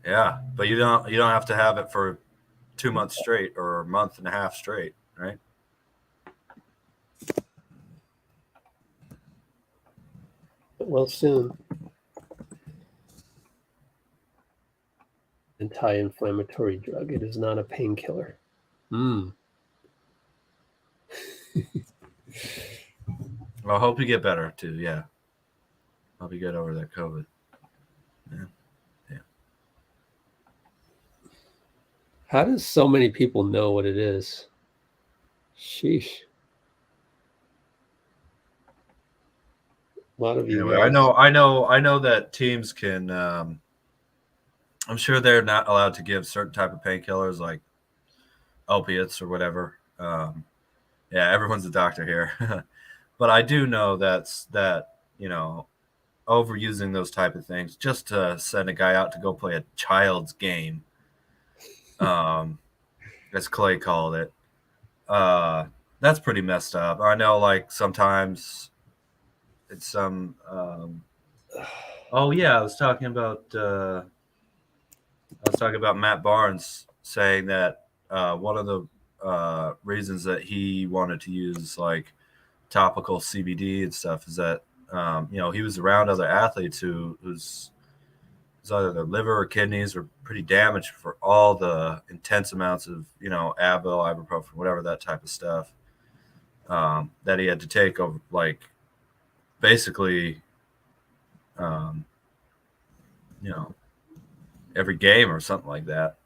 yeah, but you don't have to have it for 2 months straight or a month and a half straight, right? Get well soon. Anti-inflammatory drug. It is not a painkiller. Well, I hope you get better too. Yeah. Hope you get over that COVID. Yeah. How does so many people know what it is? Sheesh. A lot of you Anyway, guys. I know that teams can. I'm sure they're not allowed to give certain type of painkillers like opiates or whatever. Yeah, everyone's a doctor here, but I do know that overusing those type of things just to send a guy out to go play a child's game, as Clay called it. That's pretty messed up. I know, like sometimes it's some. Oh yeah, I was talking about Matt Barnes saying that one of the reasons that he wanted to use like topical CBD and stuff is that he was around other athletes whose either their liver or kidneys were pretty damaged for all the intense amounts of Advil, ibuprofen, whatever that type of stuff that he had to take over, like basically every game or something like that.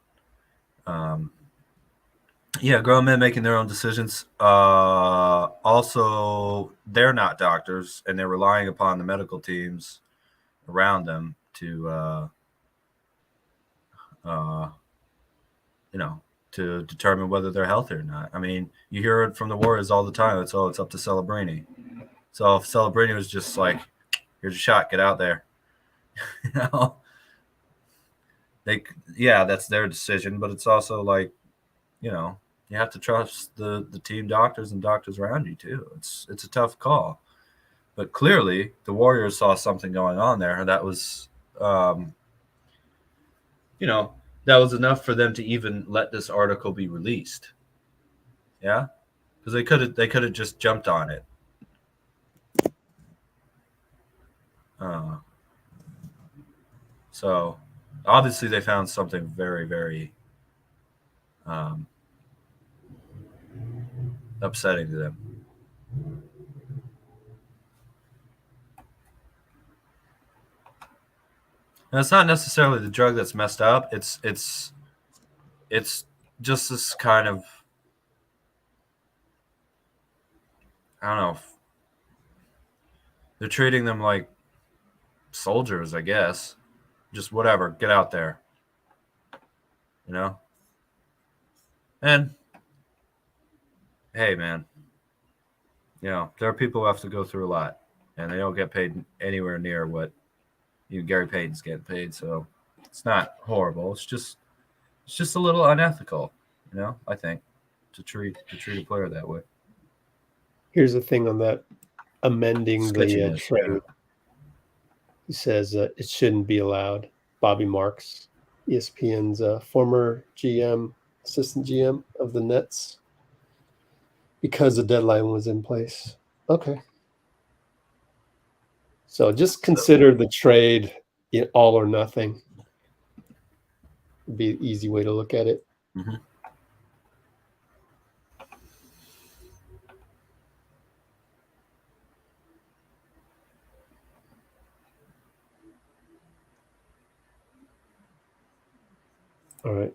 Yeah, grown men making their own decisions. Also, they're not doctors, and they're relying upon the medical teams around them to, to determine whether they're healthy or not. I mean, you hear it from the Warriors all the time. It's up to Celebrini. So if Celebrini was just like, "Here's a shot, get out there," that's their decision. But it's also like, you have to trust the team doctors and doctors around you too. It's a tough call, but clearly the Warriors saw something going on there that was, that was enough for them to even let this article be released. Yeah, because they could have just jumped on it. So obviously they found something very, very upsetting to them. And it's not necessarily the drug that's messed up. It's just this kind of, I don't know. They're treating them like soldiers, I guess. Just whatever, get out there. And hey, man, there are people who have to go through a lot, and they don't get paid anywhere near what Gary Payton's getting paid. So it's not horrible. It's just a little unethical, I think, to treat a player that way. Here's the thing on that amending the Sketchiness, trade. yeah. He says it shouldn't be allowed. Bobby Marks, ESPN's former GM, assistant GM of the Nets, because the deadline was in place. Okay. So just consider the trade all or nothing. Would be an easy way to look at it. Mm-hmm. All right.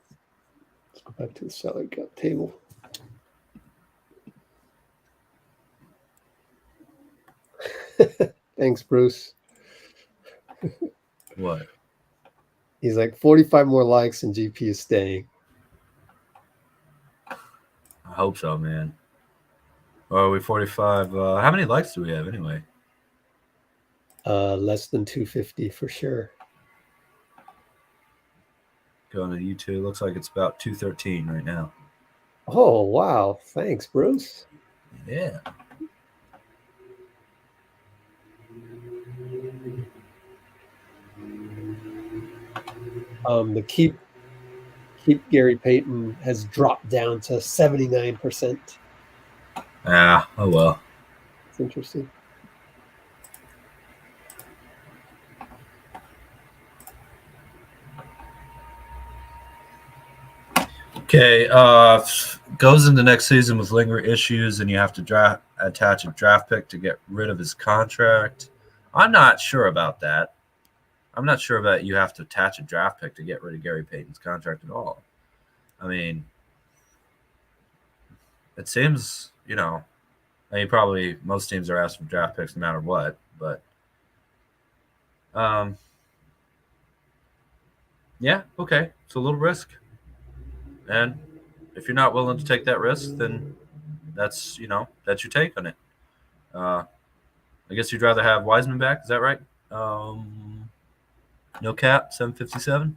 Let's go back to the salary cap table. Thanks, Bruce. What? He's like 45 more likes and GP is staying. I hope so, man. Or are we 45? How many likes do we have anyway? Less than 250 for sure. Going to YouTube, looks like it's about 213 right now. Oh, wow. Thanks, Bruce. Yeah. The keep Gary Payton has dropped down to 79%. Oh well. It's interesting. Okay, goes into next season with lingering issues, and you have to attach a draft pick to get rid of his contract. I'm not sure about that. I'm not sure that you have to attach a draft pick to get rid of Gary Payton's contract at all. I mean, it seems, probably most teams are asking for draft picks no matter what, but yeah, okay, it's a little risk. And if you're not willing to take that risk, then that's your take on it. I guess you'd rather have Wiseman back. Is that right? No cap, 757.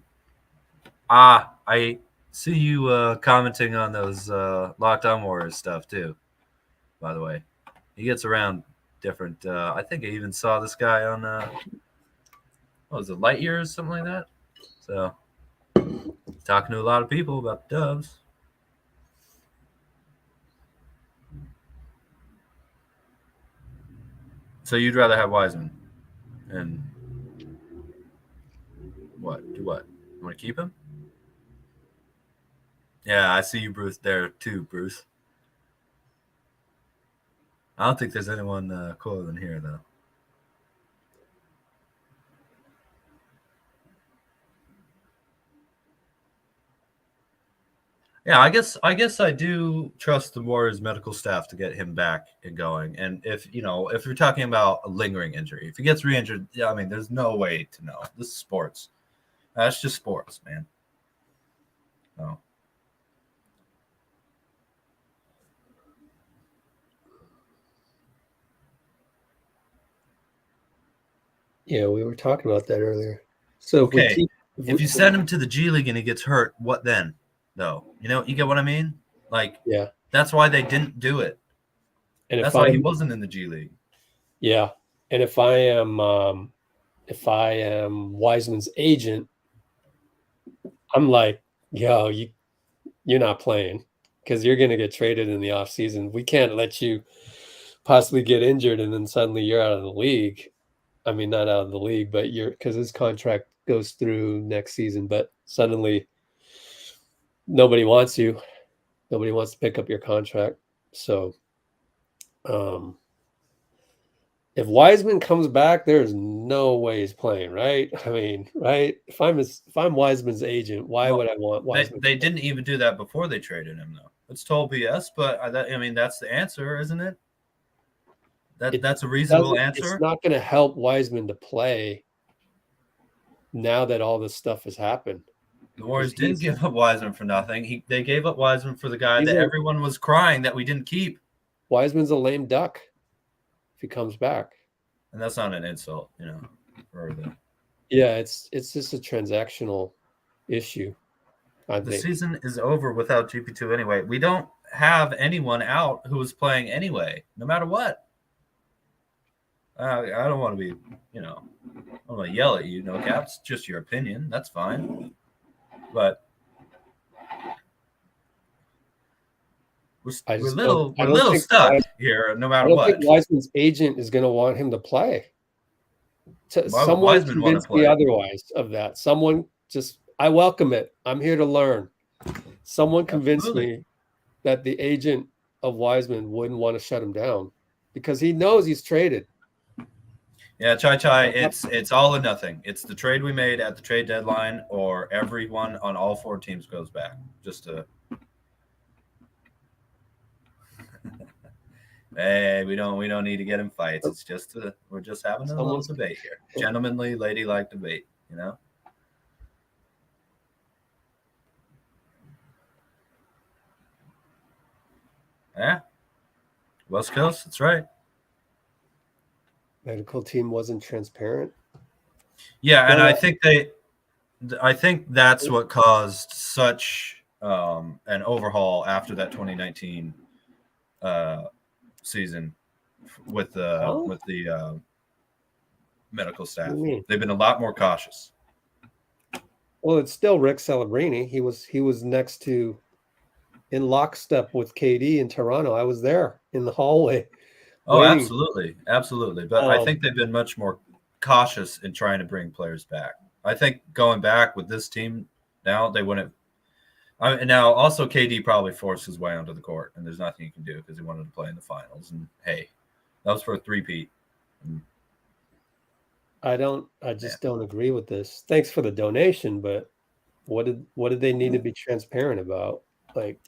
I see you commenting on those Locked On Warriors stuff too, by the way. He gets around different. I think I even saw this guy on, what was it, Light Years, something like that? So, talking to a lot of people about the Dubs. So you'd rather have Wiseman, and what? Do what? You want to keep him? Yeah, I see you, Bruce, there too, Bruce. I don't think there's anyone cooler than here, though. Yeah, I guess I do trust the Warriors medical staff to get him back and going. And if you're talking about a lingering injury, if he gets re-injured, I mean, there's no way to know. This is sports. That's just sports, man. So. Yeah, we were talking about that earlier. So okay, if you send him to the G League and he gets hurt, what then? Though, you get what I mean? Like, yeah, that's why they didn't do it. And that's why he wasn't in the G League. Yeah, and if I am Wiseman's agent, I'm like, yo, you're not playing because you're going to get traded in the offseason. We can't let you possibly get injured and then suddenly you're out of the league. I mean, not out of the league, but because his contract goes through next season, but suddenly nobody wants you. Nobody wants to pick up your contract. So if Wiseman comes back, there's no way he's playing, right? I mean, right? If I'm Wiseman's agent, why would I want Wiseman? They didn't even do that before they traded him, though. It's total BS, but that's the answer, isn't it? That's a reasonable answer. It's not going to help Wiseman to play now that all this stuff has happened. The Warriors didn't give up Wiseman for nothing. They gave up Wiseman for the guy that everyone was crying that we didn't keep. Wiseman's a lame duck if he comes back. And that's not an insult, Yeah, it's just a transactional issue. The season is over without GP2 anyway. We don't have anyone out who is playing anyway, no matter what. I don't want to be, I don't want to yell at you, no cap. It's just your opinion. That's fine. But we're a little stuck here, no matter what. I don't think Wiseman's agent is going to want him to play. Someone convinced me otherwise of that. I welcome it. I'm here to learn. Someone convinced me that the agent of Wiseman wouldn't want to shut him down because he knows he's traded. Yeah, Chai, it's all or nothing. It's the trade we made at the trade deadline, or everyone on all four teams goes back. Just to hey, we don't need to get in fights. It's just we're just having a little debate here, gentlemanly, ladylike debate. Yeah, West Coast. That's right. Medical team wasn't transparent. Yeah, and I think that's what caused such an overhaul after that 2019 season with the medical staff. They've been a lot more cautious. Well, it's still Rick Celebrini. He was next to in lockstep with KD in Toronto. I was there in the hallway. Oh, absolutely. But I think they've been much more cautious in trying to bring players back. I think going back with this team now, they wouldn't Now, also, KD probably forced his way onto the court, and there's nothing you can do because he wanted to play in the finals. And hey, that was for a three-peat. I just don't agree with this. Thanks for the donation, but what did they need to be transparent about? Like,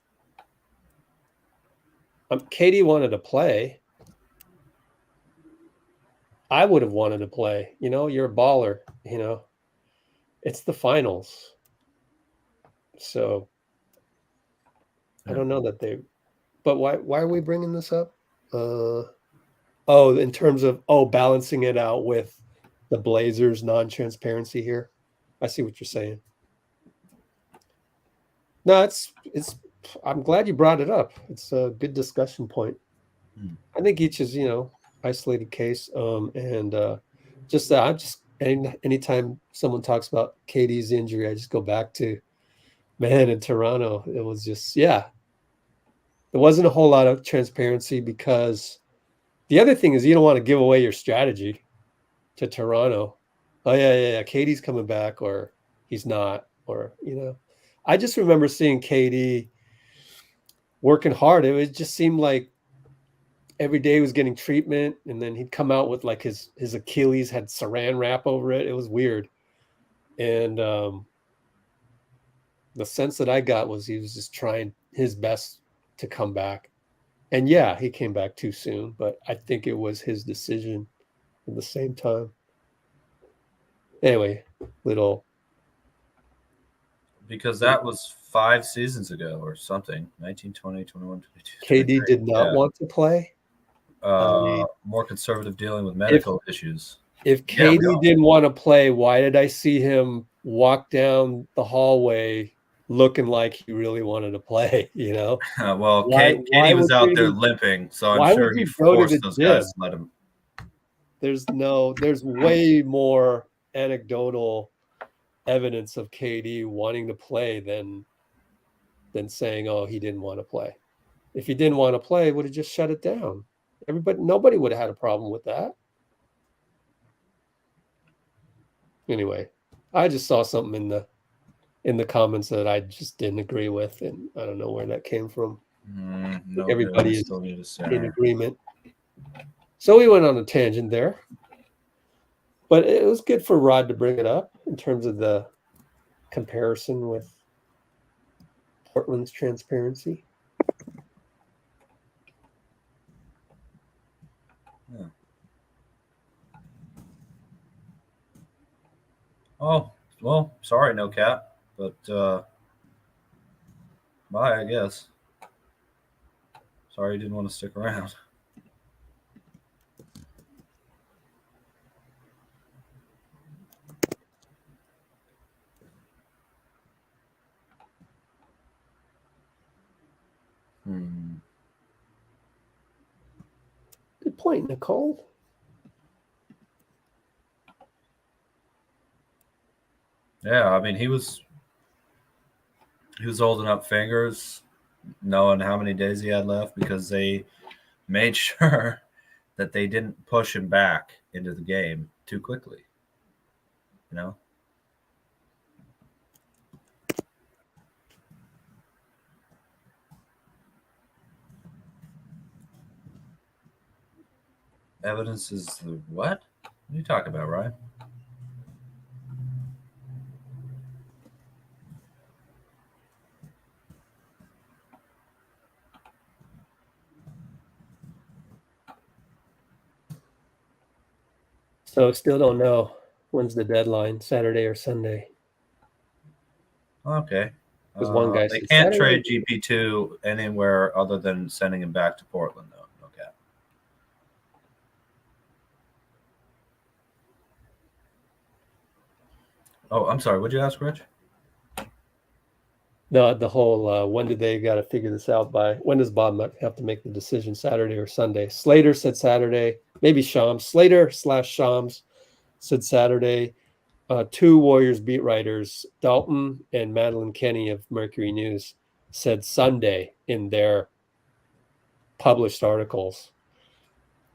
KD wanted to play. I would have wanted to play. You're a baller. It's the finals. So I don't know that but why are we bringing this up? In terms of balancing it out with the Blazers non-transparency here. I see what you're saying. No, it's I'm glad you brought it up. It's a good discussion point. I think each is, isolated case. Anytime someone talks about KD's injury, I just go back to, man, in Toronto, it was just, there wasn't a whole lot of transparency because the other thing is you don't want to give away your strategy to Toronto. Oh, yeah. KD's coming back or he's not, or, I just remember seeing KD working hard. It just seemed like every day he was getting treatment, and then he'd come out with like his Achilles had saran wrap over it. It was weird. And the sense that I got was he was just trying his best to come back. And yeah, he came back too soon, but I think it was his decision at the same time. Anyway, because that was 5 seasons ago or something. 19, 20, 21, KD 22. did not want to play. More conservative dealing with medical issues. If KD didn't want to play, why did I see him walk down the hallway looking like he really wanted to play? Well, KD was out there limping, so I'm sure he forced those guys to let him. There's way more anecdotal evidence of KD wanting to play than saying, oh, he didn't want to play. If he didn't want to play, would have just shut it down. Nobody would have had a problem with that. Anyway, I just saw something in the comments that I just didn't agree with, and I don't know where that came from. Everybody is in agreement. So we went on a tangent there, but it was good for Rod to bring it up in terms of the comparison with Portland's transparency. Yeah. Oh, well, sorry, no cap, but bye, I guess. Sorry you didn't want to stick around. Good point, Nicole. Yeah, I mean, he was holding up fingers, knowing how many days he had left, because they made sure that they didn't push him back into the game too quickly. Evidence is the what? What are you talking about, Ryan? So still don't know when's the deadline, Saturday or Sunday. Okay. Because one guy they can't trade GP2 anywhere other than sending him back to Portland, though. Okay. Oh, I'm sorry. What'd you ask, Rich? The whole when did they got to figure this out by? When does Bob have to make the decision, Saturday or Sunday? Slater said Saturday, maybe Shams. Slater/Shams said Saturday. 2 Warriors beat writers, Dalton and Madeline Kenny of Mercury News, said Sunday in their published articles.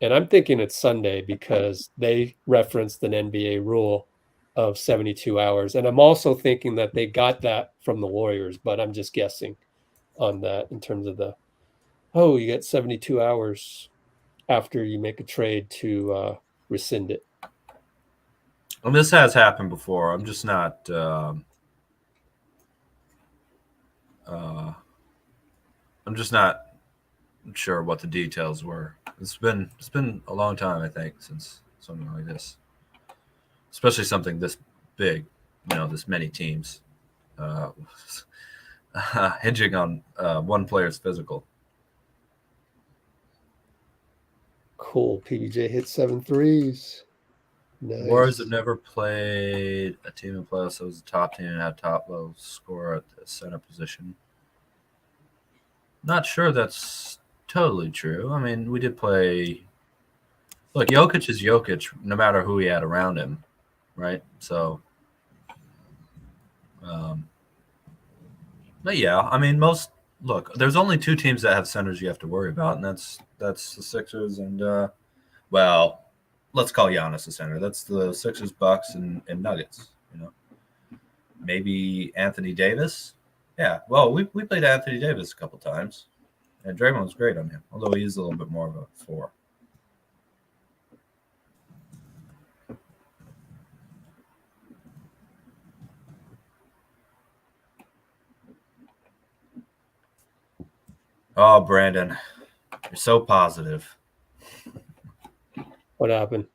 And I'm thinking it's Sunday because they referenced an NBA rule of 72 hours. And I'm also thinking that they got that from the Warriors, but I'm just guessing on that in terms of you get 72 hours after you make a trade to rescind it. Well, this has happened before. I'm just not sure what the details were. It's been a long time, I think, since something like this, especially something this big, this many teams, hinging on one player's physical. Cool. PBJ hit 7 threes. Nice. Warriors have never played a team in playoffs that was the top team and had top low score at the center position. Not sure that's totally true. I mean, we did play. Look, Jokic is Jokic, no matter who he had around him, right? So, but yeah, I mean, there's only 2 teams that have centers you have to worry about, and that's the Sixers and let's call Giannis a center. That's the Sixers, Bucks, and Nuggets. Maybe Anthony Davis. Yeah, well, we played Anthony Davis a couple times, and Draymond was great on him, although he is a little bit more of a 4. Oh, Brandon, you're so positive. What happened?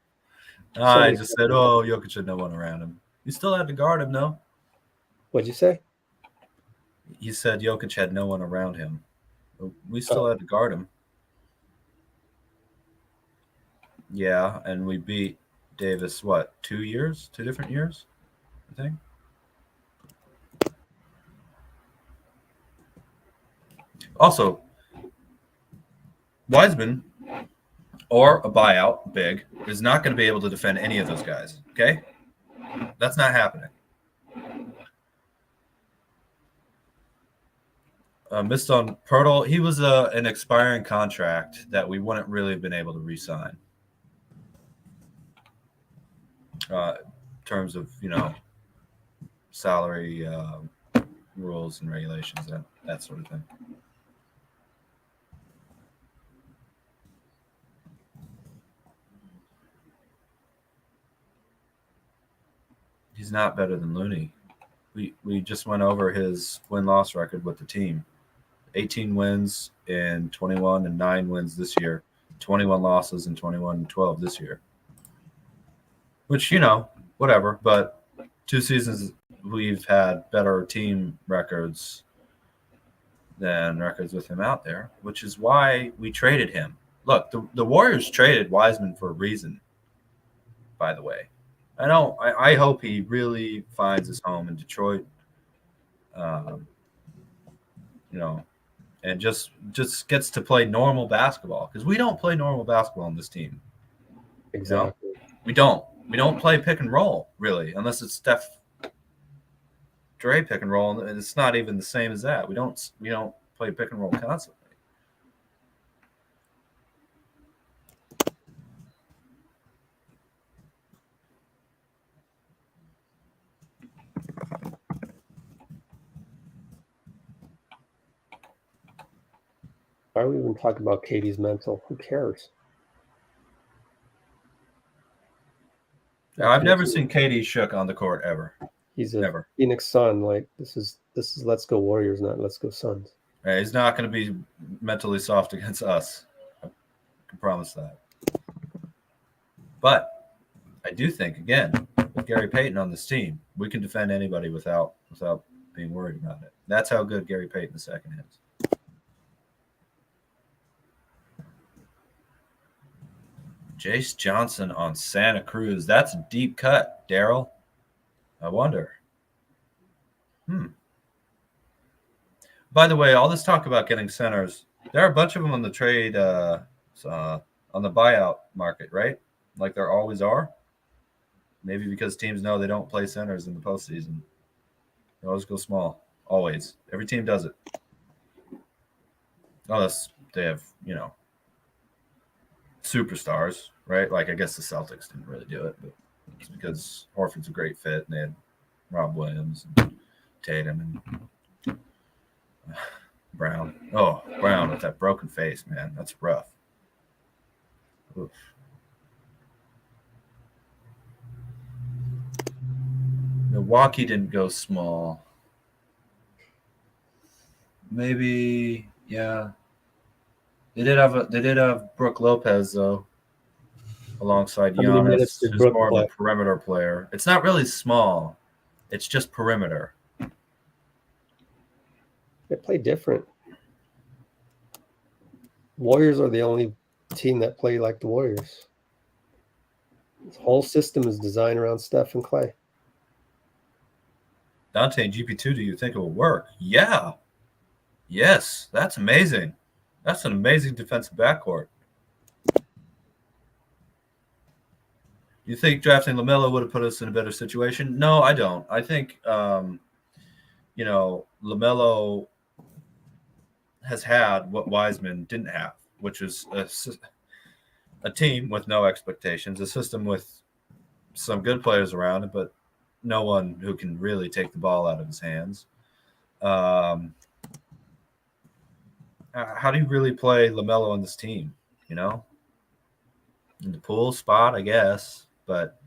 I just said, Jokic had no one around him. You still had to guard him, no? What'd you say? You said Jokic had no one around him. We still had to guard him. Yeah, and we beat Davis, 2 years? 2 different years, I think? Also, Wiseman or a buyout big is not going to be able to defend any of those guys, okay? That's not happening. Missed on Toradol. He was an expiring contract that we wouldn't really have been able to re-sign. In terms of, salary rules and regulations, that sort of thing. He's not better than Looney. We just went over his win-loss record with the team. 18 wins in 21 and 9 wins this year. 21 losses in 21 and 12 this year. Which, whatever. But 2 seasons we've had better team records than records with him out there, which is why we traded him. Look, the Warriors traded Wiseman for a reason, by the way. I hope he really finds his home in Detroit, and just gets to play normal basketball, because we don't play normal basketball on this team. Exactly. We don't play pick and roll, really, unless it's Steph Dray pick and roll, and it's not even the same as that. We don't play pick and roll constantly. Why are we even talking about Katie's mental? Who cares? I've never seen Katie shook on the court ever. He's a Never. Phoenix Sun. Like this is let's go Warriors, not let's go Suns. He's not going to be mentally soft against us. I can promise that. But I do think, again, with Gary Payton on this team, we can defend anybody without being worried about it. That's how good Gary Payton II is. Jace Johnson on Santa Cruz. That's a deep cut, Daryl. I wonder. By the way, all this talk about getting centers, there are a bunch of them on the trade, on the buyout market, right? Like there always are. Maybe because teams know they don't play centers in the postseason. They always go small. Always. Every team does it. Unless they have, superstars, right? Like I guess the Celtics didn't really do it, but It's because Horford's a great fit, and they had Rob Williams, and Tatum, and Brown. Oh, Brown with that broken face, man. That's rough. Oof. Milwaukee didn't go small. Maybe, yeah. They did have Brooke Lopez though, alongside How many minutes Giannis, did who's Brooke more play? of a perimeter player. It's not really small; it's just perimeter. They play different. Warriors are the only team that play like the Warriors. This whole system is designed around Steph and Clay. Donte and GP2, do you think it will work? Yeah. Yes, that's amazing. That's an amazing defensive backcourt. You think drafting LaMelo would have put us in a better situation? No, I don't. I think, LaMelo has had what Wiseman didn't have, which is a team with no expectations, a system with some good players around it, but no one who can really take the ball out of his hands. How do you really play LaMelo on this team? In the Poole spot, I guess. But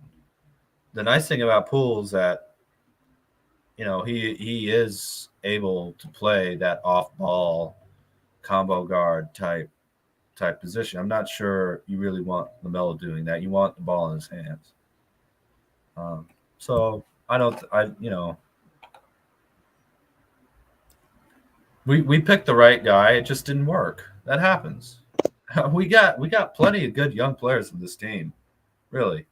the nice thing about Poole is that, he is able to play that off-ball combo guard type position. I'm not sure you really want LaMelo doing that. You want the ball in his hands. We picked the right guy. It just didn't work. That happens. We got plenty of good young players in this team, really.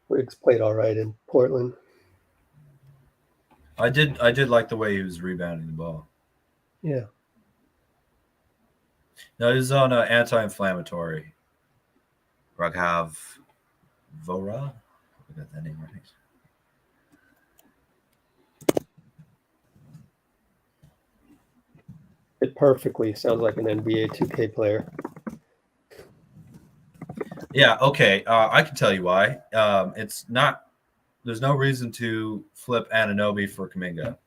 Riggs played all right in Portland. I did like the way he was rebounding the ball. Yeah. No, he was on anti-inflammatory. Raghav Vora. I got that name right. It perfectly sounds like an NBA 2K player. Yeah, okay. I can tell you why. It's not. There's no reason to flip Anunoby for Kuminga.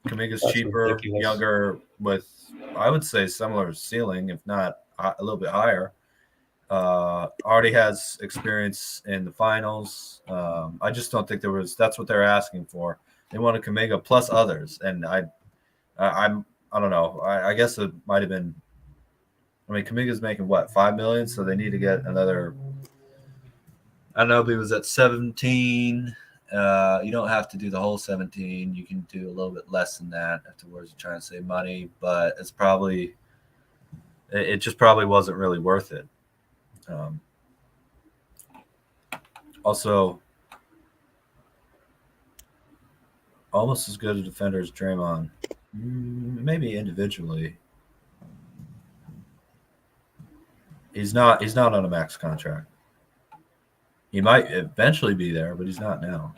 Kuminga's That's cheaper, ridiculous. younger, with I would say similar ceiling, if not a little bit higher. Already has experience in the finals. I just don't think that's what they're asking for. They wanted Kuminga plus others, and I don't know. I guess it might have been. I mean, Kuminga's making what, $5 million, so they need to get another. I don't know if he was at 17. You don't have to do the whole 17. You can do a little bit less than that afterwards. You're trying to save money, but it just probably wasn't really worth it. Also, almost as good a defender as Draymond. Maybe individually. He's not on a max contract. He might eventually be there, but he's not now.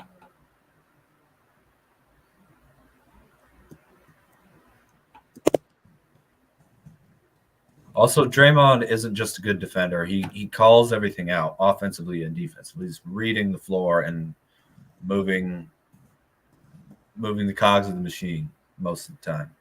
Also, Draymond isn't just a good defender. He calls everything out offensively and defensively. He's reading the floor and moving the cogs of the machine most of the time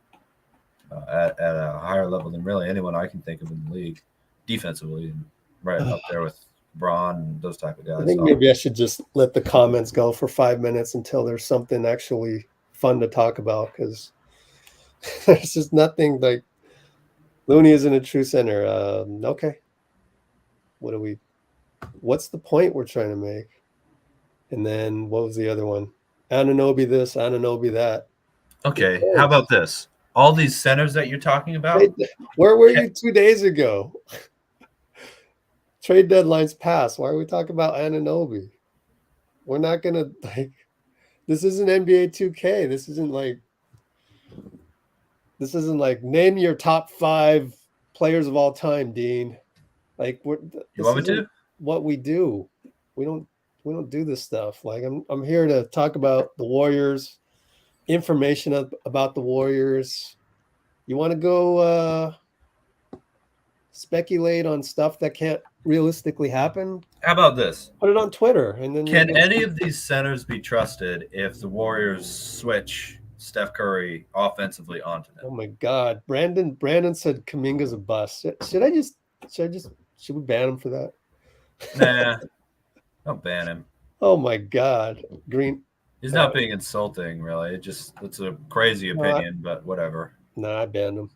at a higher level than really anyone I can think of in the league defensively, and right up there with Braun and those type of guys. I think maybe I should just let the comments go for 5 minutes until there's something actually fun to talk about, because there's just nothing like Looney isn't a true center. Okay. What's the point we're trying to make? And then what was the other one? Anunoby this, Anunoby that. Okay, how about this? All these centers that you're talking about. Where were you 2 days ago? Trade deadlines passed. Why are we talking about Anunoby? We're not gonna this isn't NBA 2K. This isn't like name your top 5 players of all time, Dean. Like You want me to? What we do. We don't do this stuff. Like I'm here to talk about the Warriors, information about the Warriors, You want to go speculate on stuff that can't realistically happen? How about this? Put it on Twitter, and then Can any of these centers be trusted if the Warriors switch Steph Curry offensively onto Oh them? my God, Brandon said Kuminga's a bust. Should we ban him for that? Nah, don't ban him. Oh my God, Green. He's not being insulting, really. It's a crazy opinion, but whatever. Nah, I banned him.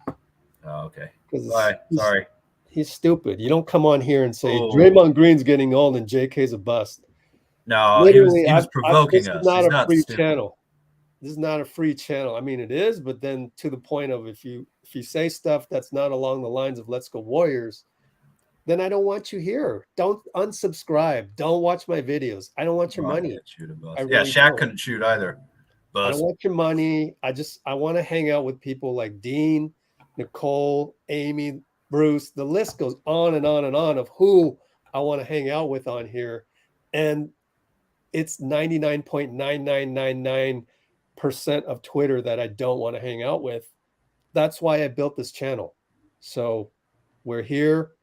Oh, okay. Because Bye. Sorry. He's stupid. You don't come on here and say Oh. Draymond Green's getting old and JK's a bust. No, Literally, he was provoking this us. is not He's a not free stupid. channel. This is not a free channel. I mean, it is, but then to the point of if you say stuff that's not along the lines of "Let's Go Warriors," then I don't want you here. Don't unsubscribe. Don't watch my videos. I don't want your Oh, I money. can't shoot a bust. I Yeah, really Shaq don't. couldn't shoot either. I Bust. don't want your money. I want to hang out with people like Dean, Nicole, Amy, Bruce. The list goes on and on and on of who I want to hang out with on here. And it's 99.9999% of Twitter that I don't want to hang out with. That's why I built this channel. So we're here.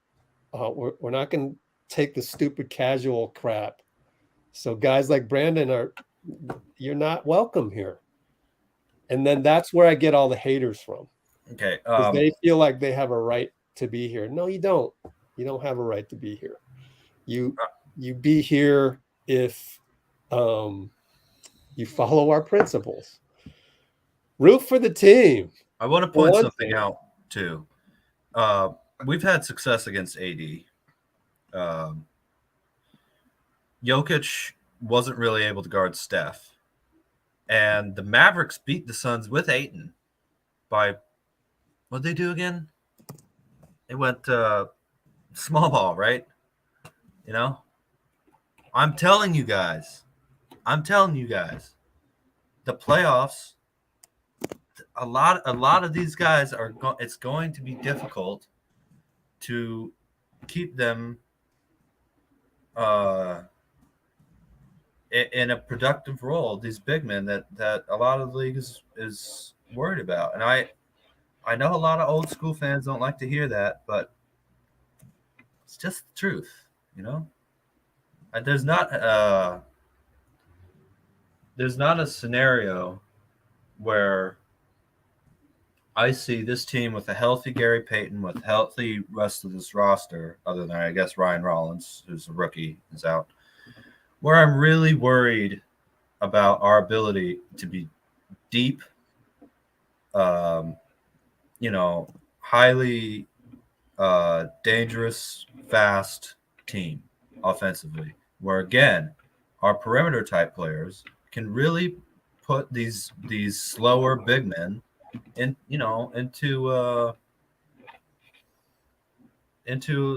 We're not going to take the stupid casual crap. So guys like Brandon you're not welcome here. And then that's where I get all the haters from. Okay. Because they feel like they have a right to be here. No, you don't. You don't have a right to be here. You be here if you follow our principles. Root for the team. I want to point something out too. We've had success against AD. Jokic wasn't really able to guard Steph. And the Mavericks beat the Suns with Ayton by, what'd they do again? They went small ball, right? You know? I'm telling you guys, the playoffs, a lot of these guys it's going to be difficult to keep them in a productive role, these big men that a lot of the league is worried about. And I know a lot of old school fans don't like to hear that, but it's just the truth, you know? There's not a scenario where I see this team with a healthy Gary Payton, with healthy rest of this roster, other than I guess Ryan Rollins, who's a rookie, is out, where I'm really worried about our ability to be deep, highly dangerous, fast team offensively, where again, our perimeter type players can really put these slower big men into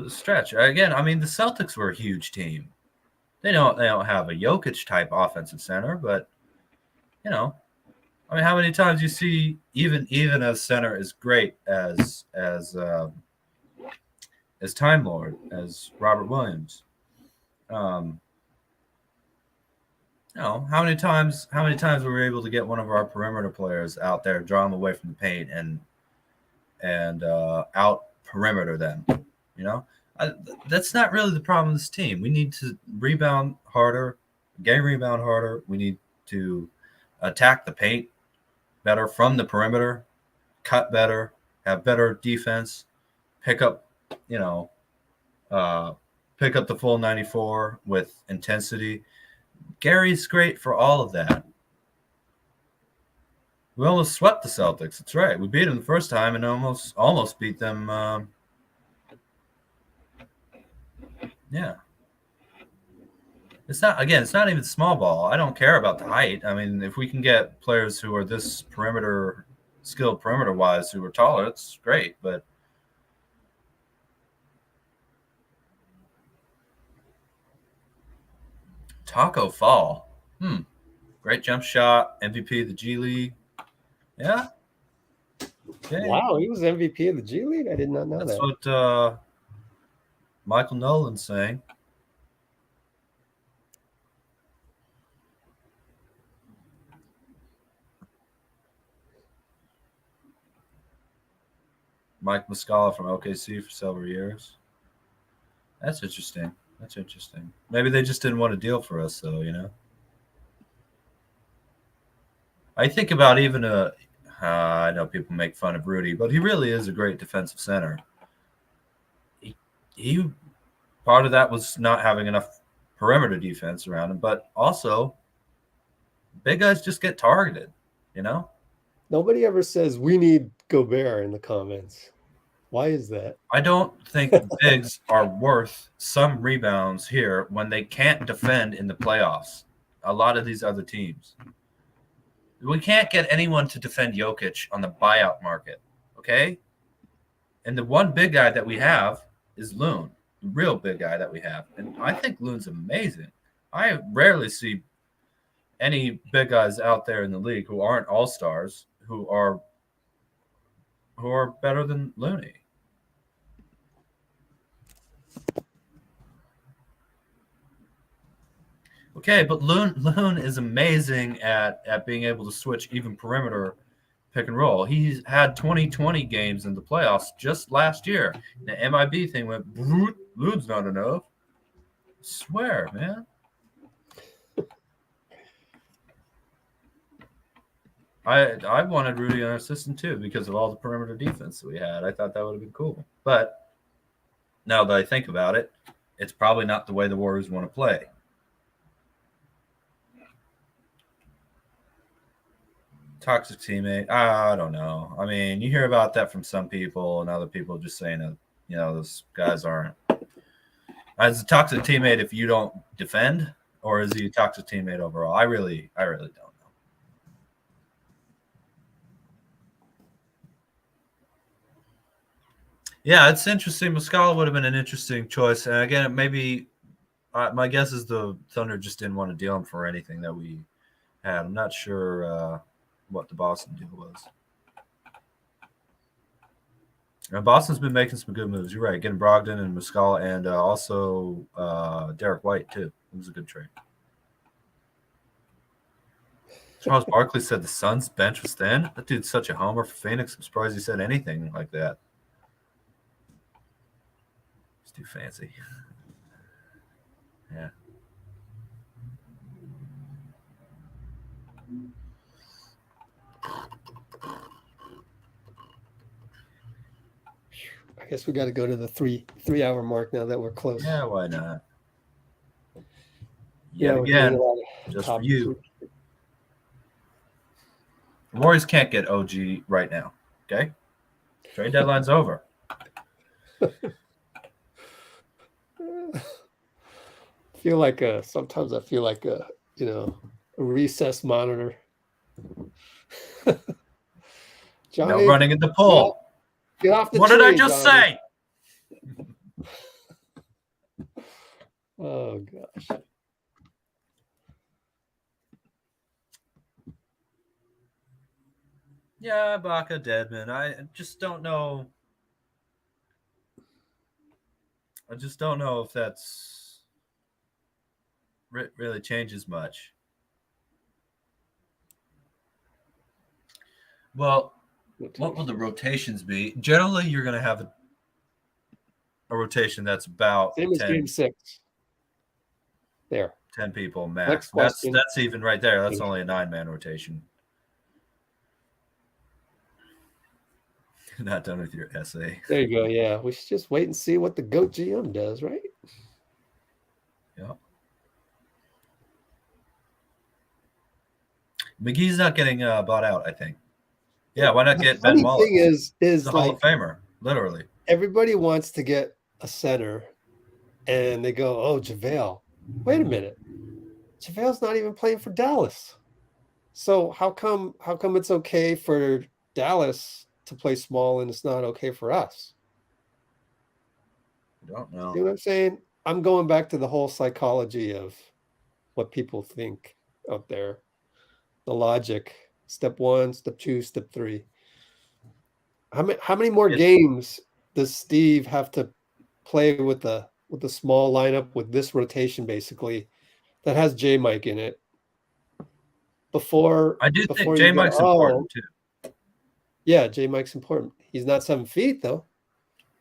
stretch. Again, I mean, the Celtics were a huge team. They don't have a Jokic type offensive center, but I mean, how many times you see even a center as great as Time Lord, as Robert Williams. How many times were we able to get one of our perimeter players out there, draw them away from the paint, and out perimeter them? That's not really the problem with this team. We need to rebound harder, rebound harder. We need to attack the paint better from the perimeter, cut better, have better defense, pick up the full 94 with intensity. Gary's great for all of that. We almost swept the Celtics. That's right. We beat them the first time and almost beat them. Yeah. It's not even small ball. I don't care about the height. I mean, if we can get players who are this skilled perimeter wise, who are taller, it's great. But Taco Fall. Great jump shot. MVP of the G League. Yeah. Okay. Wow, he was MVP of the G League? I did not know that. That's what Michael Nolan's saying. Mike Muscala from OKC for several years. That's interesting. Maybe they just didn't want a deal for us, though, you know? I think about even I know people make fun of Rudy, but he really is a great defensive center. He part of that was not having enough perimeter defense around him, but also big guys just get targeted, you know? Nobody ever says we need Gobert in the comments. Why is that? I don't think bigs are worth some rebounds here when they can't defend in the playoffs. A lot of these other teams. We can't get anyone to defend Jokic on the buyout market, okay? And the one big guy that we have is Loon, the real big guy that we have. And I think Loon's amazing. I rarely see any big guys out there in the league who aren't all-stars who are better than Looney. Okay, but Loon is amazing at being able to switch even perimeter pick and roll. He's had 2020 games in the playoffs just last year. The MIB thing went, Loon's not enough. I swear, man. I wanted Rudy on our system too because of all the perimeter defense that we had. I thought that would have been cool. But now that I think about it, it's probably not the way the Warriors want to play. Toxic teammate. I don't know. I mean, you hear about that from some people and other people just saying that, you know, those guys aren't. As a toxic teammate if you don't defend, or is he a toxic teammate overall? I really don't know. Yeah, it's interesting. Muscala would have been an interesting choice. And again, maybe my guess is the Thunder just didn't want to deal him for anything that we had. I'm not sure what the Boston deal was. And Boston's been making some good moves. You're right, getting Brogdon and Muscala and also Derek White too. It was a good trade. Charles Barkley said the Suns bench was thin. That dude's such a homer for Phoenix. I'm surprised he said anything like that. It's too fancy. Yeah. I guess we got to go to the three-hour mark now that we're close. Yeah, why not? Yeah, Yet again, just for you. The Warriors can't get OG right now, okay? Trade deadline's over. Sometimes I feel like a recess monitor. Johnny, No running in the pool. Get off the What tree, did I just Johnny. say? Oh gosh. Yeah, Baca Deadman. I just don't know. I just don't know if that's really changes much. Well, what will the rotations be? Generally, you're going to have a rotation that's about Same as 10, game 6. There. 10 people max. Next question. That's even right there. That's only a 9-man rotation. Not done with your essay. There you go. Yeah, we should just wait and see what the GOAT GM does, right? Yeah. McGee's not getting bought out, I think. Yeah, why not get Ben Wallace? The thing is the Hall of Famer, literally. Everybody wants to get a center, and they go, "Oh, JaVale. Wait a minute, JaVale's not even playing for Dallas. So how come it's okay for Dallas to play small and it's not okay for us?" I don't know. See what I'm saying? I'm going back to the whole psychology of what people think out there, the logic. Step 1, step 2, step 3. How many more games does Steve have to play with the small lineup with this rotation basically that has J-Mike in it? Before I do think J-Mike's important too. Yeah, JaMych's important. He's not 7 feet though.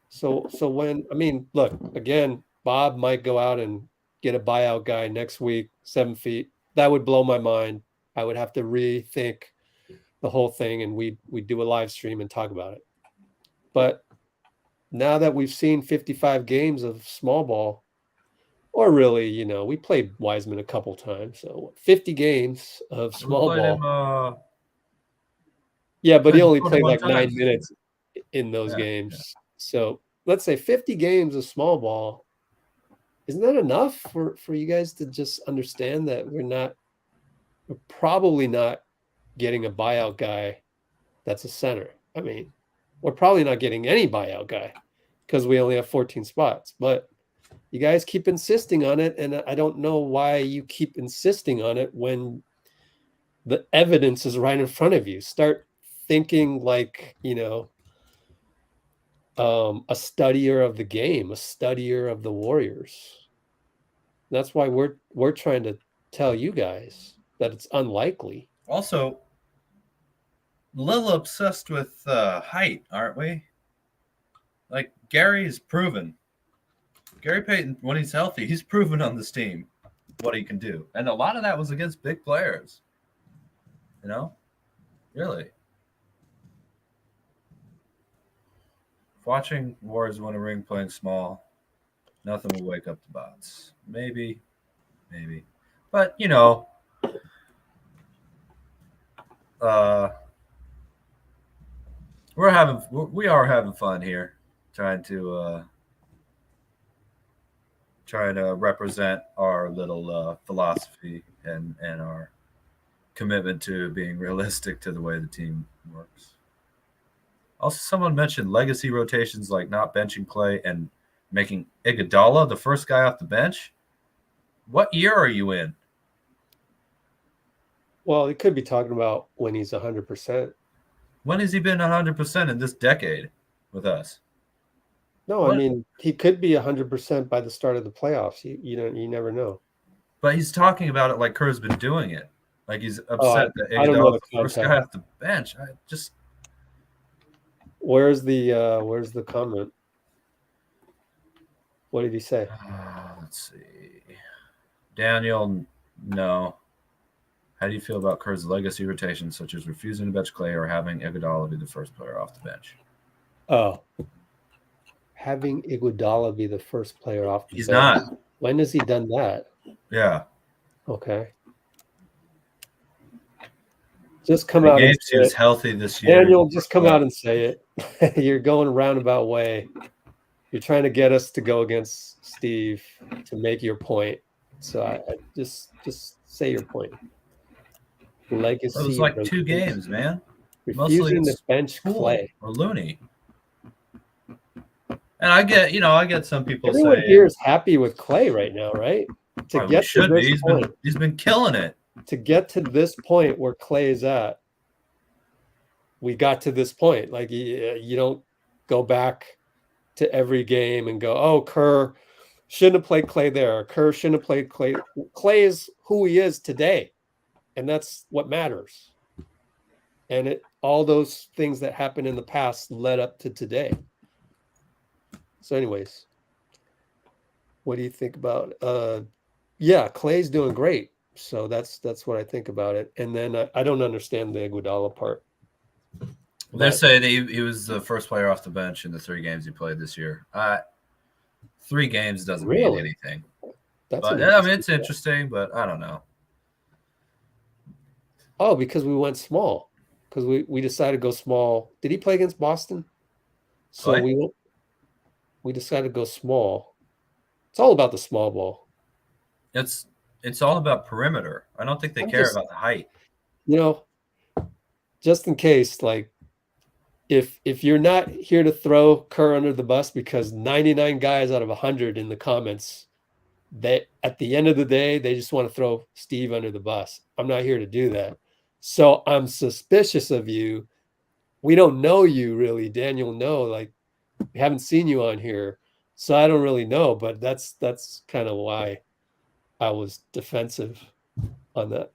So when look again, Bob might go out and get a buyout guy next week, 7 feet. That would blow my mind. I would have to rethink the whole thing, and we do a live stream and talk about it. But now that we've seen 55 games of small ball, or really, we played Wiseman a couple times, so 50 games of small ball. Yeah, but he only played like 9 minutes in those games. Yeah. So let's say 50 games of small ball. Isn't that enough for you guys to just understand that we're probably not getting a buyout guy that's a center? I mean, we're probably not getting any buyout guy because we only have 14 spots. But you guys keep insisting on it, and I don't know why you keep insisting on it when the evidence is right in front of you. Start thinking like, a studier of the game, a studier of the Warriors. That's why we're trying to tell you guys that it's unlikely. Also, a little obsessed with height, aren't we? Like Gary's proven. Gary Payton, when he's healthy, he's proven on this team what he can do. And a lot of that was against big players. Really. Watching Warriors win a ring playing small, nothing will wake up the bots. Maybe. But, we are having fun here, trying to represent our little philosophy and our commitment to being realistic to the way the team works. Also, someone mentioned legacy rotations like not benching Clay and making Iguodala the first guy off the bench. What year are you in? Well, he could be talking about when he's 100%. When has he been 100% in this decade with us? No, he could be 100% by the start of the playoffs. You never know. But he's talking about it like Kerr's been doing it. Like he's upset that Iguodala's the first guy off the bench. Where's the comment? What did he say? Let's see. Daniel, no. How do you feel about Kerr's legacy rotations, such as refusing to bench Clay or having Iguodala be the first player off the bench? Oh. Having Iguodala be the first player off the bench. He's not. When has he done that? Yeah. Okay. Just come out and say he was it. healthy this year. Daniel, just come out and say it. You're going a roundabout way. You're trying to get us to go against Steve to make your point. So I just say your point. Legacy. It was like 2 games, man. Refusing to bench Clay or Looney. And I get some people Everyone saying here is happy with Clay right now, right? To get to this point, he's been killing it. To get to this point where Clay is at, we got to this point. Like you don't go back to every game and go, oh, Kerr shouldn't have played Clay there. Kerr shouldn't have played Clay. Clay is who he is today, and that's what matters. And all those things that happened in the past led up to today. So anyways, what do you think about Clay's doing great. So that's what I think about it. And then I don't understand the Iguodala part. They're saying he was the first player off the bench in the 3 games he played this year. 3 games doesn't mean anything. It's interesting, but I don't know. Oh, because we went small. Because we decided to go small. Did he play against Boston? So we decided to go small. It's all about the small ball. It's all about perimeter. I don't think they care about the height. Just in case, like, if you're not here to throw Kerr under the bus because 99 guys out of 100 in the comments, that at the end of the day, they just want to throw Steve under the bus. I'm not here to do that. So I'm suspicious of you. We don't know you really, Daniel. No, like we haven't seen you on here. So I don't really know, but that's kind of why I was defensive on that.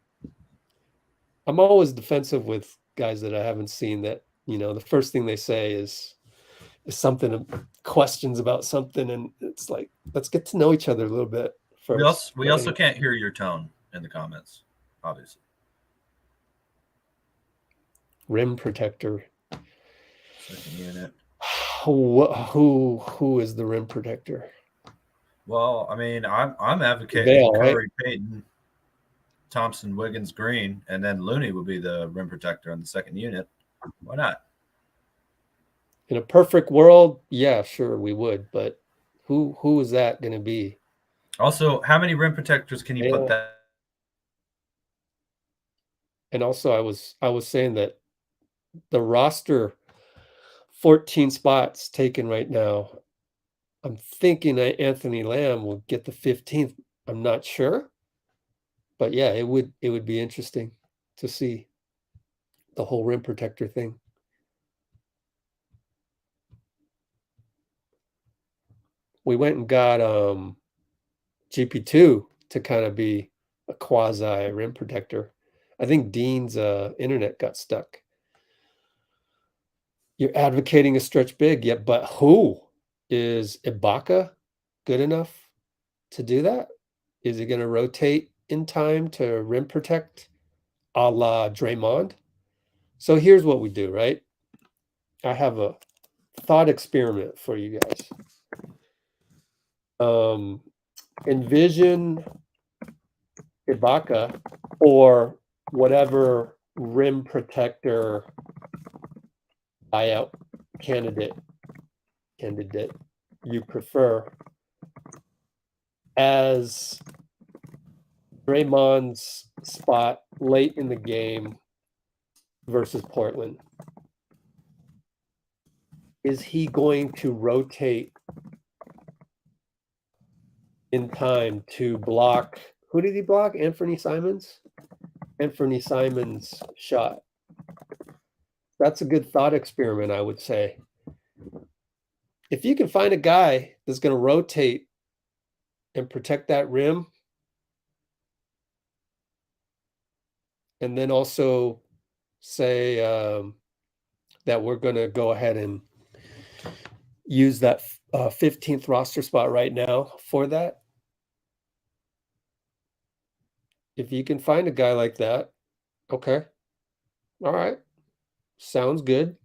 I'm always defensive with guys that I haven't seen that You know, the first thing they say is something, questions about something, and it's like, let's get to know each other a little bit first. We also can't hear your tone in the comments, obviously. Rim protector. Second unit. Who is the rim protector? Well, I mean, I'm advocating Vail, Curry, right? Payton, Thompson, Wiggins, Green, and then Looney would be the rim protector on the second unit. Why not? In a perfect world, yeah, sure, we would. But who is that going to be? Also, how many rim protectors can you put that? And also, I was saying that the roster, 14 spots taken right now. I'm thinking that Anthony Lamb will get the 15th. I'm not sure, but yeah, it would be interesting to see the whole rim protector thing. We went and got GP2 to kind of be a quasi rim protector. I think Dean's internet got stuck. You're advocating a stretch big, yeah, but who is Ibaka good enough to do that? Is he going to rotate in time to rim protect a la Draymond? So here's what we do, right? I have a thought experiment for you guys. Envision Ibaka or whatever rim protector buyout candidate you prefer as Draymond's spot late in the game versus Portland. Is he going to rotate in time to block? Who did he block? Anfernee Simons? Anfernee Simons' shot. That's a good thought experiment, I would say. If you can find a guy that's going to rotate and protect that rim, and then also say that we're going to go ahead and use that 15th roster spot right now for that. If you can find a guy like that, okay. All right. Sounds good.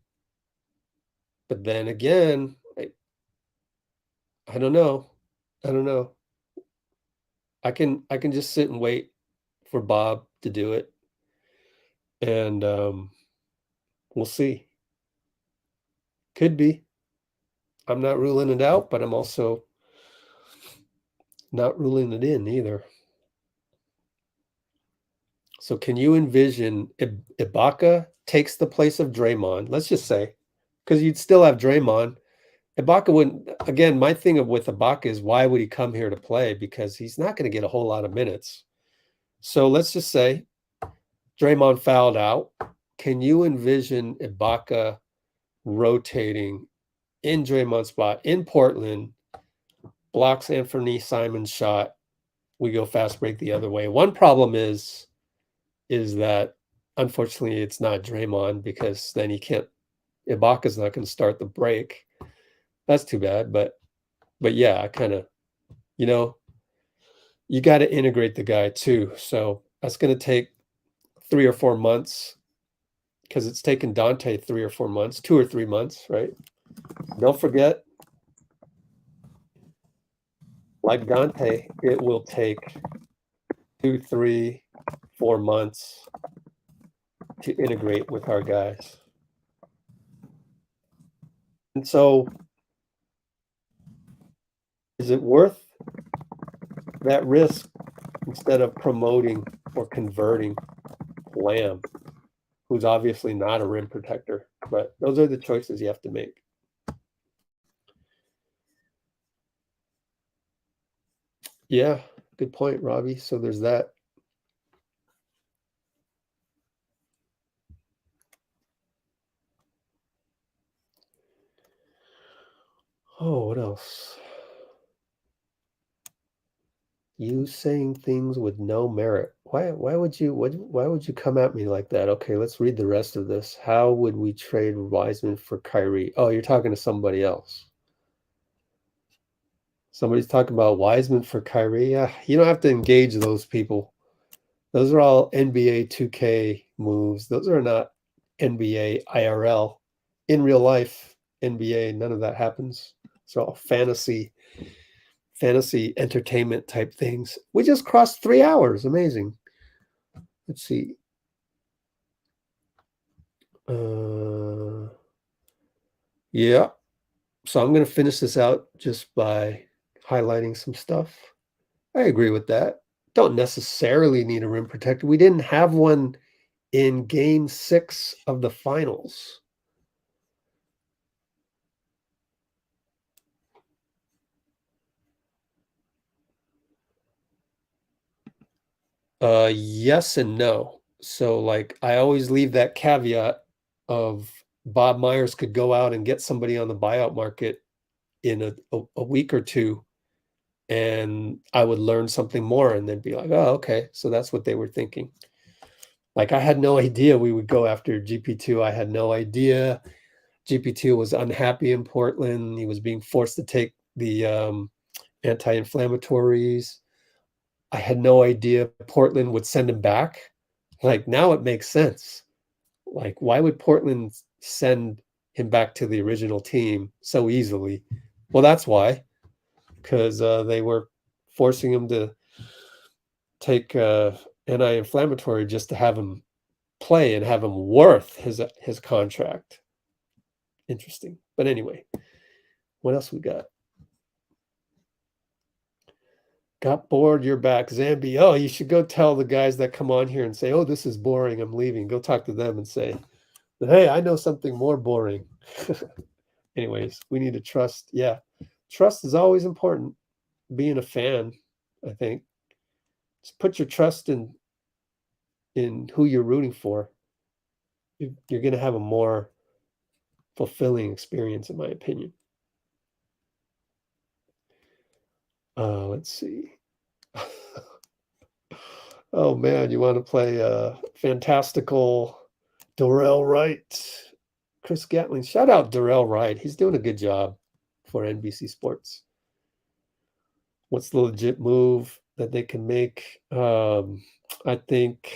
But then again, I don't know. I can just sit and wait for Bob to do it. And we'll see. Could be. I'm not ruling it out, but I'm also not ruling it in either. So can you envision Ibaka takes the place of Draymond? Let's just say, because you'd still have Draymond. Ibaka wouldn't. Again, my thing with Ibaka is why would he come here to play? Because he's not going to get a whole lot of minutes. So let's just say Draymond fouled out. Can you envision Ibaka rotating in Draymond's spot in Portland, blocks Anfernee Simons' shot? We go fast break the other way. One problem is that unfortunately it's not Draymond, because then he can't. Ibaka's not going to start the break. That's too bad, but yeah, I kind of, you got to integrate the guy too. So that's going to take 3 or 4 months, because it's taken Donte 3 or 4 months, 2 or 3 months, right? Don't forget, like Donte, it will take 2, 3, 4 months to integrate with our guys. And so is it worth that risk instead of promoting or converting Lamb, who's obviously not a rim protector? But those are the choices you have to make. Yeah, good point, Robbie. So there's that. Oh, what else? You saying things with no merit. Why would you come at me like that? Okay, let's read the rest of this. How would we trade Wiseman for Kyrie? Oh, you're talking to somebody else. Somebody's talking about Wiseman for Kyrie. Yeah, you don't have to engage those people. Those are all NBA 2K moves. Those are not NBA IRL. In real life, NBA, none of that happens. It's all fantasy entertainment type things. We just crossed 3 hours. Amazing. Let's see. Yeah. So I'm going to finish this out just by highlighting some stuff. I agree with that. Don't necessarily need a rim protector. We didn't have one in game 6 of the finals. Yes and no. So like I always leave that caveat of Bob Myers could go out and get somebody on the buyout market in a week or two, and I would learn something more and then be like, oh, okay. So that's what they were thinking. Like I had no idea we would go after GP2. I had no idea GP2 was unhappy in Portland. He was being forced to take the anti-inflammatories. I had no idea Portland would send him back. Like now it makes sense. Like why would Portland send him back to the original team so easily? Well, that's why, because they were forcing him to take anti-inflammatory just to have him play and have him worth his contract. Interesting. But anyway, what else we got? Got bored, you're back. Zambi, oh, you should go tell the guys that come on here and say, oh, this is boring, I'm leaving. Go talk to them and say, hey, I know something more boring. Anyways, we need to trust. Yeah, trust is always important. Being a fan, I think. Just put your trust in who you're rooting for. You're going to have a more fulfilling experience, in my opinion. Let's see. Oh man, you want to play fantastical Darrell Wright, Chris Gatling. Shout out Darrell Wright. He's doing a good job for NBC Sports. What's the legit move that they can make? I think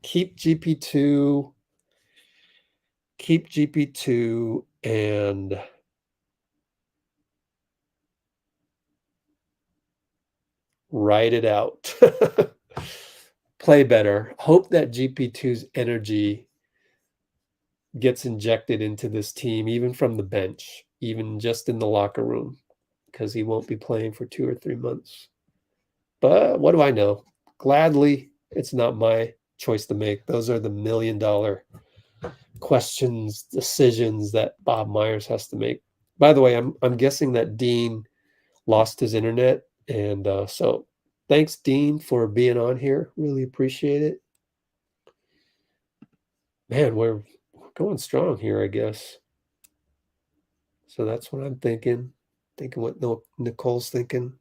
keep GP2 and ride it out. Play better. Hope that GP2's energy gets injected into this team, even from the bench, even just in the locker room, because he won't be playing for 2 or 3 months. But what do I know? Gladly, it's not my choice to make. Those are the $1 million questions, decisions that Bob Myers has to make. By the way, I'm guessing that Dean lost his internet, and so thanks, Dean, for being on here. Really appreciate it. Man, we're going strong here, I guess. So that's what I'm thinking. Thinking what Nicole's thinking.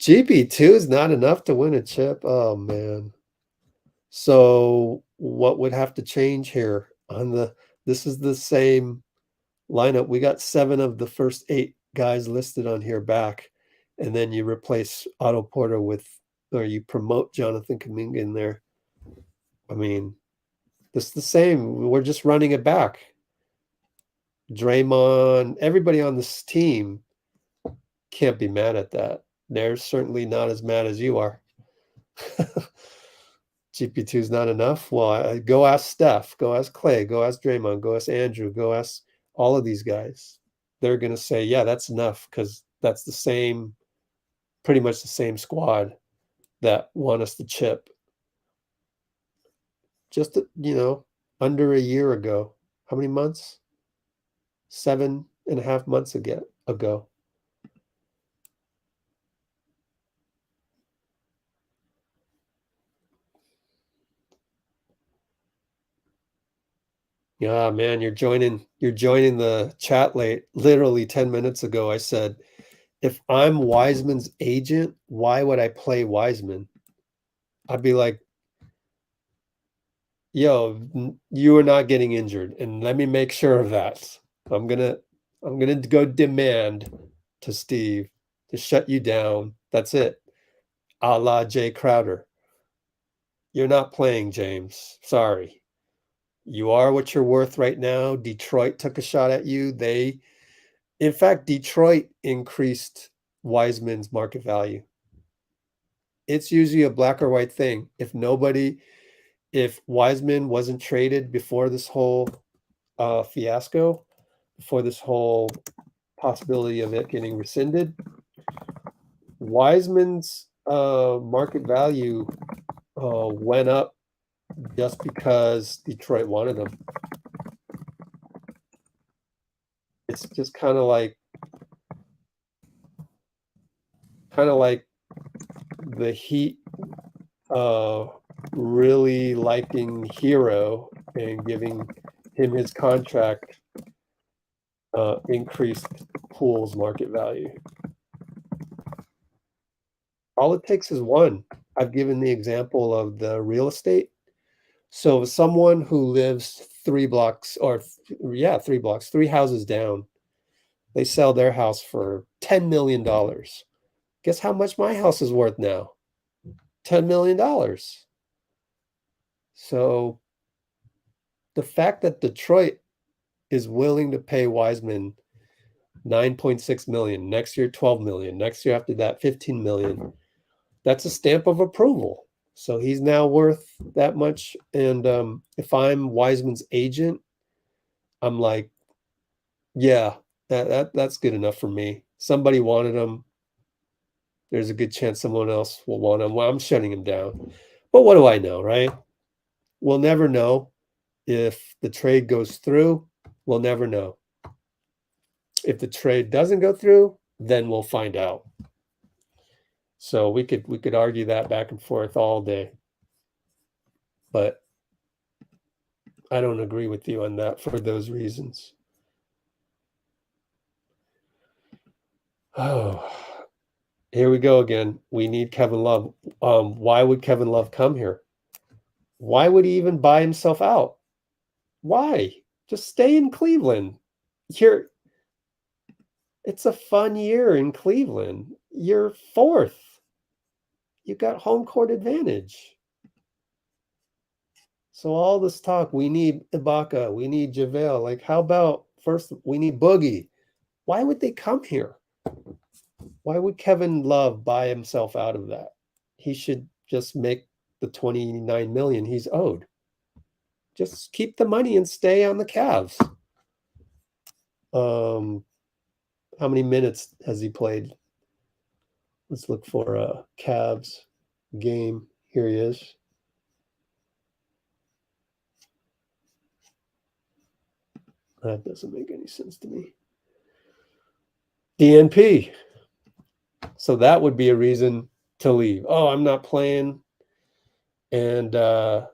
GP2 is not enough to win a chip. Oh man. So what would have to change here on this is the same lineup. We got 7 of the first 8 guys listed on here back. And then you replace Otto Porter or you promote Jonathan Kuminga in there. I mean, it's the same. We're just running it back. Draymond, everybody on this team can't be mad at that. They're certainly not as mad as you are. GP2 is not enough. Well, go ask Steph, go ask Clay, go ask Draymond, go ask Andrew, go ask all of these guys. They're going to say, yeah, that's enough, because that's pretty much the same squad that won us the chip. Just, under a year ago. How many months? 7.5 months ago. Yeah, man, you're joining the chat late. Literally 10 minutes ago, I said, if I'm Wiseman's agent, why would I play Wiseman? I'd be like, yo, you are not getting injured, and let me make sure of that. I'm gonna go demand to Steve to shut you down. That's it. A la Jay Crowder. You're not playing, James. Sorry. You are what you're worth right now. Detroit took a shot at you. In fact, Detroit increased Wiseman's market value. It's usually a black or white thing. If Wiseman wasn't traded before this whole fiasco, before this whole possibility of it getting rescinded, Wiseman's market value went up just because Detroit wanted him. It's just kind of like the Heat really liking Hero and giving him his contract increased Poole's market value. All it takes is one. I've given the example of the real estate. So someone who lives 3 blocks, 3 houses down, they sell their house for $10 million. Guess how much my house is worth now? $10 million. So the fact that Detroit is willing to pay Wiseman $9.6 million, next year $12 million, next year after that $15 million, that's a stamp of approval. So he's now worth that much. And if I'm Wiseman's agent, I'm like, yeah, that's good enough for me. Somebody wanted him. There's a good chance someone else will want him. Well, I'm shutting him down. But what do I know, right? We'll never know. If the trade goes through, we'll never know. If the trade doesn't go through, then we'll find out. So we could argue that back and forth all day. But I don't agree with you on that for those reasons. Oh, here we go again. We need Kevin Love. Why would Kevin Love come here? Why would he even buy himself out? Why? Just stay in Cleveland. It's a fun year in Cleveland. You're 4th. You got home court advantage. So all this talk, we need Ibaka, we need JaVale. Like, how about first we need Boggie? Why would they come here? Why would Kevin Love buy himself out of that? He should just make the $29 million he's owed. Just keep the money and stay on the Cavs. How many minutes has he played? Let's look for a Cavs game. Here he is. That doesn't make any sense to me. DNP. So that would be a reason to leave. Oh, I'm not playing. And I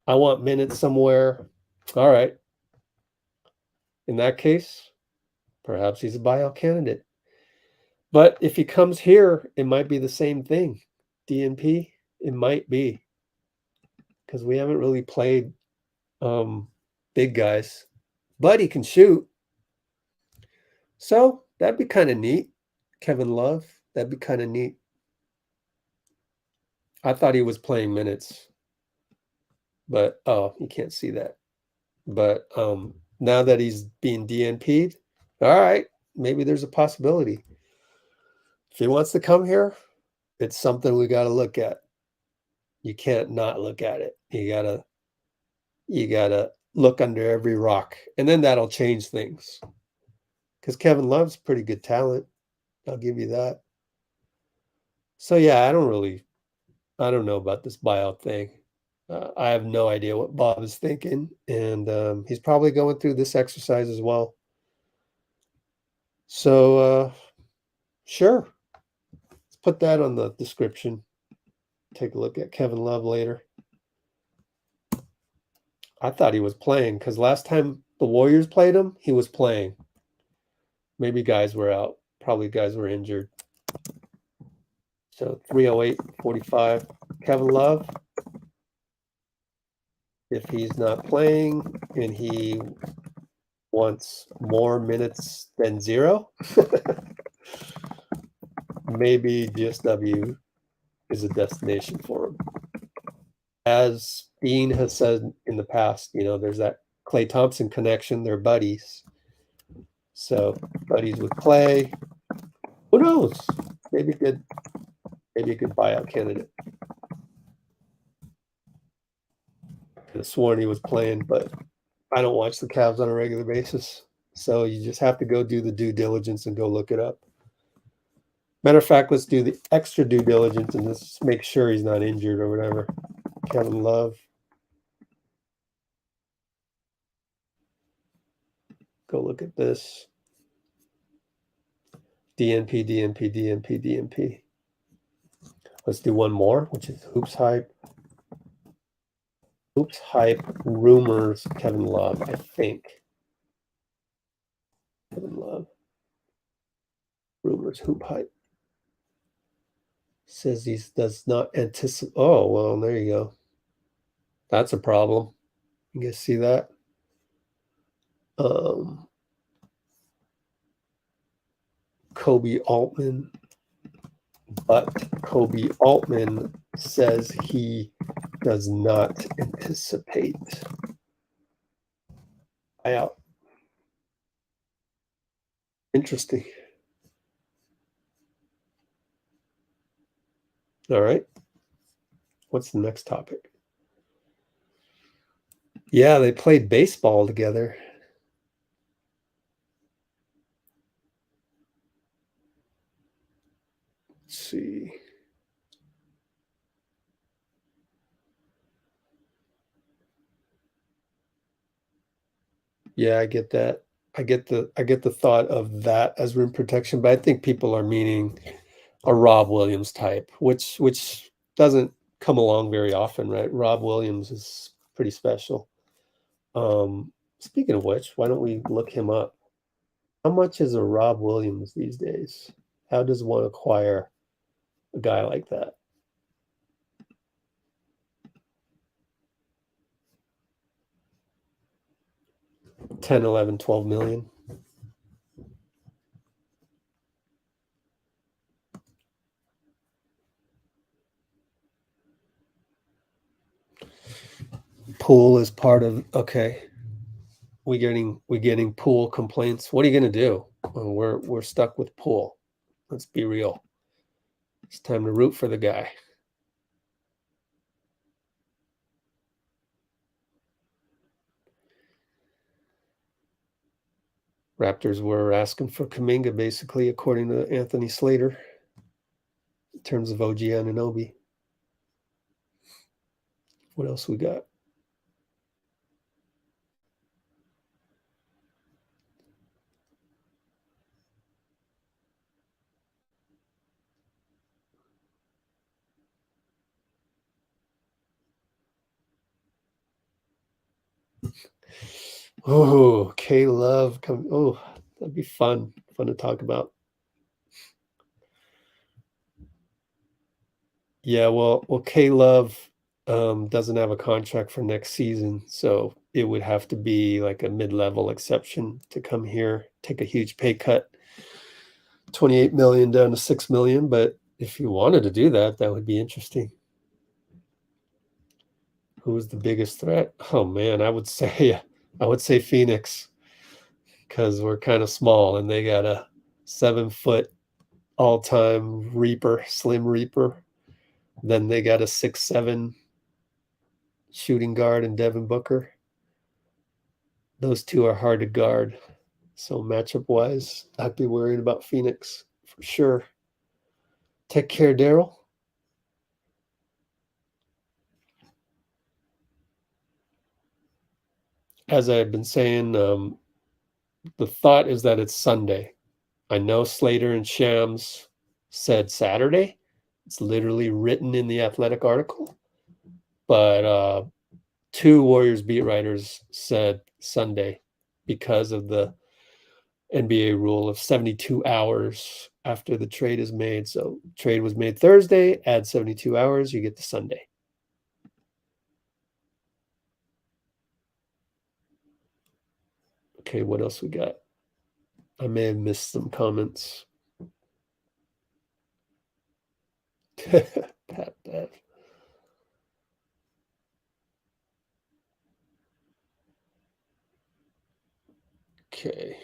want minutes somewhere. All right. In that case, perhaps he's a buyout candidate. But if he comes here, it might be the same thing. DNP, it might be. Because we haven't really played big guys. But he can shoot. So that'd be kind of neat. Kevin Love, that'd be kind of neat. I thought he was playing minutes. But, you can't see that. But now that he's being DNP'd, all right, maybe there's a possibility. If he wants to come here, it's something we got to look at. You can't not look at it. You gotta look under every rock, and then that'll change things. Because Kevin Love's pretty good talent. I'll give you that. So yeah, I don't know about this buyout thing. I have no idea what Bob is thinking, and he's probably going through this exercise as well. So sure, let's put that on the description. Take a look at Kevin Love later. I thought he was playing because last time the Warriors played him, he was playing. Maybe guys were out probably guys were injured. So 308.45. Kevin Love, if he's not playing and he wants more minutes than 0, maybe GSW is a destination for him. As Dean has said in the past, there's that Klay Thompson connection. They're buddies. So buddies with Klay. Who knows? Maybe a good buyout candidate. Could have sworn he was playing, but I don't watch the Cavs on a regular basis. So you just have to go do the due diligence and go look it up. Matter of fact, let's do the extra due diligence and let's make sure he's not injured or whatever. Kevin Love. Go look at this. DNP. Let's do one more, which is Hoops Hype. Hoops Hype rumors Kevin Love, I think. Kevin Love. Rumors Hoop Hype. Says he does not anticipate. Oh, well, there you go. That's a problem. You guys see that? Koby Altman. But Koby Altman says he does not anticipate buyout. Interesting. All right. What's the next topic? Yeah, they played baseball together. Let's see. Yeah, I get that. I get the thought of that as rim protection, but I think people are meaning a Rob Williams type, which doesn't come along very often, right? Rob Williams is pretty special. Speaking of which, why don't we look him up? How much is a Rob Williams these days? How does one acquire a guy like that? $10, $11, $12 million. Pool is part of, okay. We're getting Pool complaints. What are you going to do? Well, we're stuck with Pool. Let's be real. It's time to root for the guy. Raptors were asking for Kuminga, basically, according to Anthony Slater, in terms of OG Anunoby. What else we got? Oh, K Love come. Oh, that'd be fun to talk about. Yeah, well, K Love doesn't have a contract for next season, so it would have to be like a mid-level exception to come here, take a huge pay cut, $28 million down to $6 million. But if you wanted to do that, that would be interesting. Who's the biggest threat? Oh man, I would say Phoenix, because we're kind of small and they got a 7-foot all-time slim reaper. Then they got a 6'7" shooting guard in Devin Booker. Those two are hard to guard. So matchup wise, I'd be worried about Phoenix for sure. Take care, Daryl. As I've been saying, the thought is that it's Sunday. I know Slater and Shams said Saturday. It's literally written in the Athletic article. But two Warriors beat writers said Sunday because of the NBA rule of 72 hours after the trade is made. So trade was made Thursday, add 72 hours, you get to Sunday. Okay, what else we got? I may have missed some comments. Pat Bev. Okay.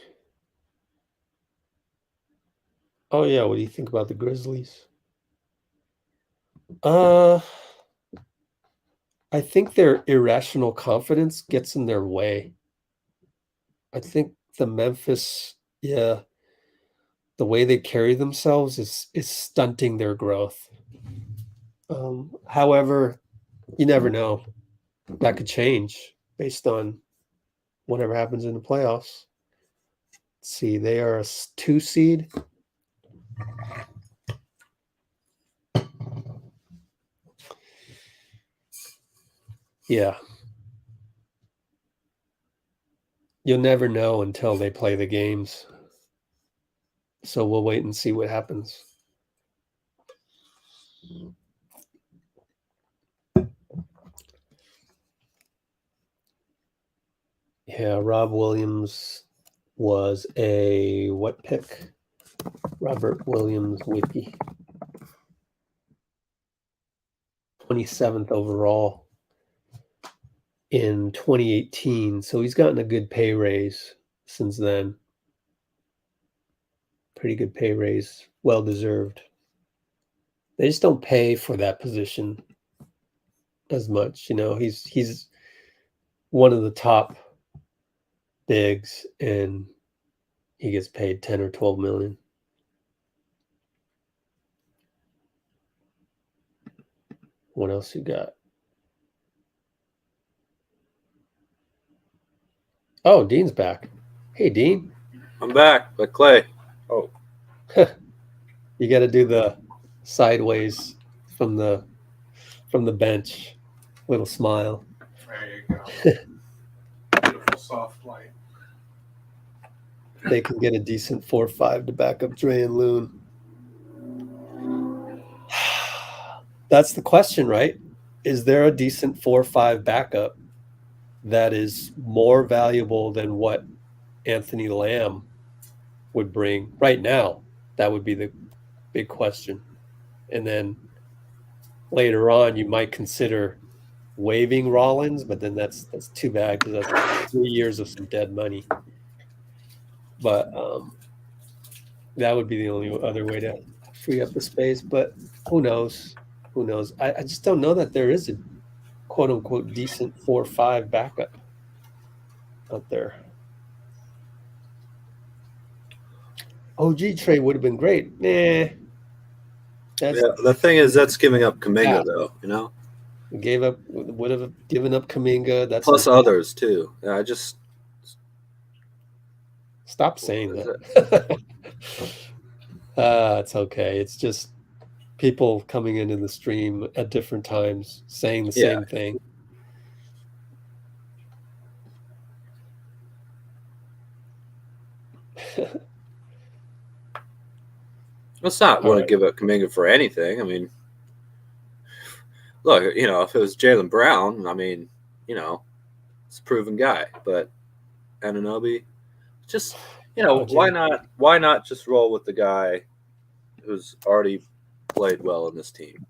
Oh yeah, what do you think about the Grizzlies? I think their irrational confidence gets in their way. I think the Memphis, the way they carry themselves is stunting their growth. However, you never know. That could change based on whatever happens in the playoffs. Let's see, they are a 2 seed. Yeah. You'll never know until they play the games. So we'll wait and see what happens. Yeah, Rob Williams was a what pick? Robert Williams Wiki. 27th overall in 2018. So he's gotten a good pay raise since then. Pretty good pay raise. Well deserved. They just don't pay for that position as much. You know, he's one of the top bigs and he gets paid 10 or 12 million. What else you got? Oh, Dean's back. Hey, Dean. I'm back, but Clay. Oh, You got to do the sideways from the bench. Little smile. There you go. Beautiful soft light. They can get a decent 4-5 to back up Dray and Loon. That's the question, right? Is there a decent 4-5 backup that is more valuable than what Anthony Lamb would bring right now? That would be the big question. And then later on, you might consider waiving Rollins, but then that's too bad because that's 3 years of some dead money. But that would be the only other way to free up the space. But who knows? Who knows? I just don't know that there is a quote-unquote decent 4-5 backup out there. OG trade would have been great. Nah. yeah. The thing is, that's giving up Kuminga, Yeah. though. You know, would have given up Kuminga. That's plus others too. Yeah, I just stop saying that. It's okay. It's just people coming into the stream at different times saying the same thing. Let's not want to give up Kuminga for anything. I mean, look, you know, if it was Jaylen Brown, I mean, you know, it's a proven guy. But Anunoby, just, you know, why not just roll with the guy who's already played well in this team?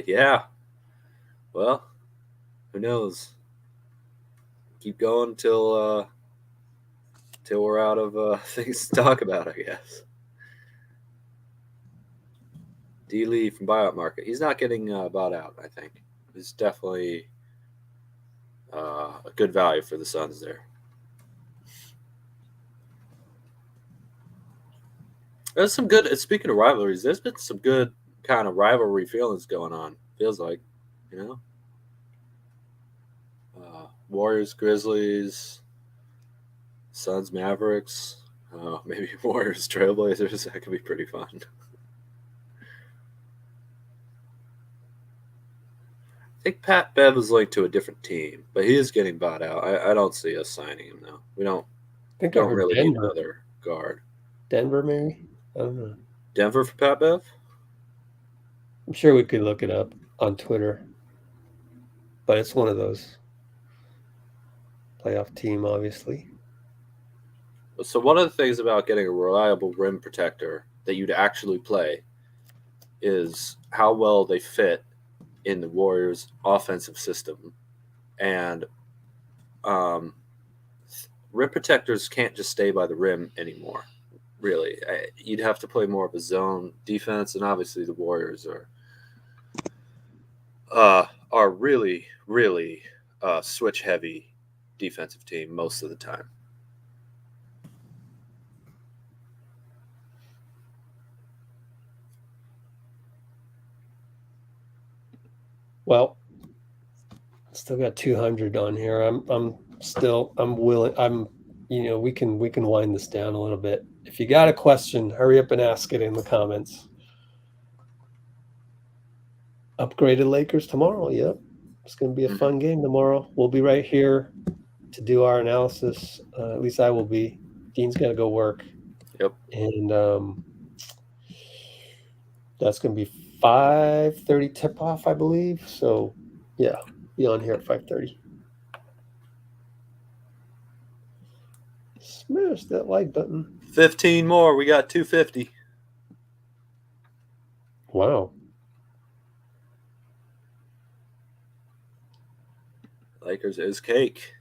Yeah. Well, who knows? Keep going till we're out of things to talk about, I guess. D. Lee from buyout market. He's not getting bought out, I think. He's definitely a good value for the Suns there. There's some good, speaking of rivalries, there's been some good kind of rivalry feelings going on, feels like, you know? Warriors, Grizzlies, Suns, Mavericks, maybe Warriors, Trailblazers. That could be pretty fun. think Pat Bev is linked to a different team, but he is getting bought out. I don't see us signing him though. We don't I think I heard really need Denver. another guard. Denver, maybe? I don't know. Denver for Pat Bev? I'm sure we could look it up on Twitter. But it's one of those. Playoff team, obviously. So one of the things about getting a reliable rim protector that you'd actually play is how well they fit in the Warriors' offensive system. And rim protectors can't just stay by the rim anymore, really. You'd have to play more of a zone defense, and obviously the Warriors are really, really switch-heavy defensive team most of the time. Well, still got 200 on here. I'm willing. We can wind this down a little bit. If you got a question, hurry up and ask it in the comments. Upgraded Lakers tomorrow. Yep. It's going to be a fun game tomorrow. We'll be right here to do our analysis. At least I will be. Dean's got to go work. Yep. And that's going to be 5:30 tip-off, I believe. So, yeah, be on here at 5:30. Smash that like button. 15 more. We got 250. Wow. Lakers is cake.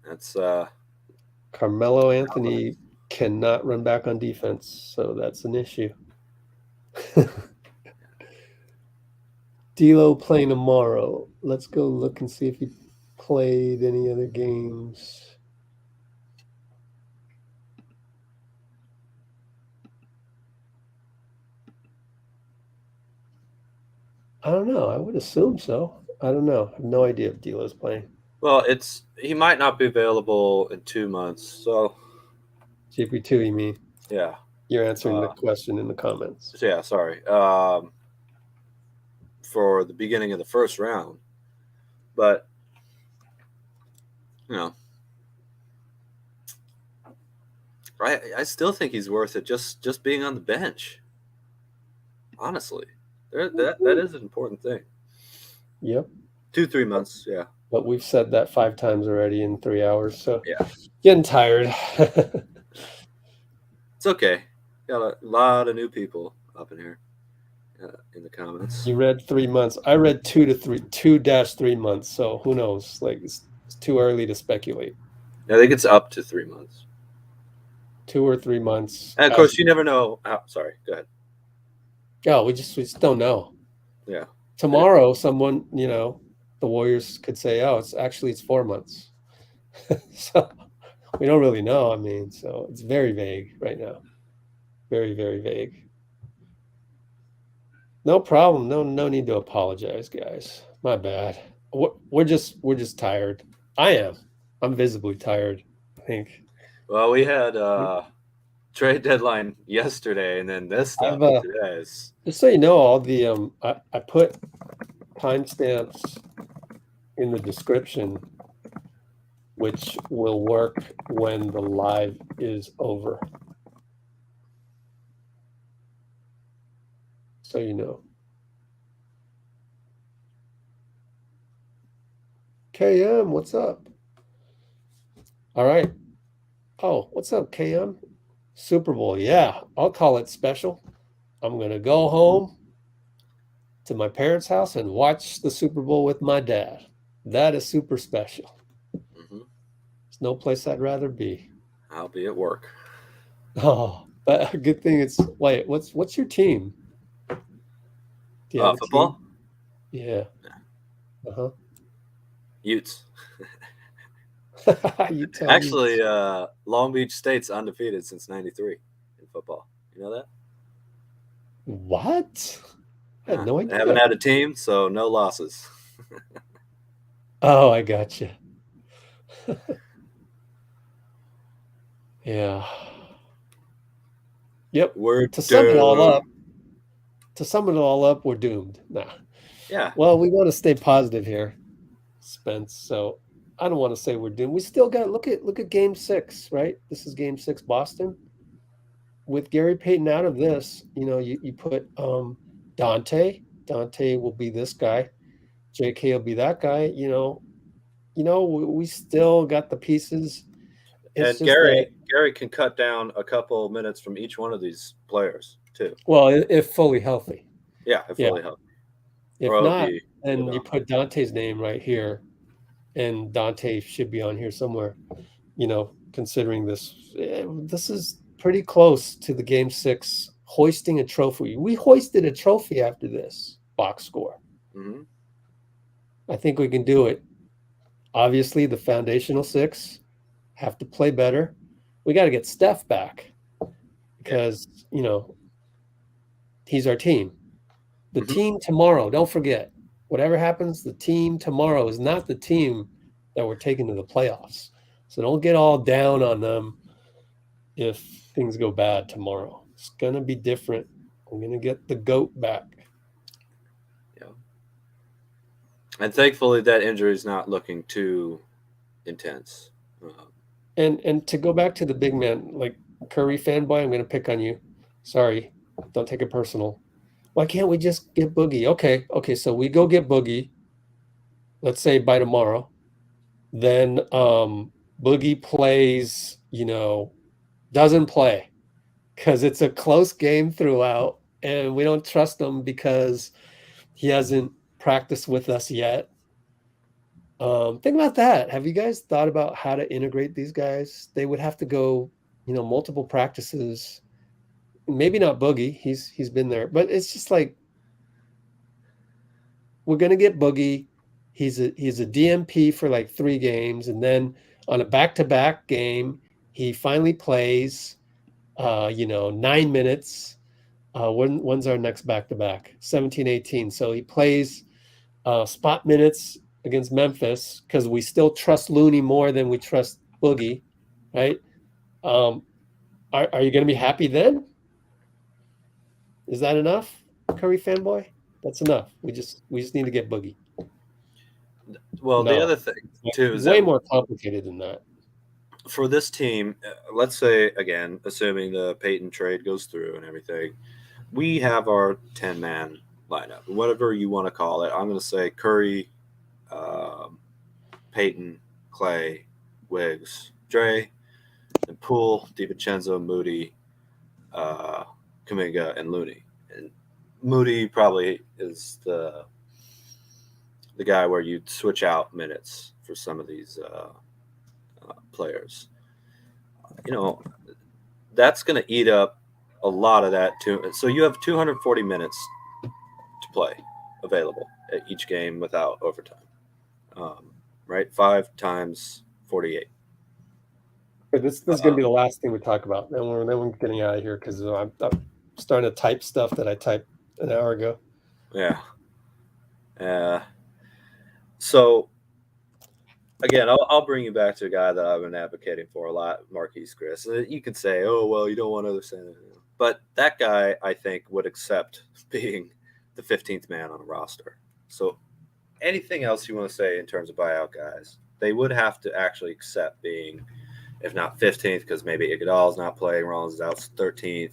That's Carmelo Anthony cannot run back on defense, so that's an issue. D'Lo playing tomorrow. Let's go look and see if he played any other games. I don't know. I would assume so. I don't know. I have no idea if D'Lo's playing. well, he might not be available in 2 months. So GP2, you mean? yeah. You're answering the question in the comments. Yeah, sorry. For the beginning of the first round. But I still think he's worth it just being on the bench. Honestly. That is an important thing. Yep. 2-3 months, yeah. But we've said that 5 times already in 3 hours, so Yeah. getting tired. It's okay. Got a lot of new people up in here in the comments. You read 3 months. I read 2-3 months. So who knows? Like it's too early to speculate. I think it's up to 3 months. 2 or 3 months. And of course, you never know. Sorry, go ahead. Oh, we just don't know. Yeah. Tomorrow, someone, the Warriors could say, "Oh, it's 4 months." So we don't really know. I mean, so it's very vague right now. Very, very vague. No problem. No need to apologize, guys. My bad. We're just tired. I am. I'm visibly tired, I think. Well, we had trade deadline yesterday, and then this stuff today is... Just so you know, all the I put timestamps in the description, which will work when the live is over. So you know. KM, what's up? All right. Oh, what's up, KM? Super Bowl. Yeah, I'll call it special. I'm going to go home to my parents' house and watch the Super Bowl with my dad. That is super special. Mm-hmm. There's no place I'd rather be. I'll be at work. Oh, but a good thing it's... Wait, what's your team? Do you have a Football? team? Yeah. Uh-huh. Utes. Utah Actually, Utes. Long Beach State's undefeated since '93 in football. You know that? What? I had no idea. They haven't had a team, so no losses. Oh, I gotcha. Yeah. Yep. We're To sum it all up, we're doomed. Nah. Yeah. Well, we want to stay positive here, Spence. So I don't want to say we're doomed. We still got look at Game 6, right? This is Game 6, Boston. With Gary Payton out of this, you put Donte. Donte will be this guy. JK will be that guy. We still got the pieces. It's And just that, Gary can cut down a couple minutes from each one of these players too. well, if fully healthy. Yeah, if fully healthy. If Or it'll not, be then you without. put Dante's name right here, and Donte should be on here somewhere. Considering this is pretty close to the Game 6 hoisting a trophy. We hoisted a trophy after this box score. Mm-hmm. I think we can do it. Obviously, the foundational 6 have to play better. We got to get Steph back because, he's our team. The team tomorrow, don't forget, whatever happens, the team tomorrow is not the team that we're taking to the playoffs. So don't get all down on them if things go bad tomorrow. It's going to be different. We're going to get the GOAT back. Yeah. And thankfully that injury is not looking too intense. And to go back to the big man, like Curry fanboy, I'm going to pick on you. Sorry, don't take it personal. Why can't we just get Boogie? Okay, so we go get Boogie, let's say by tomorrow. Then Boogie plays, doesn't play because it's a close game throughout, and we don't trust him because he hasn't practiced with us yet. Think about that. Have you guys thought about how to integrate these guys? They would have to go, multiple practices. Maybe not Boogie. He's been there, but it's just like we're gonna get Boogie. He's a DMP for like 3 games, and then on a back-to-back game, he finally plays. 9 minutes. When's our next back-to-back? 17-18. So he plays spot minutes against Memphis because we still trust Looney more than we trust Boogie, right? Are you going to be happy then? Is that enough, Curry fanboy? That's enough. We just need to get Boogie. Well, the other thing too is way more complicated than that. For this team, let's say again, assuming the Payton trade goes through and everything, we have our 10-man lineup, whatever you want to call it. I'm going to say Curry, Payton, Clay, Wiggs, Dray, and Poole, DiVincenzo, Moody, Kuminga, and Looney. And Moody probably is the guy where you switch out minutes for some of these players. That's going to eat up a lot of that too. So you have 240 minutes to play available at each game without overtime. Right? 5 times 48. But this is going to be the last thing we talk about. Then we're getting out of here because I'm starting to type stuff that I typed an hour ago. Yeah. So again, I'll bring you back to a guy that I've been advocating for a lot, Marquese Chriss. You can say, oh, well, you don't want other center. But that guy, I think, would accept being the 15th man on a roster. So anything else you want to say in terms of buyout guys, they would have to actually accept being, if not 15th, because maybe Iguodala's not playing, Rollins is out 13th.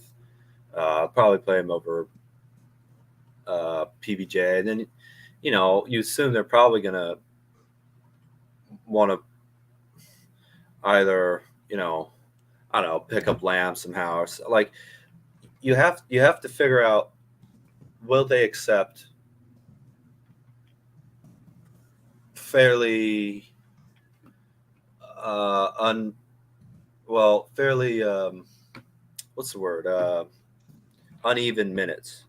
Probably play him over PBJ. And then, you assume they're probably going to want to either, I don't know, pick up Lamb somehow. Or like you have to figure out, will they accept fairly what's the word? Uneven minutes.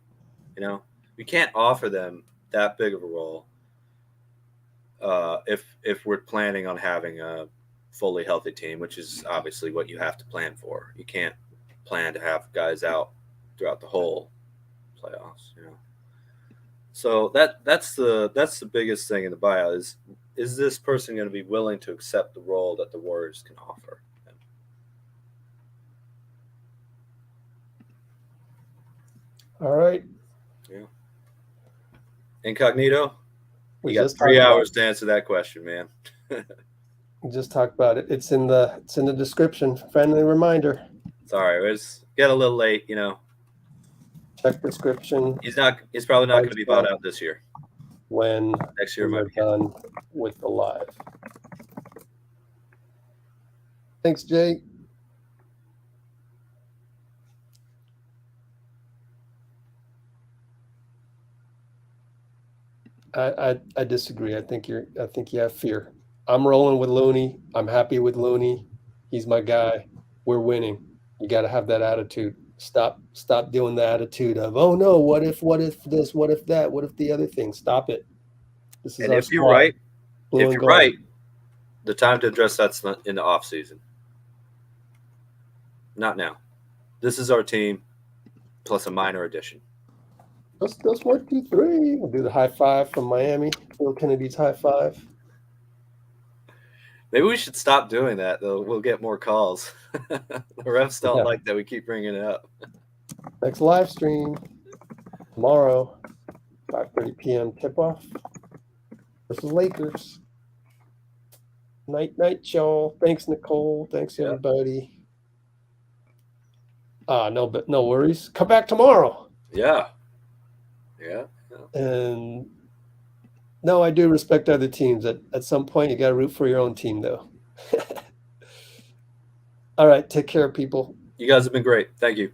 We can't offer them that big of a role if we're planning on having a fully healthy team, which is obviously what you have to plan for. You can't plan to have guys out throughout the whole playoffs, So that's the biggest thing in the buyout is this person going to be willing to accept the role that the Warriors can offer? All right. Yeah. Incognito? We You got just 3 talked about hours to answer that question, man. We just talked about it. It's in the description. Friendly reminder. Sorry, it's get a little late, you know. Check description He's probably not going to be bought out this year. when Next year we're might be good. done with the live. Thanks, Jay. I disagree. I think you have fear. I'm rolling with Looney. I'm happy with Looney. He's my guy. We're winning. You got to have that attitude. Stop doing the attitude of, oh no, what if this, what if that, what if the other thing. Stop it. This is And our if you're squad. right, Blue if and you're gold. right, the time to address that's not in the off season. Not now. This is our team plus a minor addition. That's 1, 2, 3. We'll do the high five from Miami. Phil Kennedy's high five. Maybe we should stop doing that, though. We'll get more calls. The refs don't Yeah. like that we keep bringing it up. Next live stream tomorrow, 5:30 p.m. tip-off versus Lakers. Night, y'all. Thanks, Nicole. Thanks, Yeah. everybody. No worries. Come back tomorrow. Yeah. And no, I do respect other teams. At some point, you got to root for your own team, though. All right. Take care, people. You guys have been great. Thank you.